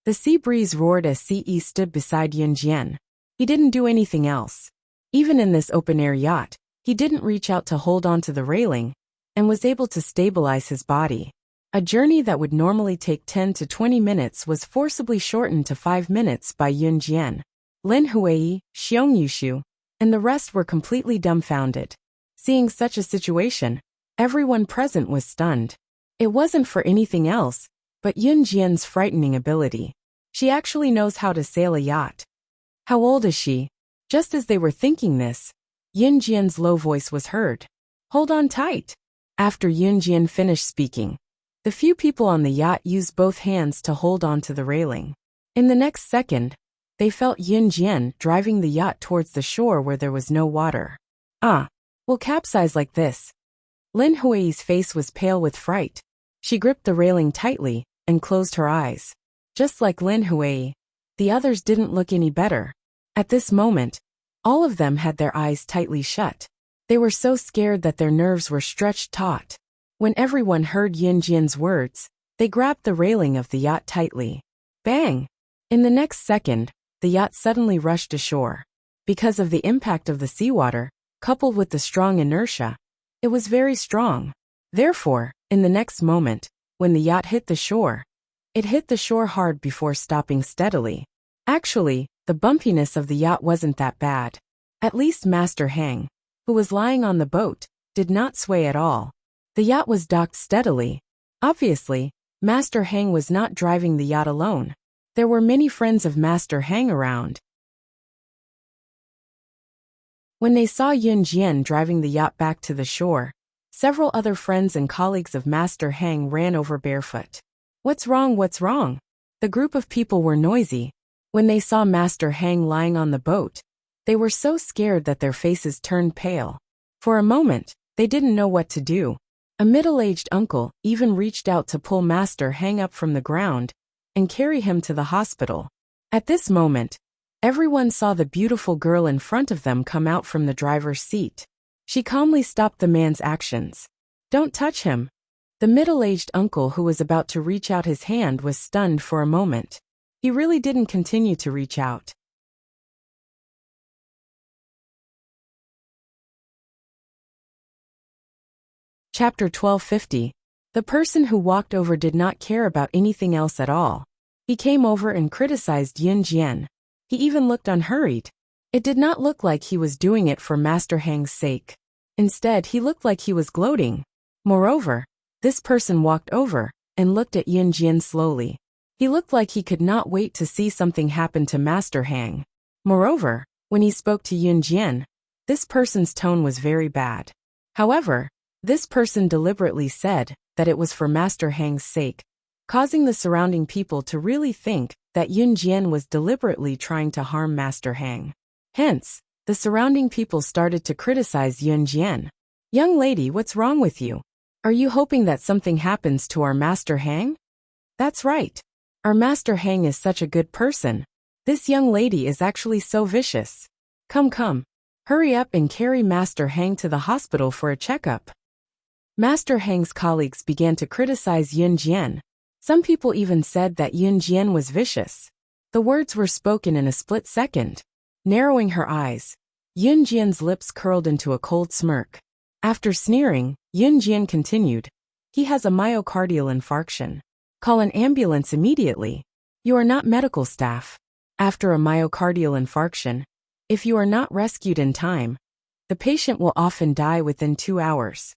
The sea breeze roared as Ce stood beside Yun Jian. He didn't do anything else. Even in this open-air yacht, he didn't reach out to hold onto the railing, and was able to stabilize his body. A journey that would normally take 10 to 20 minutes was forcibly shortened to 5 minutes by Yun Jian. Lin Huai, Xiong Yushu, and the rest were completely dumbfounded. Seeing such a situation, everyone present was stunned. It wasn't for anything else, but Yun Jian's frightening ability. She actually knows how to sail a yacht. How old is she? Just as they were thinking this, Yun Jian's low voice was heard. Hold on tight. After Yun Jian finished speaking, the few people on the yacht used both hands to hold on to the railing. In the next second, they felt Yun Jian driving the yacht towards the shore where there was no water. We'll capsize like this. Lin Hui's face was pale with fright. She gripped the railing tightly and closed her eyes. Just like Lin Hui, the others didn't look any better. At this moment, all of them had their eyes tightly shut. They were so scared that their nerves were stretched taut. When everyone heard Yun Jian's words, they grabbed the railing of the yacht tightly. Bang! In the next second, the yacht suddenly rushed ashore. Because of the impact of the seawater, coupled with the strong inertia, it was very strong. Therefore, in the next moment, when the yacht hit the shore, it hit the shore hard before stopping steadily. Actually, the bumpiness of the yacht wasn't that bad. At least Master Hang, who was lying on the boat, did not sway at all. The yacht was docked steadily. Obviously, Master Hang was not driving the yacht alone. There were many friends of Master Hang around. When they saw Yun Jian driving the yacht back to the shore, several other friends and colleagues of Master Hang ran over barefoot. What's wrong? What's wrong? The group of people were noisy. When they saw Master Hang lying on the boat, they were so scared that their faces turned pale. For a moment, they didn't know what to do. A middle-aged uncle even reached out to pull Master Hang up from the ground and carry him to the hospital. At this moment, everyone saw the beautiful girl in front of them come out from the driver's seat. She calmly stopped the man's actions. Don't touch him. The middle-aged uncle who was about to reach out his hand was stunned for a moment. He really didn't continue to reach out. Chapter 1250. The person who walked over did not care about anything else at all. He came over and criticized Yun Jian. He even looked unhurried. It did not look like he was doing it for Master Hang's sake. Instead, he looked like he was gloating. Moreover, this person walked over and looked at Yun Jian slowly. He looked like he could not wait to see something happen to Master Hang. Moreover, when he spoke to Yun Jian, this person's tone was very bad. However, this person deliberately said that it was for Master Hang's sake, causing the surrounding people to really think that Yun Jian was deliberately trying to harm Master Hang. Hence, the surrounding people started to criticize Yun Jian. Young lady, what's wrong with you? Are you hoping that something happens to our Master Hang? That's right. Our Master Hang is such a good person. This young lady is actually so vicious. Come. Hurry up and carry Master Hang to the hospital for a checkup. Master Hang's colleagues began to criticize Yun Jian. Some people even said that Yun Jian was vicious. The words were spoken in a split second. Narrowing her eyes, Yun Jian's lips curled into a cold smirk. After sneering, Yun Jian continued, he has a myocardial infarction. Call an ambulance immediately. You are not medical staff. After a myocardial infarction, if you are not rescued in time, the patient will often die within 2 hours.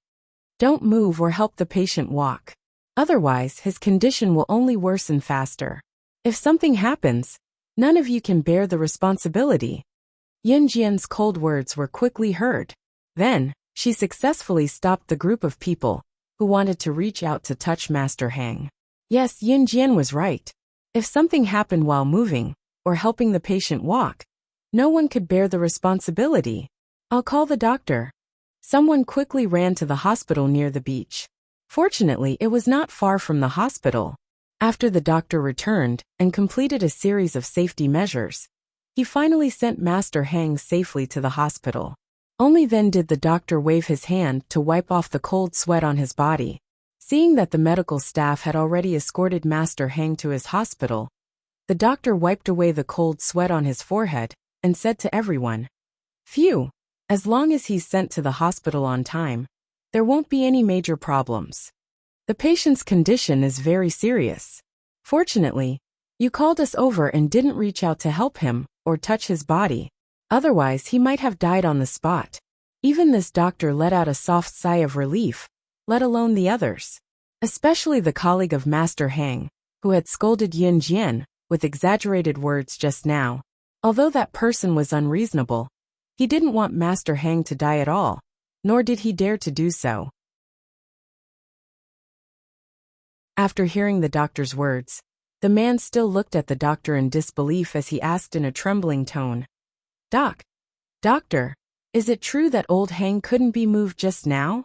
Don't move or help the patient walk. Otherwise, his condition will only worsen faster. If something happens, none of you can bear the responsibility. Yunjian's cold words were quickly heard. Then, she successfully stopped the group of people who wanted to reach out to touch Master Hang. Yes, Yunjian was right. If something happened while moving, or helping the patient walk, no one could bear the responsibility. I'll call the doctor. Someone quickly ran to the hospital near the beach. Fortunately, it was not far from the hospital. After the doctor returned and completed a series of safety measures, he finally sent Master Hang safely to the hospital. Only then did the doctor wave his hand to wipe off the cold sweat on his body. Seeing that the medical staff had already escorted Master Hang to his hospital, the doctor wiped away the cold sweat on his forehead and said to everyone, "Phew, as long as he's sent to the hospital on time, there won't be any major problems. The patient's condition is very serious. Fortunately, you called us over and didn't reach out to help him or touch his body. Otherwise, he might have died on the spot." Even this doctor let out a soft sigh of relief, let alone the others. Especially the colleague of Master Hang, who had scolded Yunjian with exaggerated words just now. Although that person was unreasonable, he didn't want Master Hang to die at all, nor did he dare to do so. After hearing the doctor's words, the man still looked at the doctor in disbelief as he asked in a trembling tone, Doctor, is it true that old Hang couldn't be moved just now?"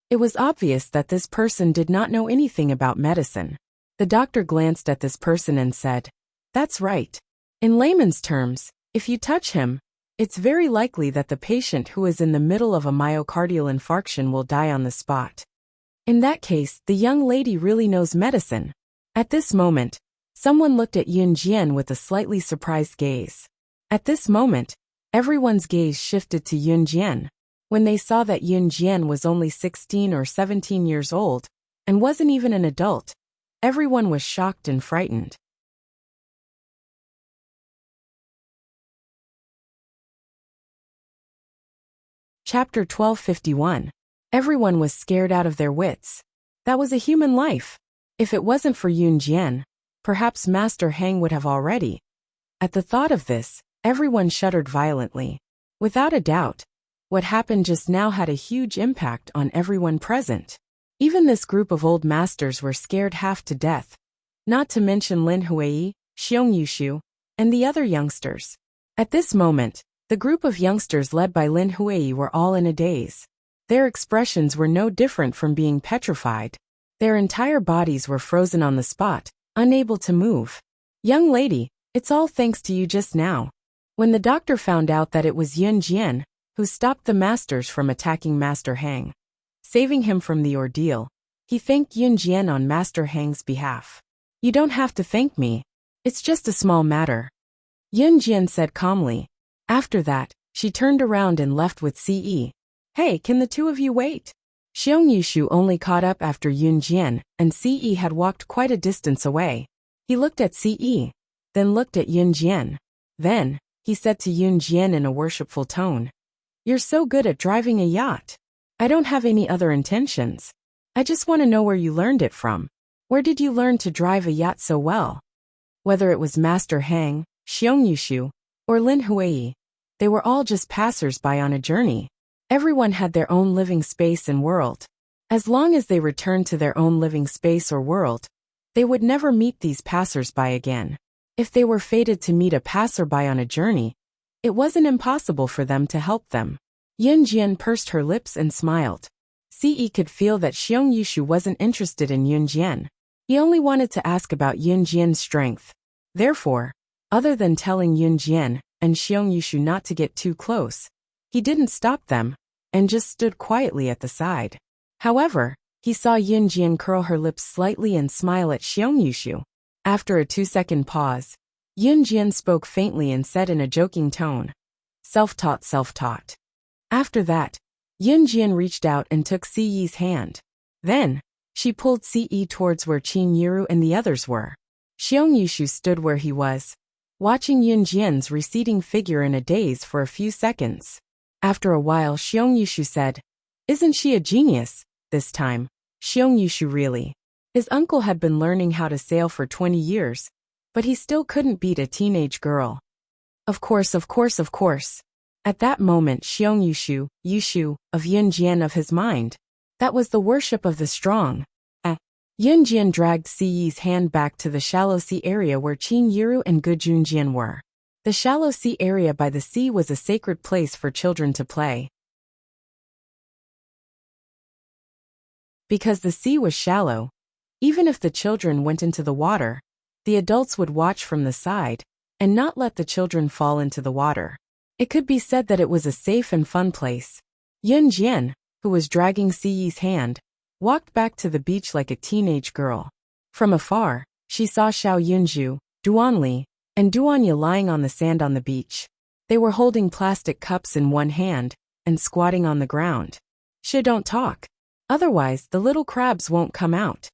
It was obvious that this person did not know anything about medicine. The doctor glanced at this person and said, "That's right. In layman's terms, if you touch him, it's very likely that the patient who is in the middle of a myocardial infarction will die on the spot. In that case, the young lady really knows medicine." At this moment, someone looked at Yunjian with a slightly surprised gaze. At this moment, everyone's gaze shifted to Yunjian. When they saw that Yunjian was only 16 or 17 years old, and wasn't even an adult, everyone was shocked and frightened. Chapter 1251. Everyone was scared out of their wits. That was a human life. If it wasn't for Yunjian, perhaps Master Hang would have already. At the thought of this, everyone shuddered violently. Without a doubt, what happened just now had a huge impact on everyone present. Even this group of old masters were scared half to death, not to mention Lin Huai, Xiong Yushu, and the other youngsters. At this moment, the group of youngsters led by Lin Huai were all in a daze. Their expressions were no different from being petrified. Their entire bodies were frozen on the spot, unable to move. "Young lady, it's all thanks to you just now." When the doctor found out that it was Yunjian who stopped the masters from attacking Master Hang, saving him from the ordeal, he thanked Yunjian on Master Hang's behalf. "You don't have to thank me. It's just a small matter," Yunjian said calmly. After that, she turned around and left with Ce. "Hey, can the two of you wait?" Xiong Yushu only caught up after Yunjian, and Ce had walked quite a distance away. He looked at Ce, then looked at Yunjian. Then, he said to Yunjian in a worshipful tone, "You're so good at driving a yacht. I don't have any other intentions. I just want to know where you learned it from. Where did you learn to drive a yacht so well?" Whether it was Master Hang, Xiong Yushu, or Lin Huai, they were all just passers-by on a journey. Everyone had their own living space and world. As long as they returned to their own living space or world, they would never meet these passers-by again. If they were fated to meet a passer-by on a journey, it wasn't impossible for them to help them. Yunjian pursed her lips and smiled. Ce could feel that Xiong Yushu wasn't interested in Yunjian. He only wanted to ask about Yunjian's strength. Therefore, other than telling Yunjian and Xiong Yushu not to get too close, he didn't stop them, and just stood quietly at the side. However, he saw Yunjian curl her lips slightly and smile at Xiong Yushu. After a 2-second pause, Yunjian spoke faintly and said in a joking tone, "Self-taught, self-taught." After that, Yunjian reached out and took Ce's hand. Then, she pulled Ce towards where Qin Yiru and the others were. Xiong Yushu stood where he was, watching Yunjian's receding figure in a daze for a few seconds. After a while, Xiong Yushu said, "Isn't she a genius, this time. Xiong Yushu really. His uncle had been learning how to sail for 20 years, but he still couldn't beat a teenage girl. Of course. At that moment Xiong Yushu, of Yunjian of his mind. That was the worship of the strong. Yunjian dragged Siyi's hand back to the shallow sea area where Qin Yiru and Gujunjian were. The shallow sea area by the sea was a sacred place for children to play. Because the sea was shallow, even if the children went into the water, the adults would watch from the side and not let the children fall into the water. It could be said that it was a safe and fun place. Yunjian, who was dragging Siyi's hand, walked back to the beach like a teenage girl. From afar, she saw Xiao Yunju, Duanli, and Duanya lying on the sand on the beach. They were holding plastic cups in one hand and squatting on the ground. Don't talk. Otherwise, the little crabs won't come out.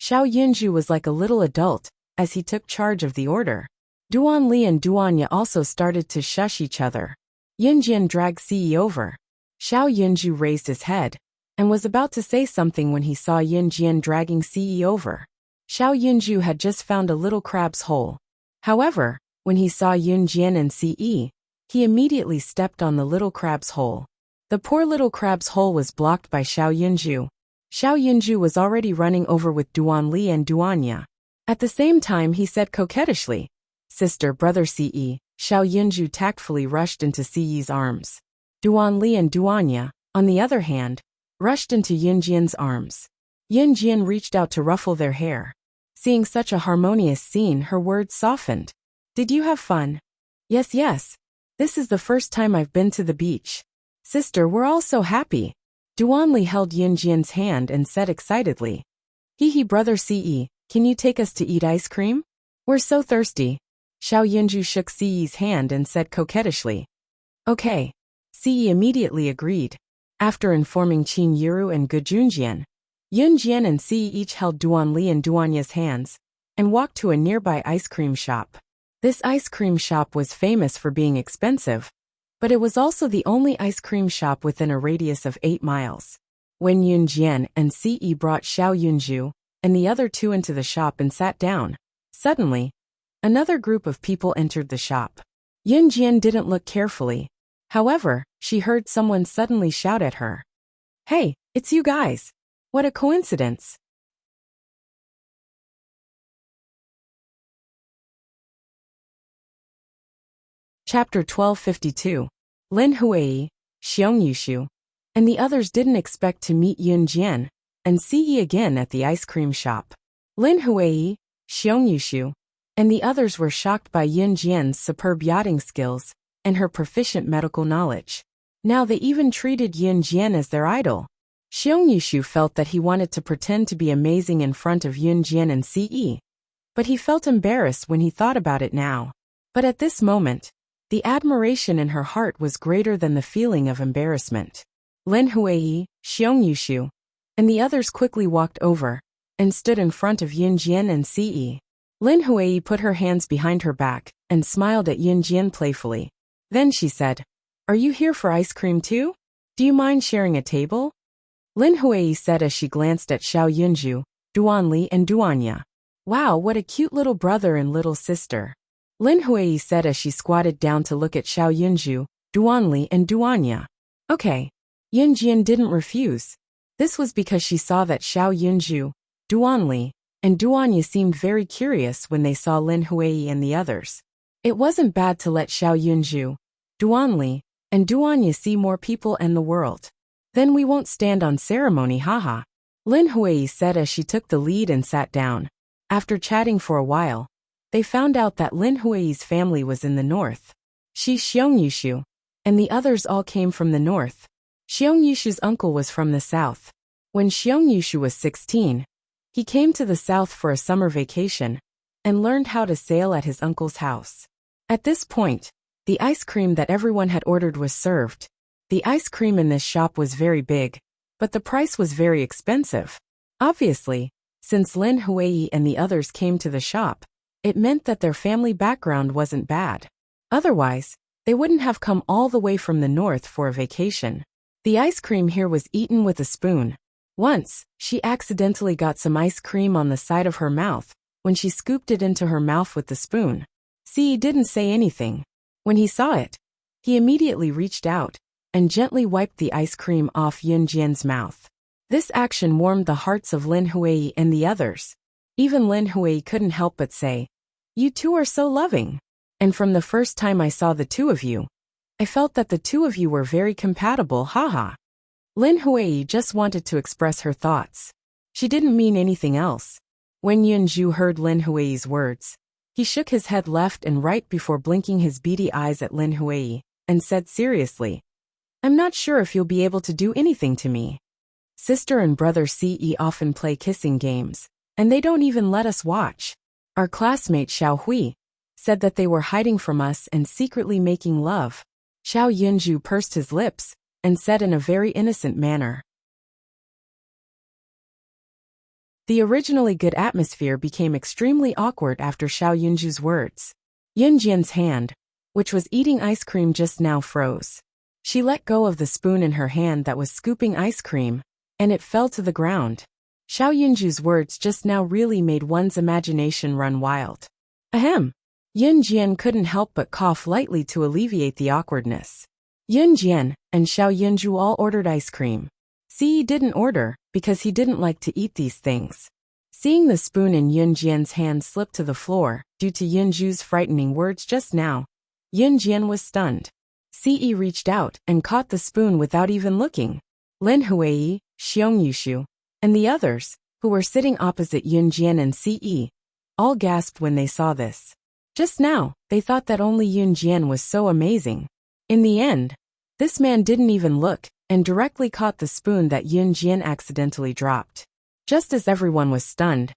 Xiao Yunju was like a little adult as he took charge of the order. Duanli and Duanya also started to shush each other. Yunjian dragged Siyi over. Xiao Yunju raised his head and was about to say something when he saw Yunjian dragging Siyi over. Xiao Yunju had just found a little crab's hole. However, when he saw Yunjian and Siyi, he immediately stepped on the little crab's hole. The poor little crab's hole was blocked by Xiao Yunju. Xiao Yunju was already running over with Duanli and Duanya. At the same time he said coquettishly, "Sister, brother Siyi." Xiao Yunju tactfully rushed into Siyi's arms. Duanli and Duanya, on the other hand, rushed into Yunjian's arms. Yunjian reached out to ruffle their hair. Seeing such a harmonious scene, her words softened. "Did you have fun?" Yes. This is the first time I've been to the beach. Sister, we're all so happy." Duanli held Yunjian's hand and said excitedly, "Hee, brother Siyi, can you take us to eat ice cream? We're so thirsty." Xiao Yunju shook Siyi's hand and said coquettishly, "Okay." Siyi immediately agreed. After informing Qin Yiru and Gujunjian, Yunjian and Siyi each held Duanli and Duanya's hands and walked to a nearby ice cream shop. This ice cream shop was famous for being expensive, but it was also the only ice cream shop within a radius of 8 miles. When Yunjian and Siyi brought Xiao Yunju and the other two into the shop and sat down, suddenly, another group of people entered the shop. Yunjian didn't look carefully. However, she heard someone suddenly shout at her, "Hey, it's you guys! What a coincidence!" Chapter 1252. Lin Huai, Xiong Yushu, and the others didn't expect to meet Yunjian and Siyi again at the ice cream shop. Lin Huai, Xiong Yushu, and the others were shocked by Yunjian's superb yachting skills and her proficient medical knowledge. Now they even treated Yunjian as their idol. Xiong Yushu felt that he wanted to pretend to be amazing in front of Yunjian and Siyi, but he felt embarrassed when he thought about it now. But at this moment, the admiration in her heart was greater than the feeling of embarrassment. Lin Huai, Xiong Yushu, and the others quickly walked over and stood in front of Yunjian and Siyi. Lin Huai put her hands behind her back and smiled at Yunjian playfully. Then she said, "Are you here for ice cream too? Do you mind sharing a table?" Lin Huai said as she glanced at Xiao Yunju, Duanli and Duanya. "Wow, what a cute little brother and little sister." Lin Huai said as she squatted down to look at Xiao Yunju, Duanli and Duanya. Okay. Yunjian didn't refuse. This was because she saw that Xiao Yunju, Duanli, and Duanya seemed very curious when they saw Lin Huai and the others. It wasn't bad to let Xiao Yunju, Duanli, and Duanya see more people and the world. Then we won't stand on ceremony, haha. Lin Huai said as she took the lead and sat down. After chatting for a while, they found out that Lin Huai's family was in the north. Xiong Yushu, and the others all came from the north. Xiong Yushu's uncle was from the south. When Xiong Yushu was 16, he came to the south for a summer vacation and learned how to sail at his uncle's house. At this point, the ice cream that everyone had ordered was served. The ice cream in this shop was very big, but the price was very expensive. Obviously, since Lin Huai and the others came to the shop, it meant that their family background wasn't bad. Otherwise, they wouldn't have come all the way from the north for a vacation. The ice cream here was eaten with a spoon. Once, she accidentally got some ice cream on the side of her mouth when she scooped it into her mouth with the spoon. C didn't say anything. When he saw it, he immediately reached out and gently wiped the ice cream off Yunjian's mouth. This action warmed the hearts of Lin Hui and the others. Even Lin Hui couldn't help but say, "You two are so loving. And from the first time I saw the two of you, I felt that the two of you were very compatible, haha." Lin Hui just wanted to express her thoughts. She didn't mean anything else. When Yunju heard Lin Hui's words, he shook his head left and right before blinking his beady eyes at Lin Hui, and said seriously, "I'm not sure if you'll be able to do anything to me. Sister and brother Ce often play kissing games, and they don't even let us watch. Our classmate Xiao Hui said that they were hiding from us and secretly making love." Xiao Yunju pursed his lips and said in a very innocent manner. The originally good atmosphere became extremely awkward after Xiao Yunju's words. Yunjian's hand, which was eating ice cream just now, froze. She let go of the spoon in her hand that was scooping ice cream, and it fell to the ground. Xiao Yunju's words just now really made one's imagination run wild. Ahem. Yunjian couldn't help but cough lightly to alleviate the awkwardness. Yunjian and Xiao Yunju all ordered ice cream. Ce didn't order, because he didn't like to eat these things. Seeing the spoon in Yunjian's hand slip to the floor, due to Yunju's frightening words just now, Yunjian was stunned. Ce reached out and caught the spoon without even looking. Lin Hui, Xiong Yushu, and the others, who were sitting opposite Yunjian and Ce, all gasped when they saw this. Just now, they thought that only Yunjian was so amazing. In the end, this man didn't even look, and directly caught the spoon that Yunjian accidentally dropped. Just as everyone was stunned,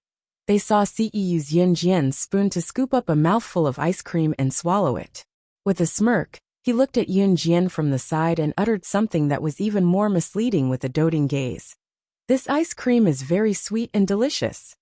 they saw Ce use Yunjian's spoon to scoop up a mouthful of ice cream and swallow it. With a smirk, he looked at Yunjian from the side and uttered something that was even more misleading with a doting gaze. "This ice cream is very sweet and delicious."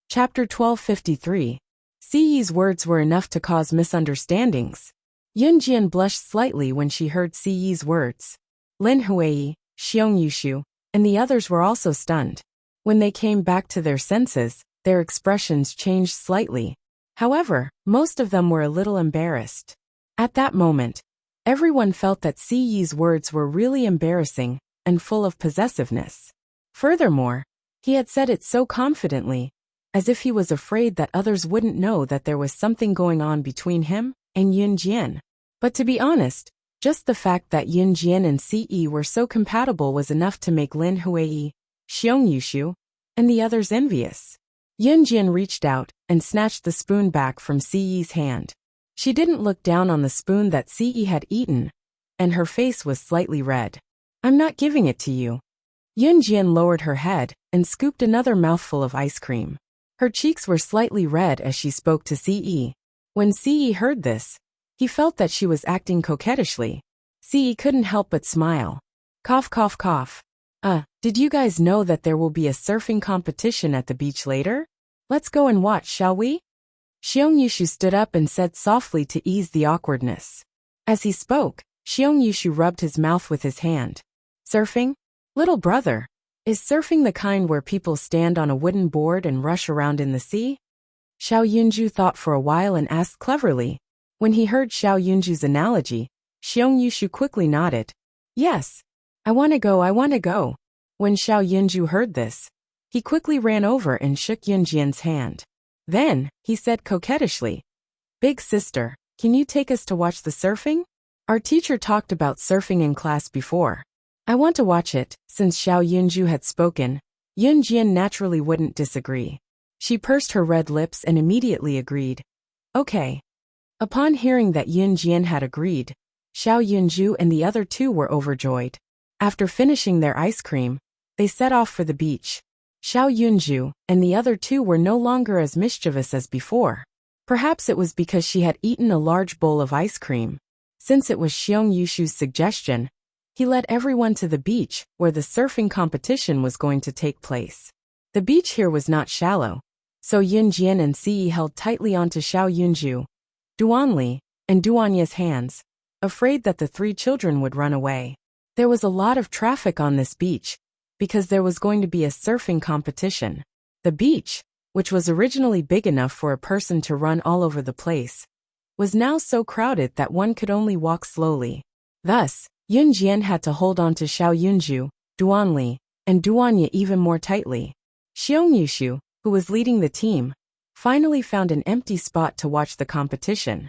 Chapter 1253. Ce's words were enough to cause misunderstandings. Yunjian blushed slightly when she heard Ce's words. Lin Hui, Xiong Yushu, and the others were also stunned. When they came back to their senses, their expressions changed slightly. However, most of them were a little embarrassed. At that moment, everyone felt that Ce's words were really embarrassing and full of possessiveness. Furthermore, he had said it so confidently, as if he was afraid that others wouldn't know that there was something going on between him and Yunjian. But to be honest, just the fact that Yunjian and Ce were so compatible was enough to make Lin Hui, Xiong Yushu, and the others envious. Yunjian reached out and snatched the spoon back from Ce's hand. She didn't look down on the spoon that Ce had eaten, and her face was slightly red. "I'm not giving it to you." Yunjian lowered her head and scooped another mouthful of ice cream. Her cheeks were slightly red as she spoke to Ce. When Ce heard this, he felt that she was acting coquettishly. Ce couldn't help but smile. Cough, cough, cough. Did you guys know that there will be a surfing competition at the beach later? Let's go and watch, shall we? Xiong Yushu stood up and said softly to ease the awkwardness. As he spoke, Xiong Yushu rubbed his mouth with his hand. Surfing? Little brother, is surfing the kind where people stand on a wooden board and rush around in the sea? Xiao Yunju thought for a while and asked cleverly. When he heard Xiao Yunju's analogy, Xiong Yushu quickly nodded. Yes. I want to go. When Xiao Yunju heard this, he quickly ran over and shook Yunjian's hand. Then, he said coquettishly, "Big sister, can you take us to watch the surfing? Our teacher talked about surfing in class before. I want to watch it." Since Xiao Yunju had spoken, Yunjian naturally wouldn't disagree. She pursed her red lips and immediately agreed. Okay. Upon hearing that Yunjian had agreed, Xiao Yunju and the other two were overjoyed. After finishing their ice cream, they set off for the beach. Xiao Yunju and the other two were no longer as mischievous as before. Perhaps it was because she had eaten a large bowl of ice cream. Since it was Xiong Yushu's suggestion, he led everyone to the beach where the surfing competition was going to take place. The beach here was not shallow, so Yunjian and Ce held tightly onto Xiao Yunju, Duanli, and Duanya's hands, afraid that the three children would run away. There was a lot of traffic on this beach, because there was going to be a surfing competition. The beach, which was originally big enough for a person to run all over the place, was now so crowded that one could only walk slowly. Thus, Yunjian had to hold on to Xiao Yunju, Duanli, and Duanya even more tightly. Xiong Yushu, who was leading the team, finally found an empty spot to watch the competition.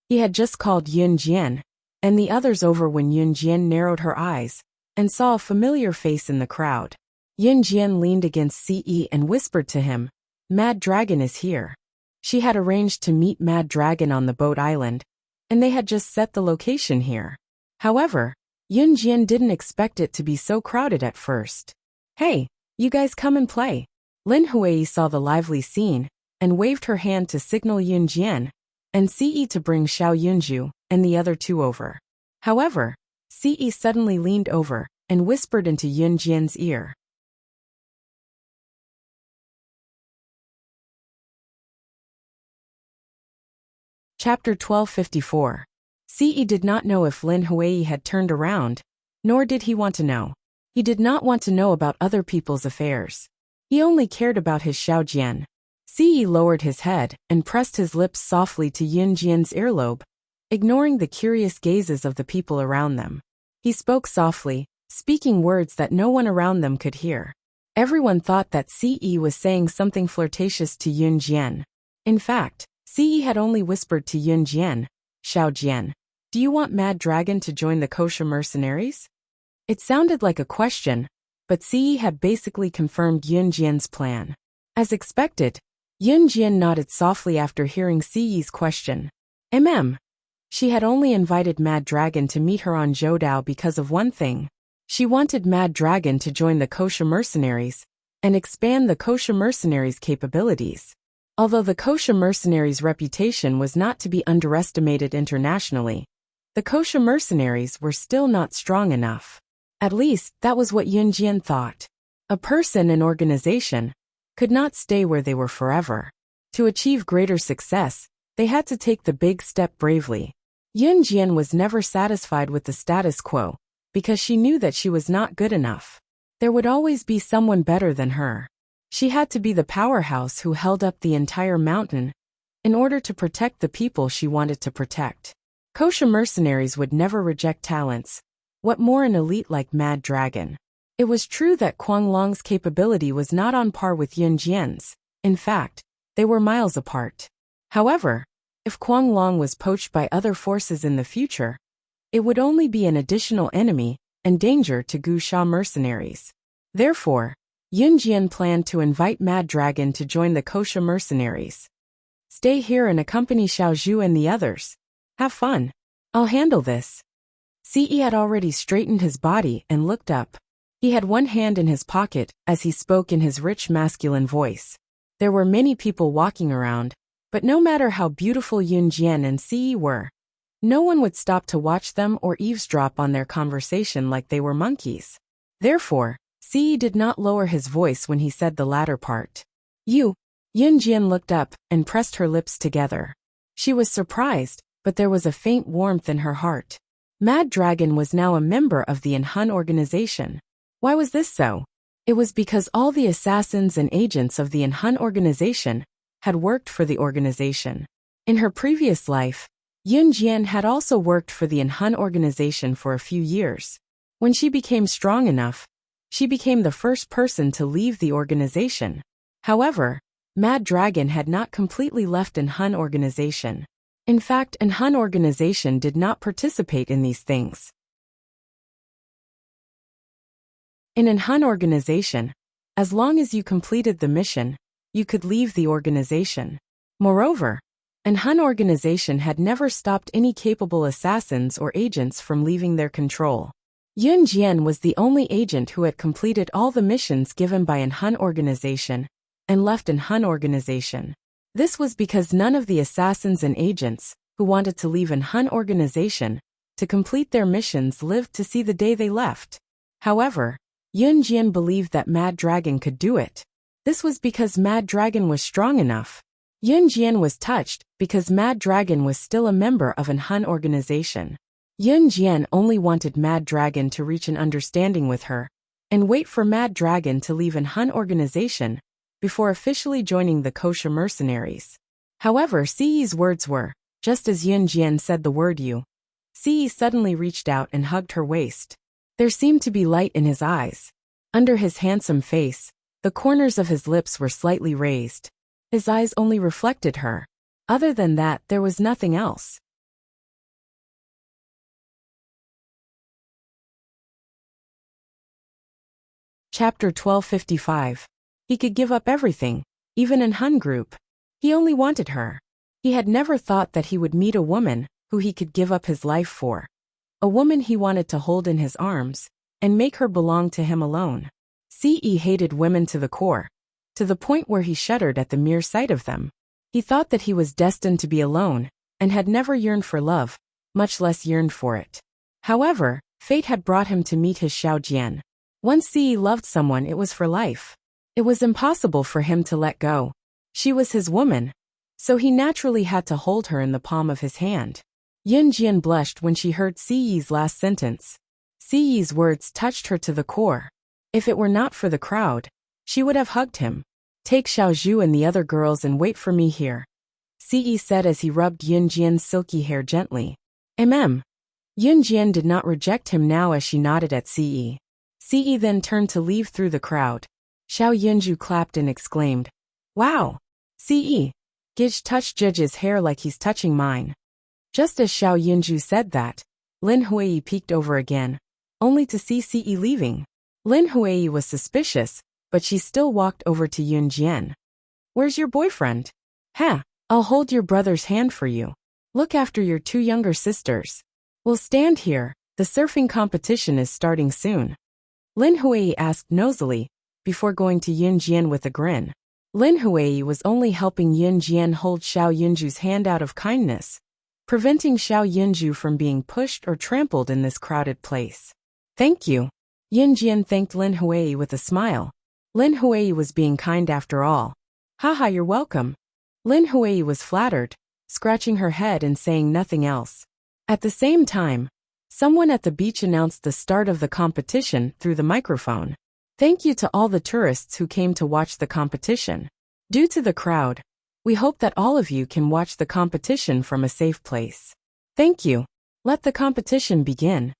He had just called Yunjian and the others over when Yunjian narrowed her eyes and saw a familiar face in the crowd. Yunjian leaned against Ce and whispered to him, "Mad Dragon is here." She had arranged to meet Mad Dragon on the boat island, and they had just set the location here. However, Yunjian didn't expect it to be so crowded at first. "Hey, you guys come and play." Lin Huei saw the lively scene and waved her hand to signal Yunjian and Ce to bring Xiao Yunju and the other two over. However, Ce suddenly leaned over and whispered into Yunjian's ear. Chapter 1254. Ce did not know if Lin Huei had turned around, nor did he want to know. He did not want to know about other people's affairs. He only cared about his Xiaojian. Ce lowered his head and pressed his lips softly to Yunjian's earlobe, ignoring the curious gazes of the people around them. He spoke softly, speaking words that no one around them could hear. Everyone thought that Ce was saying something flirtatious to Yunjian. In fact, Ce had only whispered to Yunjian, "Xiaojian, do you want Mad Dragon to join the kosher mercenaries?" It sounded like a question, but Ce had basically confirmed Yunjian's plan. As expected, Yunjian nodded softly after hearing Ce's question. She had only invited Mad Dragon to meet her on Zhoudao because of one thing. She wanted Mad Dragon to join the kosher mercenaries and expand the kosher mercenaries' capabilities. Although the kosher mercenaries' reputation was not to be underestimated internationally, the kosher mercenaries were still not strong enough. At least, that was what Yunjian thought. A person and organization could not stay where they were forever. To achieve greater success, they had to take the big step bravely. Yunjian was never satisfied with the status quo, because she knew that she was not good enough. There would always be someone better than her. She had to be the powerhouse who held up the entire mountain in order to protect the people she wanted to protect. Kosher mercenaries would never reject talents. What more an elite like Mad Dragon? It was true that Kuang Long's capability was not on par with Yunjian's. In fact, they were miles apart. However, if Kuang Long was poached by other forces in the future, it would only be an additional enemy and danger to Gu Sha mercenaries. Therefore, Yunjian planned to invite Mad Dragon to join the kosher mercenaries. "Stay here and accompany Xiao Zhu and the others. Have fun. I'll handle this." Ce had already straightened his body and looked up. He had one hand in his pocket as he spoke in his rich masculine voice. There were many people walking around, but no matter how beautiful Yunjian and Ce were, no one would stop to watch them or eavesdrop on their conversation like they were monkeys. Therefore, Ce did not lower his voice when he said the latter part. Yunjian looked up and pressed her lips together. She was surprised, but there was a faint warmth in her heart. Mad Dragon was now a member of the Enhun organization. Why was this so? It was because all the assassins and agents of the Enhun organization had worked for the organization. In her previous life, Yunjian had also worked for the Enhun organization for a few years. When she became strong enough, she became the first person to leave the organization. However, Mad Dragon had not completely left Enhun organization. In fact, Enhun organization did not participate in these things. In Enhun organization, as long as you completed the mission, you could leave the organization. Moreover, Enhun organization had never stopped any capable assassins or agents from leaving their control. Yunjian was the only agent who had completed all the missions given by Enhun organization and left Enhun organization. This was because none of the assassins and agents who wanted to leave Enhun organization to complete their missions lived to see the day they left. However, Yunjian believed that Mad Dragon could do it. This was because Mad Dragon was strong enough. Yun Jian was touched because Mad Dragon was still a member of an Hun organization. Yun Jian only wanted Mad Dragon to reach an understanding with her and wait for Mad Dragon to leave an Hun organization before officially joining the kosher mercenaries. However, Siyi's words were, just as Yun Jian said the word you, Siyi suddenly reached out and hugged her waist. There seemed to be light in his eyes. Under his handsome face, the corners of his lips were slightly raised. His eyes only reflected her. Other than that, there was nothing else. Chapter 1255. He could give up everything, even an Hun group. He only wanted her. He had never thought that he would meet a woman who he could give up his life for. A woman he wanted to hold in his arms and make her belong to him alone. Ce hated women to the core, to the point where he shuddered at the mere sight of them. He thought that he was destined to be alone and had never yearned for love, much less yearned for it. However, fate had brought him to meet his Xiao Jian. Once Ce loved someone, it was for life. It was impossible for him to let go. She was his woman, so he naturally had to hold her in the palm of his hand. Yun Jian blushed when she heard Siyi's last sentence. Siyi's words touched her to the core. If it were not for the crowd, she would have hugged him. Take Xiao Zhu and the other girls and wait for me here, Ce said as he rubbed Yun Jian's silky hair gently. Yun Jian did not reject him now as she nodded at Ce. Ce then turned to leave through the crowd. Xiao Yunju clapped and exclaimed, "Wow! Ce! Gij touched Judge's hair like he's touching mine." Just as Xiao Yunju said that, Lin Hui peeked over again, only to see Ce leaving. Lin Hui was suspicious, but she still walked over to Yun Jian. "Where's your boyfriend?" "Huh, I'll hold your brother's hand for you. Look after your two younger sisters. We'll stand here, the surfing competition is starting soon." Lin Hui asked nosily, before going to Yun Jian with a grin. Lin Hui was only helping Yun Jian hold Xiao Yunju's hand out of kindness, preventing Xiao Yunju from being pushed or trampled in this crowded place. "Thank you." Yun Jian thanked Lin Hui with a smile. Lin Hui was being kind after all. "Haha, you're welcome." Lin Hui was flattered, scratching her head and saying nothing else. At the same time, someone at the beach announced the start of the competition through the microphone. "Thank you to all the tourists who came to watch the competition. Due to the crowd, we hope that all of you can watch the competition from a safe place. Thank you. Let the competition begin."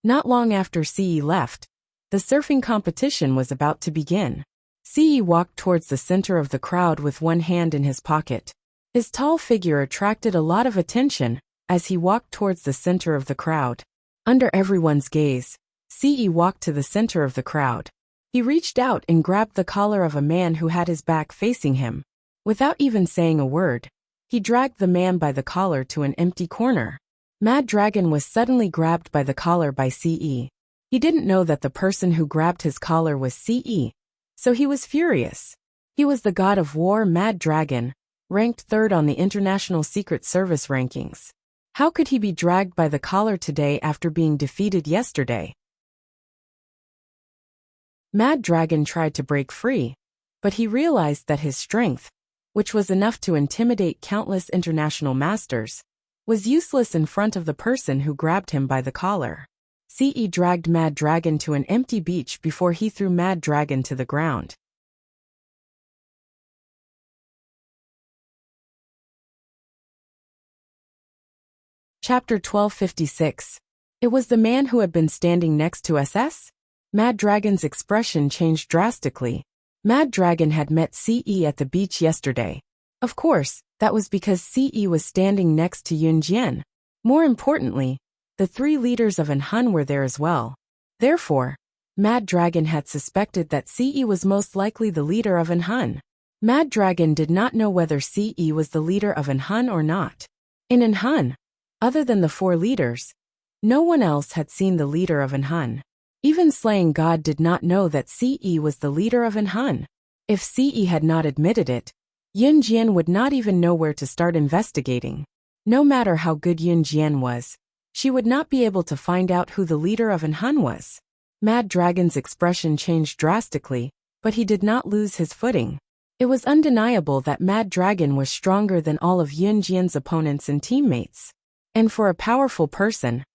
Not long after Ce left, the surfing competition was about to begin. Ce walked towards the center of the crowd with one hand in his pocket. His tall figure attracted a lot of attention as he walked towards the center of the crowd. Under everyone's gaze, Ce walked to the center of the crowd. He reached out and grabbed the collar of a man who had his back facing him. Without even saying a word, he dragged the man by the collar to an empty corner. Mad Dragon was suddenly grabbed by the collar by Ce. He didn't know that the person who grabbed his collar was Ce, so he was furious. He was the god of war Mad Dragon, ranked third on the International Secret Service rankings. How could he be dragged by the collar today after being defeated yesterday? Mad Dragon tried to break free, but he realized that his strength, which was enough to intimidate countless international masters, was useless in front of the person who grabbed him by the collar. Ce dragged Mad Dragon to an empty beach before he threw Mad Dragon to the ground. Chapter 1256. It was the man who had been standing next to SS? Mad Dragon's expression changed drastically. Mad Dragon had met Ce at the beach yesterday. Of course, that was because Ce was standing next to Yun Jian. More importantly, the three leaders of an Hun were there as well. Therefore, Mad Dragon had suspected that Ce was most likely the leader of an Hun. Mad Dragon did not know whether Ce was the leader of an Hun or not. In an Hun, other than the four leaders, no one else had seen the leader of an Hun. Even Slaying God did not know that Ce was the leader of an Hun. If Ce had not admitted it, Yun Jian would not even know where to start investigating. No matter how good Yun Jian was, she would not be able to find out who the leader of an Hun was. Mad Dragon's expression changed drastically, but he did not lose his footing. It was undeniable that Mad Dragon was stronger than all of Yunjian's opponents and teammates. And for a powerful person,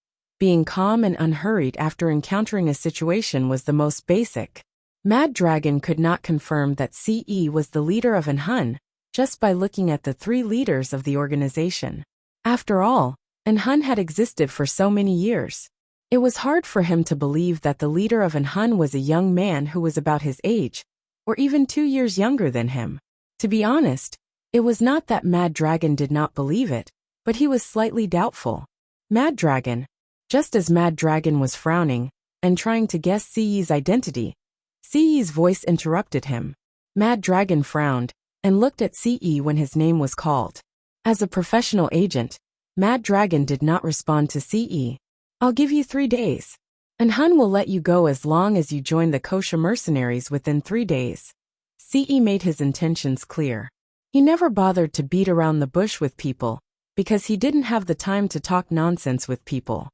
being calm and unhurried after encountering a situation was the most basic. Mad Dragon could not confirm that CE was the leader of Anhun, just by looking at the 3 leaders of the organization. After all, Anhun had existed for so many years. It was hard for him to believe that the leader of Anhun was a young man who was about his age, or even 2 years younger than him. To be honest, it was not that Mad Dragon did not believe it, but he was slightly doubtful. Mad Dragon, just as Mad Dragon was frowning and trying to guess CE's identity, CE's voice interrupted him. Mad Dragon frowned and looked at CE when his name was called. As a professional agent, Mad Dragon did not respond to CE. "I'll give you 3 days. Anhun will let you go as long as you join the kosher mercenaries within 3 days. CE made his intentions clear. He never bothered to beat around the bush with people, because he didn't have the time to talk nonsense with people.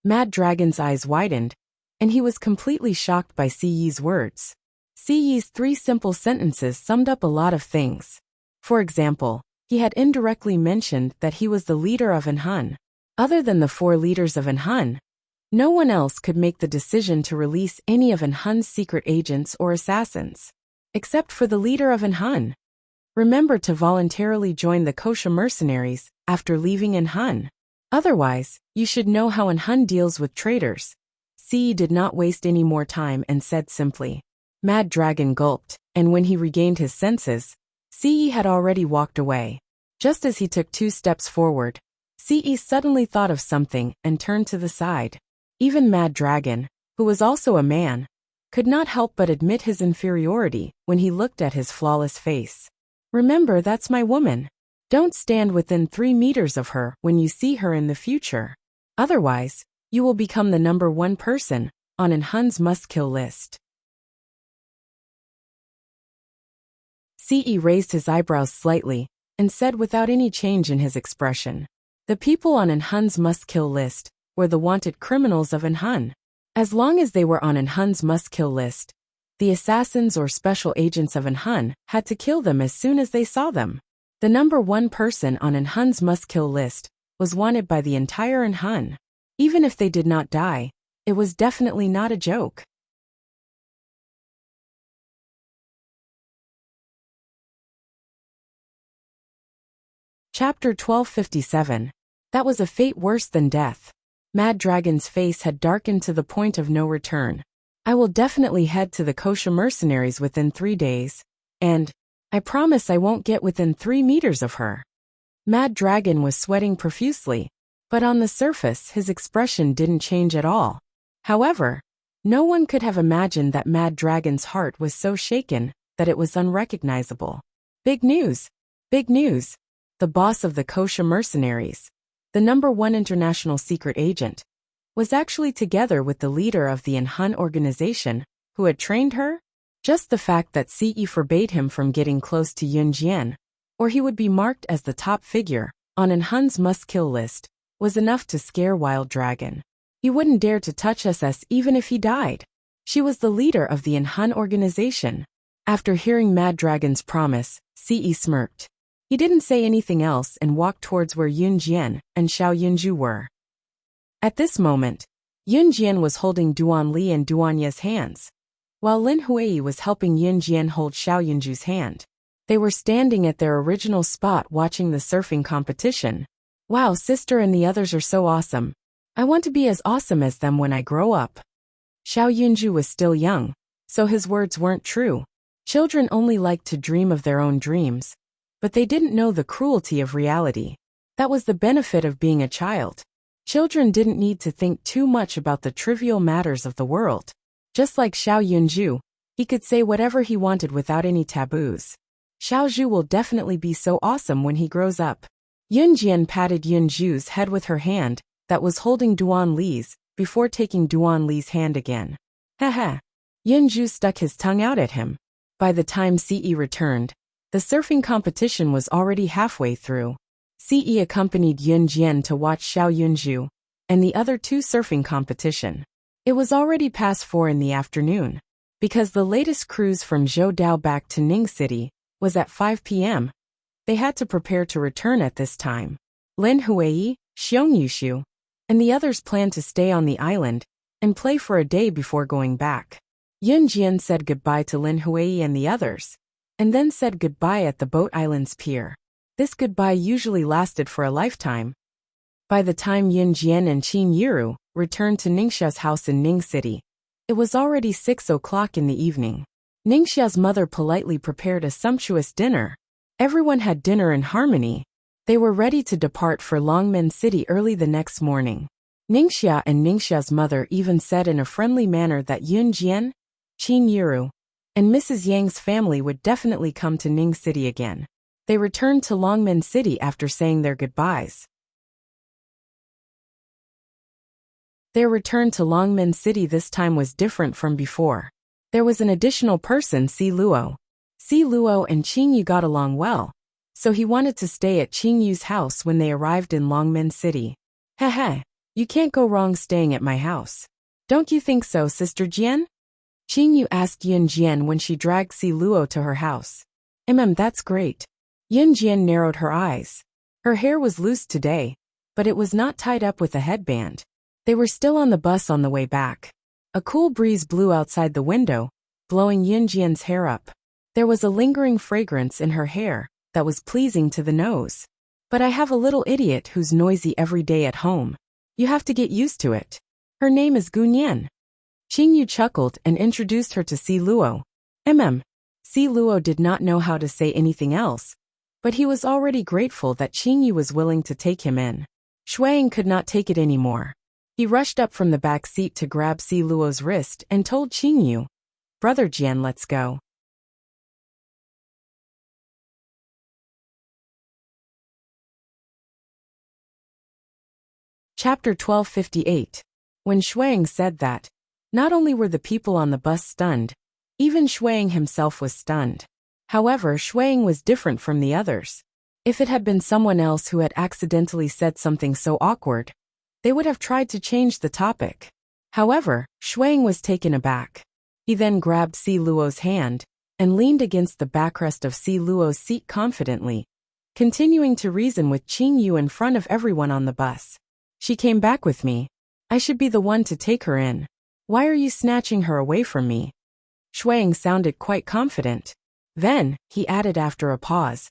Mad Dragon's eyes widened, and he was completely shocked by CE's words. CE's 3 simple sentences summed up a lot of things. For example, he had indirectly mentioned that he was the leader of Anhun. Other than the 4 leaders of Anhun, no one else could make the decision to release any of Anhun's secret agents or assassins, except for the leader of Anhun. Remember to voluntarily join the kosher mercenaries after leaving Anhun. Otherwise, you should know how Anhun deals with traitors. CE did not waste any more time and said simply. Mad Dragon gulped, and when he regained his senses, CE had already walked away. Just as he took 2 steps forward, CE suddenly thought of something and turned to the side. Even Mad Dragon, who was also a man, could not help but admit his inferiority when he looked at his flawless face. "Remember, that's my woman. Don't stand within 3 meters of her when you see her in the future. Otherwise, you will become the number 1 person on Anhun's must-kill list." CE raised his eyebrows slightly and said without any change in his expression, "The people on Anhun's must-kill list were the wanted criminals of Anhun. As long as they were on Anhun's must-kill list, the assassins or special agents of Anhun had to kill them as soon as they saw them. The number 1 person on Anhun's must-kill list was wanted by the entire Anhun. Even if they did not die, it was definitely not a joke." Chapter 1257. That was a fate worse than death. Mad Dragon's face had darkened to the point of no return. "I will definitely head to the kosher mercenaries within 3 days, and I promise I won't get within 3 meters of her." Mad Dragon was sweating profusely, but on the surface his expression didn't change at all. However, no one could have imagined that Mad Dragon's heart was so shaken that it was unrecognizable. Big news! Big news! The boss of the kosher mercenaries, the number 1 international secret agent, was actually together with the leader of the Anhun organization, who had trained her. Just the fact that CE forbade him from getting close to Yunjian, or he would be marked as the top figure on Anhun's must-kill list, was enough to scare Wild Dragon. He wouldn't dare to touch SS even if he died. She was the leader of the Anhun organization. After hearing Mad Dragon's promise, CE smirked. He didn't say anything else and walked towards where Yunjian and Xiao Yunju were. At this moment, Yunjian was holding Duan Li and Duanya's hands, while Lin Hui was helping Yunjian hold Xiao Yunju's hand. They were standing at their original spot watching the surfing competition. "Wow, sister and the others are so awesome. I want to be as awesome as them when I grow up." Xiao Yunju was still young, so his words weren't true. Children only like to dream of their own dreams, but they didn't know the cruelty of reality. That was the benefit of being a child. Children didn't need to think too much about the trivial matters of the world. Just like Xiao Yunju, he could say whatever he wanted without any taboos. Xiao Zhu will definitely be so awesome when he grows up. Yunjian patted Yunju's head with her hand that was holding Duan Li's before taking Duan Li's hand again. Haha. Yunju stuck his tongue out at him. By the time CE returned, the surfing competition was already halfway through. CE accompanied Yunjian to watch Xiao Yunju and the other 2 surfing competition. It was already past 4 in the afternoon. Because the latest cruise from Zhoudao back to Ning City was at 5 p.m., they had to prepare to return at this time. Lin Huai, Xiong Yushu, and the others planned to stay on the island and play for a day before going back. Yun Jian said goodbye to Lin Huai and the others, and then said goodbye at the Boat Island's pier. This goodbye usually lasted for a lifetime. By the time Yun Jian and Qin Yiru returned to Ningxia's house in Ning City, it was already 6 o'clock in the evening. Ningxia's mother politely prepared a sumptuous dinner. Everyone had dinner in harmony. They were ready to depart for Longmen City early the next morning. Ningxia and Ningxia's mother even said in a friendly manner that Yun Jian, Qin Yiru, and Mrs. Yang's family would definitely come to Ning City again. They returned to Longmen City after saying their goodbyes. Their return to Longmen City this time was different from before. There was an additional person, Si Luo. Si Luo and Qing Yu got along well, so he wanted to stay at Qing Yu's house when they arrived in Longmen City. Heh, you can't go wrong staying at my house. Don't you think so, Sister Jian? Qing Yu asked Yun Jian when she dragged Si Luo to her house. That's great. Yun Jian narrowed her eyes. Her hair was loose today, but it was not tied up with a headband. They were still on the bus on the way back. A cool breeze blew outside the window, blowing Yun Jian's hair up. There was a lingering fragrance in her hair that was pleasing to the nose. But I have a little idiot who's noisy every day at home. You have to get used to it. Her name is Gu Nian. Qing Yu chuckled and introduced her to Si Luo. Si Luo did not know how to say anything else, but he was already grateful that Qing Yu was willing to take him in. Shuang could not take it anymore. He rushed up from the back seat to grab Si Luo's wrist and told Qing Yu, "Brother Jian, let's go." Chapter 1258. When Shuang said that, not only were the people on the bus stunned, even Shuang himself was stunned. However, Shuang was different from the others. If it had been someone else who had accidentally said something so awkward, they would have tried to change the topic. However, Shuang was taken aback. He then grabbed Si Luo's hand and leaned against the backrest of Si Luo's seat confidently, continuing to reason with Qing Yu in front of everyone on the bus. "She came back with me. I should be the one to take her in. Why are you snatching her away from me?" Shuang sounded quite confident. Then, he added after a pause,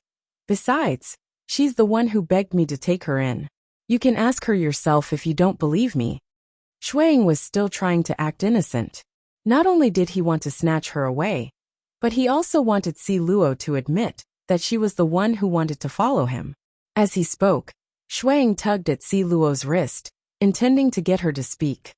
"Besides, she's the one who begged me to take her in. You can ask her yourself if you don't believe me." Shuang was still trying to act innocent. Not only did he want to snatch her away, but he also wanted Si Luo to admit that she was the one who wanted to follow him. As he spoke, Shuang tugged at Si Luo's wrist, intending to get her to speak.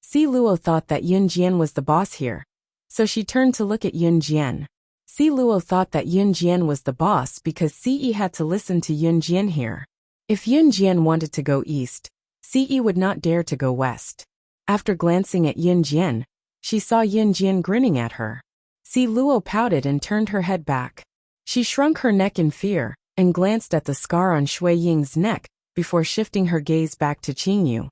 Si Luo thought that Yun Jian was the boss here, so she turned to look at Yun Jian. Si Luo thought that Yun Jian was the boss because Si had to listen to Yun Jian here. If Yun Jian wanted to go east, Si would not dare to go west. After glancing at Yun Jian, she saw Yun Jian grinning at her. Si Luo pouted and turned her head back. She shrunk her neck in fear and glanced at the scar on Shui Ying's neck before shifting her gaze back to Qing Yu.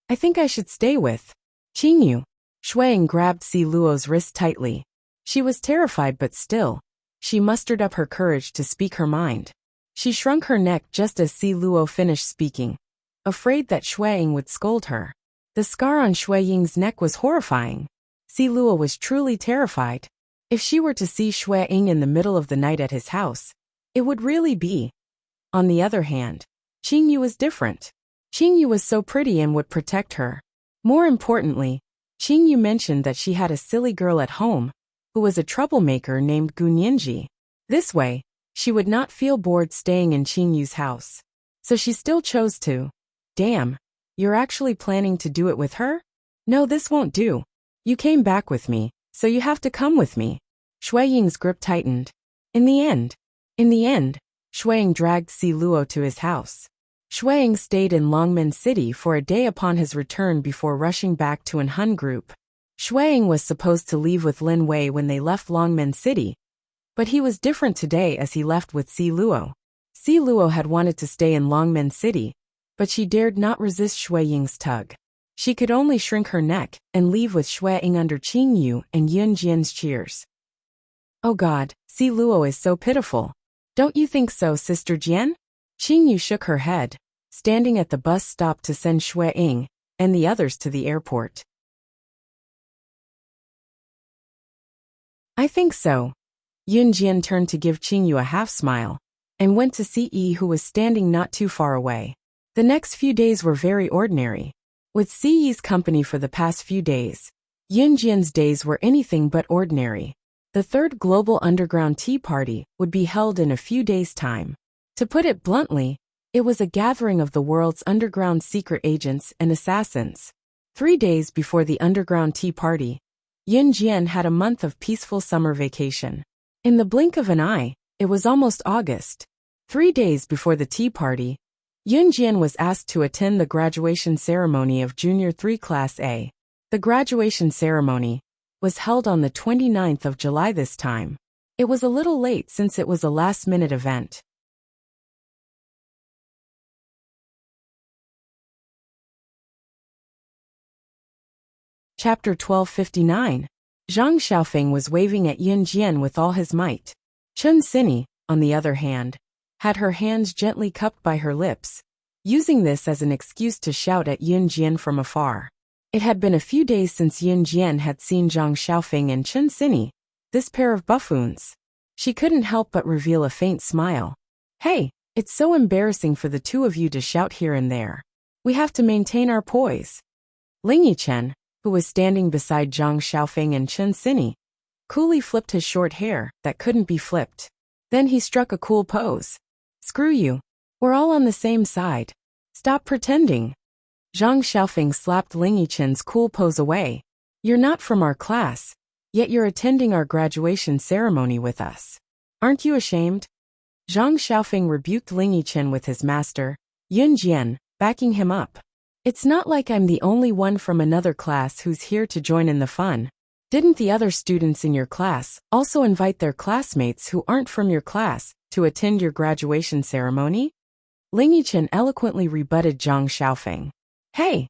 "I think I should stay with Qing Yu." Shuang grabbed Si Luo's wrist tightly. She was terrified, but still, she mustered up her courage to speak her mind. She shrunk her neck just as Si Luo finished speaking, afraid that Shuang would scold her. The scar on Shui Ying's neck was horrifying. Si Luo was truly terrified. If she were to see Shui Ying in the middle of the night at his house, it would really be. On the other hand, Qing Yu was different. Qing Yu was so pretty and would protect her. More importantly, Qing Yu mentioned that she had a silly girl at home, who was a troublemaker named Gu Nianji. This way, she would not feel bored staying in Qing Yu's house. So she still chose to. "Damn, you're actually planning to do it with her? No, this won't do. You came back with me, so you have to come with me." Shui Ying's grip tightened. In the end, Shui Ying dragged Si Luo to his house. Shui Ying stayed in Longmen City for a day upon his return before rushing back to An Hun Group. Shui Ying was supposed to leave with Lin Wei when they left Longmen City, but he was different today as he left with Si Luo. Si Luo had wanted to stay in Longmen City, but she dared not resist Shui Ying's tug. She could only shrink her neck and leave with Xue Ying under Qing Yu and Yun Jian's cheers. Oh God, Si Luo is so pitiful. Don't you think so, Sister Jian? Qing Yu shook her head, standing at the bus stop to send Xue Ying and the others to the airport. I think so. Yun Jian turned to give Qing Yu a half-smile and went to see Yi, who was standing not too far away. The next few days were very ordinary. With Si Yi's company for the past few days, Yun Jian's days were anything but ordinary. The third global underground tea party would be held in a few days' time. To put it bluntly, it was a gathering of the world's underground secret agents and assassins. 3 days before the underground tea party, Yun Jian had a month of peaceful summer vacation. In the blink of an eye, it was almost August. 3 days before the tea party, Yun Jian was asked to attend the graduation ceremony of Junior 3 Class A. The graduation ceremony was held on the 29th of July this time. It was a little late since it was a last-minute event. Chapter 1259. Zhang Xiaofeng was waving at Yun Jian with all his might. Chun Sini, on the other hand, had her hands gently cupped by her lips, using this as an excuse to shout at Yun Jian from afar. It had been a few days since Yun Jian had seen Zhang Xiaofeng and Chun Sini, this pair of buffoons. She couldn't help but reveal a faint smile. Hey, it's so embarrassing for the two of you to shout here and there. We have to maintain our poise. Ling Yichen, who was standing beside Zhang Xiaofeng and Chun Sini, coolly flipped his short hair that couldn't be flipped. Then he struck a cool pose. Screw you. We're all on the same side. Stop pretending. Zhang Xiaofeng slapped Ling Yichen's cool pose away. You're not from our class, yet you're attending our graduation ceremony with us. Aren't you ashamed? Zhang Xiaofeng rebuked Ling Yichen with his master, Yun Jian, backing him up. It's not like I'm the only one from another class who's here to join in the fun. Didn't the other students in your class also invite their classmates who aren't from your class to attend your graduation ceremony? Ling Yichen eloquently rebutted Zhang Xiaofeng. Hey,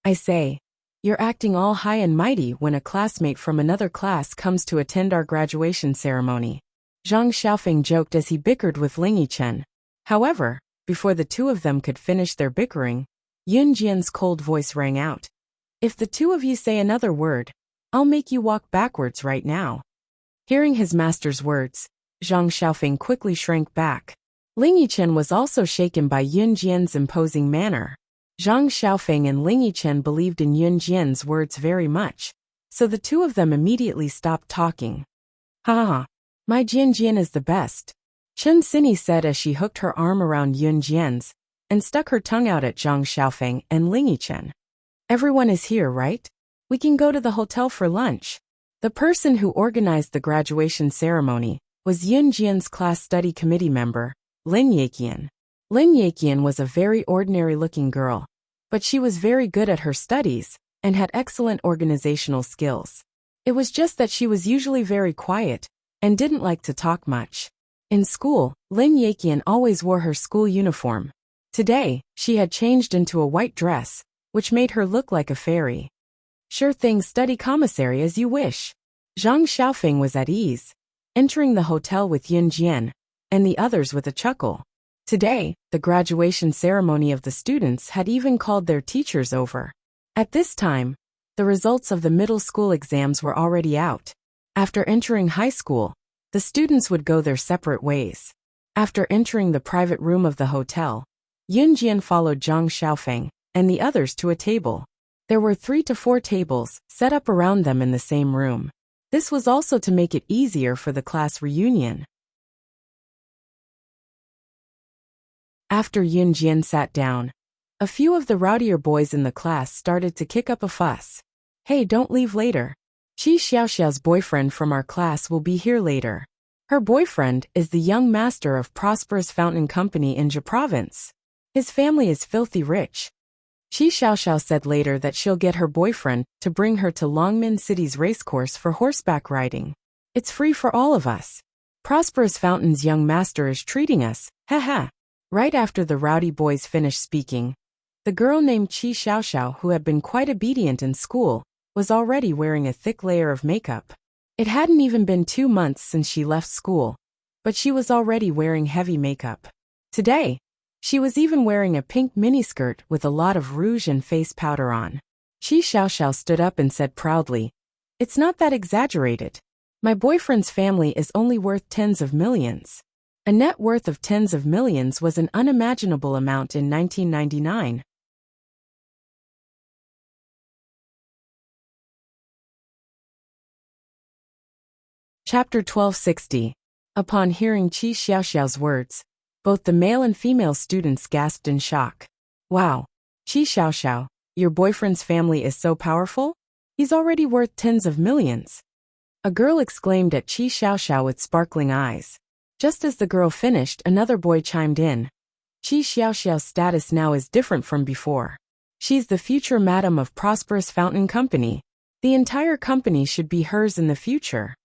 I say, you're acting all high and mighty when a classmate from another class comes to attend our graduation ceremony. Zhang Xiaofeng joked as he bickered with Ling Yichen. However, before the two of them could finish their bickering, Yun Jian's cold voice rang out. If the two of you say another word, I'll make you walk backwards right now. Hearing his master's words, Zhang Xiaofeng quickly shrank back. Ling Yichen was also shaken by Yun Jian's imposing manner. Zhang Xiaofeng and Ling Yichen believed in Yun Jian's words very much, so the two of them immediately stopped talking. Ha ha, my Jian is the best, Chun Sini said as she hooked her arm around Yun Jian's and stuck her tongue out at Zhang Xiaofeng and Ling Yichen. Everyone is here, right? We can go to the hotel for lunch. The person who organized the graduation ceremony was Yun Jian's class study committee member, Lin Yaqian. Lin Yaqian was a very ordinary-looking girl, but she was very good at her studies and had excellent organizational skills. It was just that she was usually very quiet and didn't like to talk much. In school, Lin Yaqian always wore her school uniform. Today, she had changed into a white dress, which made her look like a fairy. Sure thing, study commissary as you wish. Zhang Xiaofeng was at ease, entering the hotel with Yun Jian and the others with a chuckle. Today, the graduation ceremony of the students had even called their teachers over. At this time, the results of the middle school exams were already out. After entering high school, the students would go their separate ways. After entering the private room of the hotel, Yun Jian followed Zhang Xiaofeng and the others to a table. There were 3 to 4 tables set up around them in the same room. This was also to make it easier for the class reunion. After Yun Jian sat down, a few of the rowdier boys in the class started to kick up a fuss. Hey, don't leave later. Qi Xiaoxiao's boyfriend from our class will be here later. Her boyfriend is the young master of Prosperous Fountain Company in Jia Province. His family is filthy rich. Qi Xiaoxiao said later that she'll get her boyfriend to bring her to Longmin City's racecourse for horseback riding. It's free for all of us. Prosperous Fountain's young master is treating us, haha. Right after the rowdy boys finished speaking, The girl named Qi Xiaoxiao, who had been quite obedient in school, was already wearing a thick layer of makeup. It hadn't even been 2 months since she left school, but she was already wearing heavy makeup. Today, she was even wearing a pink miniskirt with a lot of rouge and face powder on. Qi Xiaoxiao stood up and said proudly, "It's not that exaggerated. My boyfriend's family is only worth tens of millions." A net worth of tens of millions was an unimaginable amount in 1999. Chapter 1260. Upon hearing Qi Xiaoxiao's words, both the male and female students gasped in shock. "Wow, Qi Xiaoxiao, your boyfriend's family is so powerful? He's already worth tens of millions." A girl exclaimed at Qi Xiaoxiao with sparkling eyes. Just as the girl finished, another boy chimed in. "Qi Xiaoxiao's status now is different from before. She's the future madam of prosperous fountain company. The entire company should be hers in the future."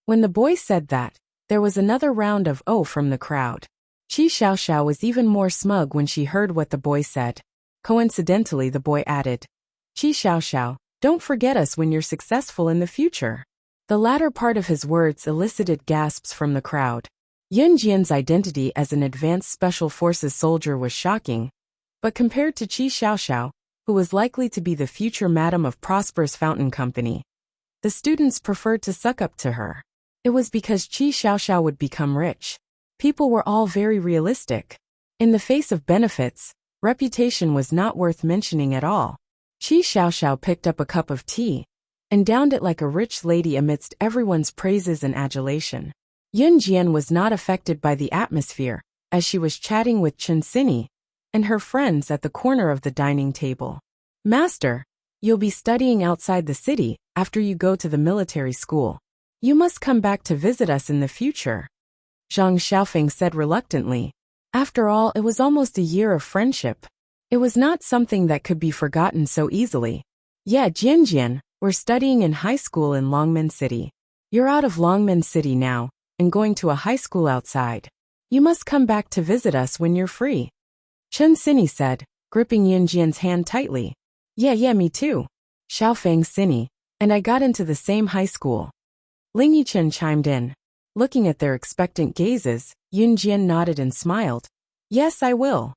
When the boy said that, there was another round of "oh" from the crowd. Qi Xiaoxiao was even more smug when she heard what the boy said. Coincidentally, the boy added, "Qi Xiaoxiao, don't forget us when you're successful in the future." The latter part of his words elicited gasps from the crowd. Yun Jian's identity as an advanced special forces soldier was shocking, but compared to Qi Xiaoxiao, who was likely to be the future madam of prosperous fountain company, the students preferred to suck up to her. It was because Qi Xiaoxiao would become rich. People were all very realistic. In the face of benefits, reputation was not worth mentioning at all. Qi Xiaoxiao picked up a cup of tea and downed it like a rich lady amidst everyone's praises and adulation. Yun Jian was not affected by the atmosphere, as she was chatting with Chen Xini and her friends at the corner of the dining table. "Master, you'll be studying outside the city after you go to the military school. You must come back to visit us in the future," Zhang Xiaofeng said reluctantly. After all, it was almost a year of friendship. It was not something that could be forgotten so easily. "Yeah, Jian, we're studying in high school in Longmen City. You're out of Longmen City now and going to a high school outside. You must come back to visit us when you're free," Chen Xini said, gripping Yun Jian's hand tightly. Yeah, me too. Xiaofeng Xini, and I got into the same high school." Ling Yichen chimed in. Looking at their expectant gazes, Yun Jian nodded and smiled. "Yes, I will."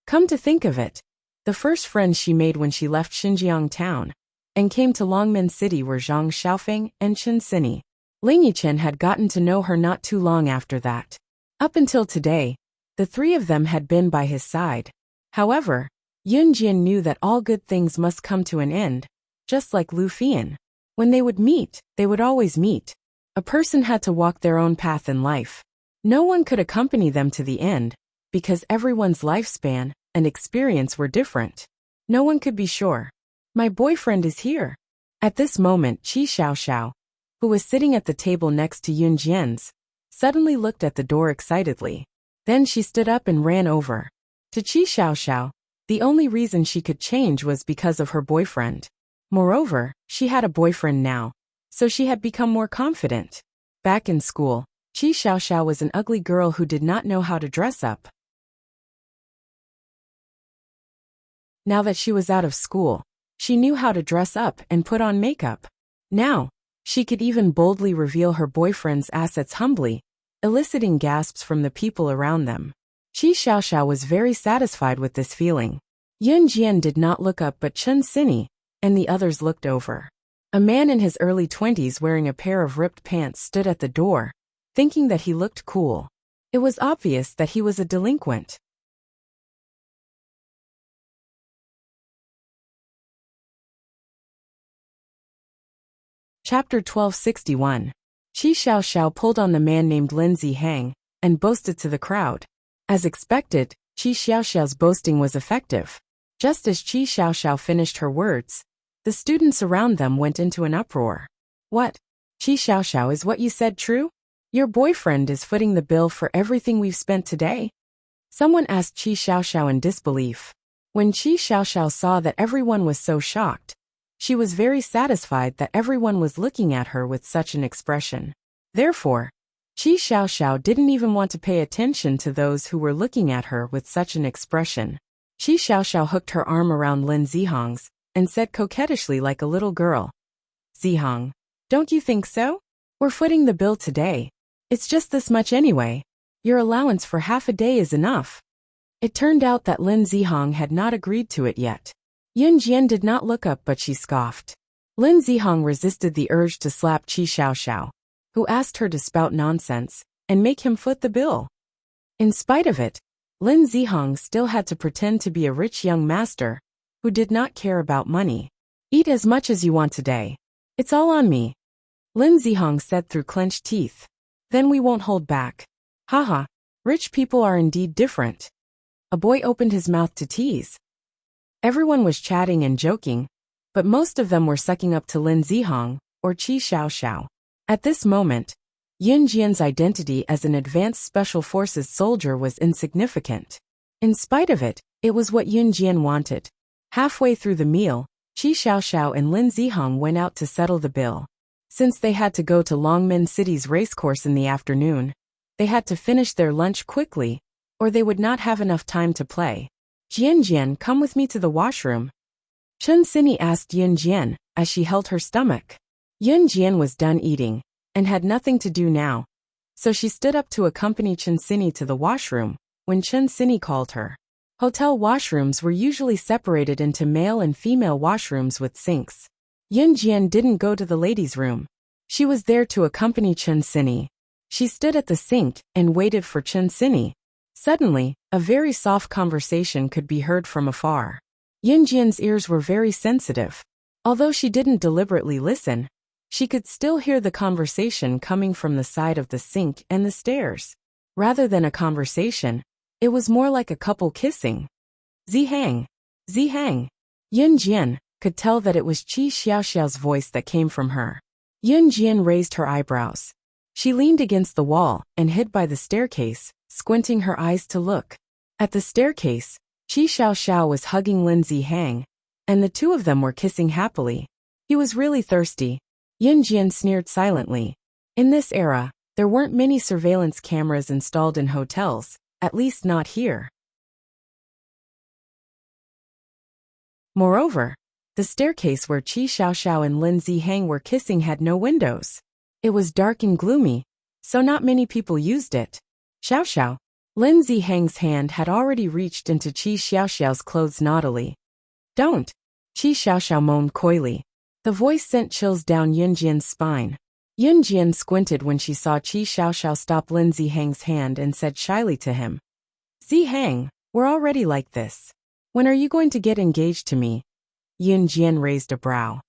Come to think of it, the first friends she made when she left Xinjiang town and came to Longmen City were Zhang Xiaofeng and Chen Xini. Ling Yichen had gotten to know her not too long after that. Up until today, the three of them had been by his side. However, Yun Jian knew that all good things must come to an end, just like Lu Fian. When they would meet, they would always meet. A person had to walk their own path in life. No one could accompany them to the end, because everyone's lifespan and experience were different. No one could be sure. "My boyfriend is here." At this moment, Qi Xiaoxiao, who was sitting at the table next to Yun Jian's, suddenly looked at the door excitedly. Then she stood up and ran over. To Qi Xiaoxiao, the only reason she could change was because of her boyfriend. Moreover, she had a boyfriend now, so she had become more confident. Back in school, Qi Xiaoxiao was an ugly girl who did not know how to dress up. Now that she was out of school, she knew how to dress up and put on makeup. Now, she could even boldly reveal her boyfriend's assets humbly, eliciting gasps from the people around them. Qi Xiaoxiao was very satisfied with this feeling. Yun Jian did not look up, but Chen Xini and the others looked over. A man in his early 20s wearing a pair of ripped pants stood at the door, thinking that he looked cool. It was obvious that he was a delinquent. Chapter 1261. Qi Xiaoxiao pulled on the man named Lin Zihang and boasted to the crowd. As expected, Qi Xiaoxiao's boasting was effective. Just as Qi Xiaoxiao finished her words, the students around them went into an uproar. "What? Qi Xiaoxiao, is what you said true? Your boyfriend is footing the bill for everything we've spent today?" Someone asked Qi Xiaoxiao in disbelief. When Qi Xiaoxiao saw that everyone was so shocked, she was very satisfied that everyone was looking at her with such an expression. Therefore, Qi Xiaoxiao didn't even want to pay attention to those who were looking at her with such an expression. Qi Xiaoxiao hooked her arm around Lin Zihong's and said coquettishly like a little girl, "Zihong, don't you think so? We're footing the bill today. It's just this much anyway. Your allowance for half a day is enough." It turned out that Lin Zihong had not agreed to it yet. Yun Jian did not look up, but she scoffed. Lin Zihong resisted the urge to slap Qi Xiaoxiao, who asked her to spout nonsense and make him foot the bill. In spite of it, Lin Zihong still had to pretend to be a rich young master who did not care about money. "Eat as much as you want today. It's all on me," Lin Zihong said through clenched teeth. "Then we won't hold back. Haha, rich people are indeed different." A boy opened his mouth to tease. Everyone was chatting and joking, but most of them were sucking up to Lin Zihong or Qi Xiaoxiao. At this moment, Yun Jian's identity as an advanced special forces soldier was insignificant. In spite of it, it was what Yun Jian wanted. Halfway through the meal, Qi Xiaoxiao and Lin Zihong went out to settle the bill. Since they had to go to Longmin City's racecourse in the afternoon, they had to finish their lunch quickly, or they would not have enough time to play. "Jian, come with me to the washroom," Chen Sini asked Yun Jian as she held her stomach. Yun Jian was done eating and had nothing to do now, so she stood up to accompany Chen Sini to the washroom when Chen Sini called her. Hotel washrooms were usually separated into male and female washrooms with sinks. Yun Jian didn't go to the ladies' room. She was there to accompany Chen Sini. She stood at the sink and waited for Chen Sini. Suddenly, a very soft conversation could be heard from afar. Yun Jian's ears were very sensitive. Although she didn't deliberately listen, she could still hear the conversation coming from the side of the sink and the stairs. Rather than a conversation, it was more like a couple kissing. "Zihang, Zihang." Yun Jian could tell that it was Qi Xiaoxiao's voice that came from her. Yun Jian raised her eyebrows. She leaned against the wall and hid by the staircase, squinting her eyes to look. At the staircase, Qi Xiaoxiao was hugging Lin Zihang, and the two of them were kissing happily. He was really thirsty. Yun Jian sneered silently. In this era, there weren't many surveillance cameras installed in hotels, at least not here. Moreover, the staircase where Qi Xiaoxiao and Lin Zihang were kissing had no windows. It was dark and gloomy, so not many people used it. "Xiaoxiao." Lin Zihang's hand had already reached into Qi Xiaoxiao's clothes naughtily. "Don't," Qi Xiaoxiao moaned coyly. The voice sent chills down Yun Jian's spine. Yun Jian squinted when she saw Qi Xiaoxiao stop Lin Zihang's hand and said shyly to him, "Zihang, we're already like this. When are you going to get engaged to me?" Yun Jian raised a brow.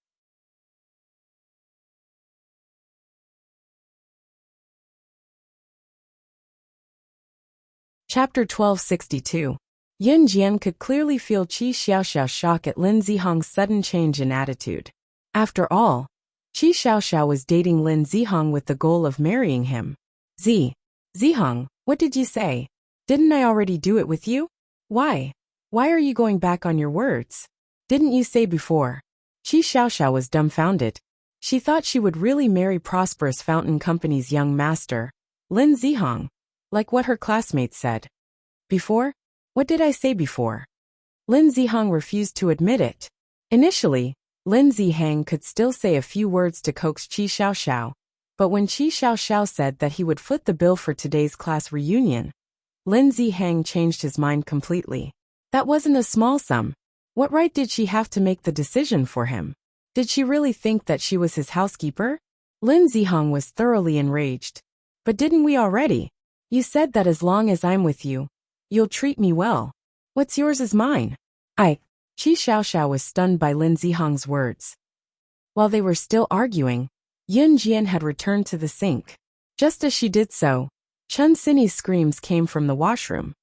Chapter 1262. Yun Jian could clearly feel Qi Xiaoxiao's shock at Lin Zihong's sudden change in attitude. After all, Qi Xiaoxiao was dating Lin Zihong with the goal of marrying him. Zihong, what did you say? Didn't I already do it with you? Why? Why are you going back on your words? Didn't you say before?" Qi Xiaoxiao was dumbfounded. She thought she would really marry Prosperous Fountain Company's young master, Lin Zihong, like what her classmates said. "Before? What did I say before?" Lin Zihong refused to admit it. Initially, Lin Zihang could still say a few words to coax Qi Xiaoxiao, but when Qi Xiaoxiao said that he would foot the bill for today's class reunion, Lin Zihang changed his mind completely. That wasn't a small sum. What right did she have to make the decision for him? Did she really think that she was his housekeeper? Lin Zihong was thoroughly enraged. "But didn't we already? You said that as long as I'm with you, you'll treat me well. What's yours is mine." Qi Xiaoxiao was stunned by Lin Zihong's words. While they were still arguing, Yun Jian had returned to the sink. Just as she did so, Chen Sini's screams came from the washroom.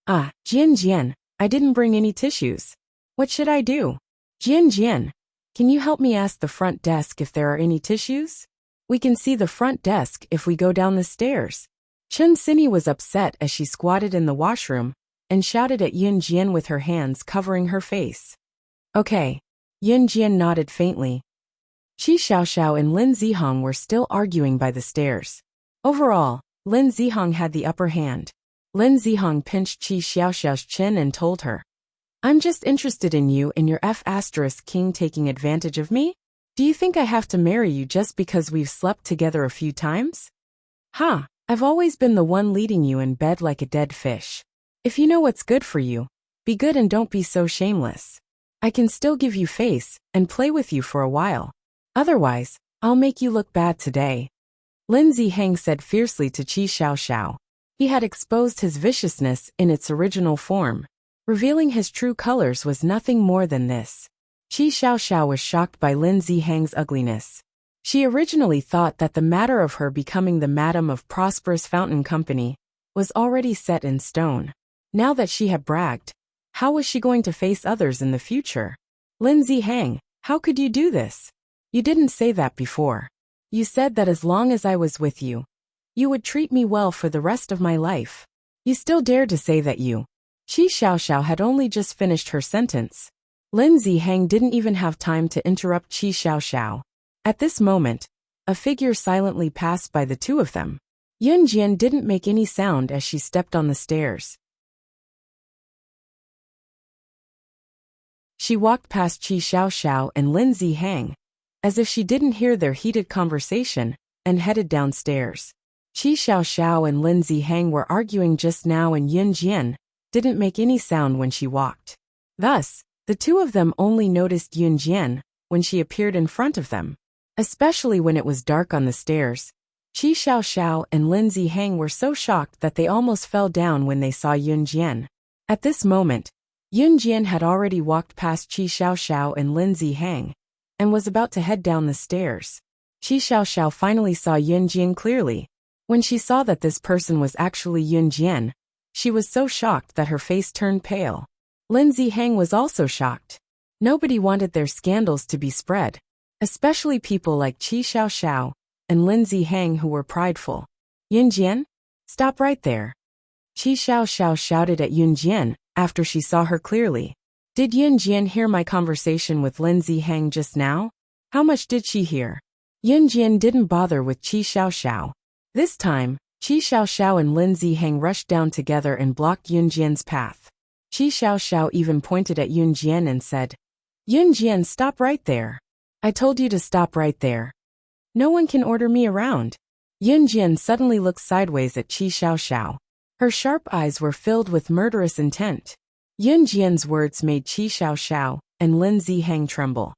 Jian, I didn't bring any tissues. What should I do? Jian, can you help me ask the front desk if there are any tissues? We can see the front desk if we go down the stairs." Chen Sini was upset as she squatted in the washroom and shouted at Yun Jian with her hands covering her face. "Okay." Yun Jian nodded faintly. Qi Xiaoxiao and Lin Zihong were still arguing by the stairs. Overall, Lin Zihong had the upper hand. Lin Zihong pinched Qi Xiaoxiao's chin and told her, I'm just interested in you and your F***king taking advantage of me? Do you think I have to marry you just because we've slept together a few times? Ha, I've always been the one leading you in bed like a dead fish. If you know what's good for you, be good and don't be so shameless. I can still give you face and play with you for a while. Otherwise, I'll make you look bad today. Lin Ziheng said fiercely to Qi Xiaoxiao. He had exposed his viciousness in its original form. Revealing his true colors was nothing more than this. Qi Xiaoxiao was shocked by Lin Ziheng's ugliness. She originally thought that the matter of her becoming the madam of Prosperous Fountain Company was already set in stone. Now that she had bragged, how was she going to face others in the future? Lin Ziheng, how could you do this? You didn't say that before. You said that as long as I was with you, you would treat me well for the rest of my life. You still dare to say that you... Qi Xiaoxiao had only just finished her sentence. Lin Ziheng didn't even have time to interrupt Qi Xiaoxiao. At this moment, a figure silently passed by the two of them. Yun Jian didn't make any sound as she stepped on the stairs. She walked past Qi Xiaoxiao and Lin Ziheng, as if she didn't hear their heated conversation, and headed downstairs. Qi Xiaoxiao and Lin Ziheng were arguing just now and Yun Jian didn't make any sound when she walked. Thus, the two of them only noticed Yun Jian when she appeared in front of them. Especially when it was dark on the stairs. Qi Xiaoxiao and Lin Ziheng were so shocked that they almost fell down when they saw Yun Jian. At this moment, Yun Jian had already walked past Qi Xiaoxiao and Lin Ziheng, and was about to head down the stairs. Qi Xiaoxiao finally saw Yun Jian clearly. When she saw that this person was actually Yun Jian, she was so shocked that her face turned pale. Lin Ziheng was also shocked. Nobody wanted their scandals to be spread, especially people like Qi Xiaoxiao and Lin Ziheng who were prideful. Yun Jian? Stop right there. Qi Xiaoxiao shouted at Yun Jian after she saw her clearly. Did Yun Jian hear my conversation with Lin Ziheng just now? How much did she hear? Yun Jian didn't bother with Qi Xiaoxiao. This time, Qi Xiaoxiao and Lin Ziheng rushed down together and blocked Yun Jian's path. Qi Xiaoxiao even pointed at Yun Jian and said, Yun Jian, stop right there. I told you to stop right there. No one can order me around. Yun Jian suddenly looked sideways at Qi Xiaoxiao. Her sharp eyes were filled with murderous intent. Yun Jian's words made Qi Xiaoxiao and Lin Ziheng tremble.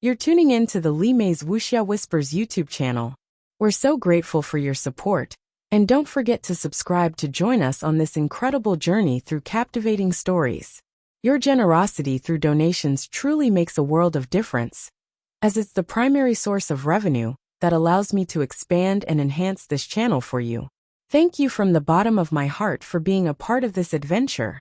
You're tuning in to the Li Mei's Wuxia Whispers YouTube channel. We're so grateful for your support, and don't forget to subscribe to join us on this incredible journey through captivating stories. Your generosity through donations truly makes a world of difference, as it's the primary source of revenue that allows me to expand and enhance this channel for you. Thank you from the bottom of my heart for being a part of this adventure.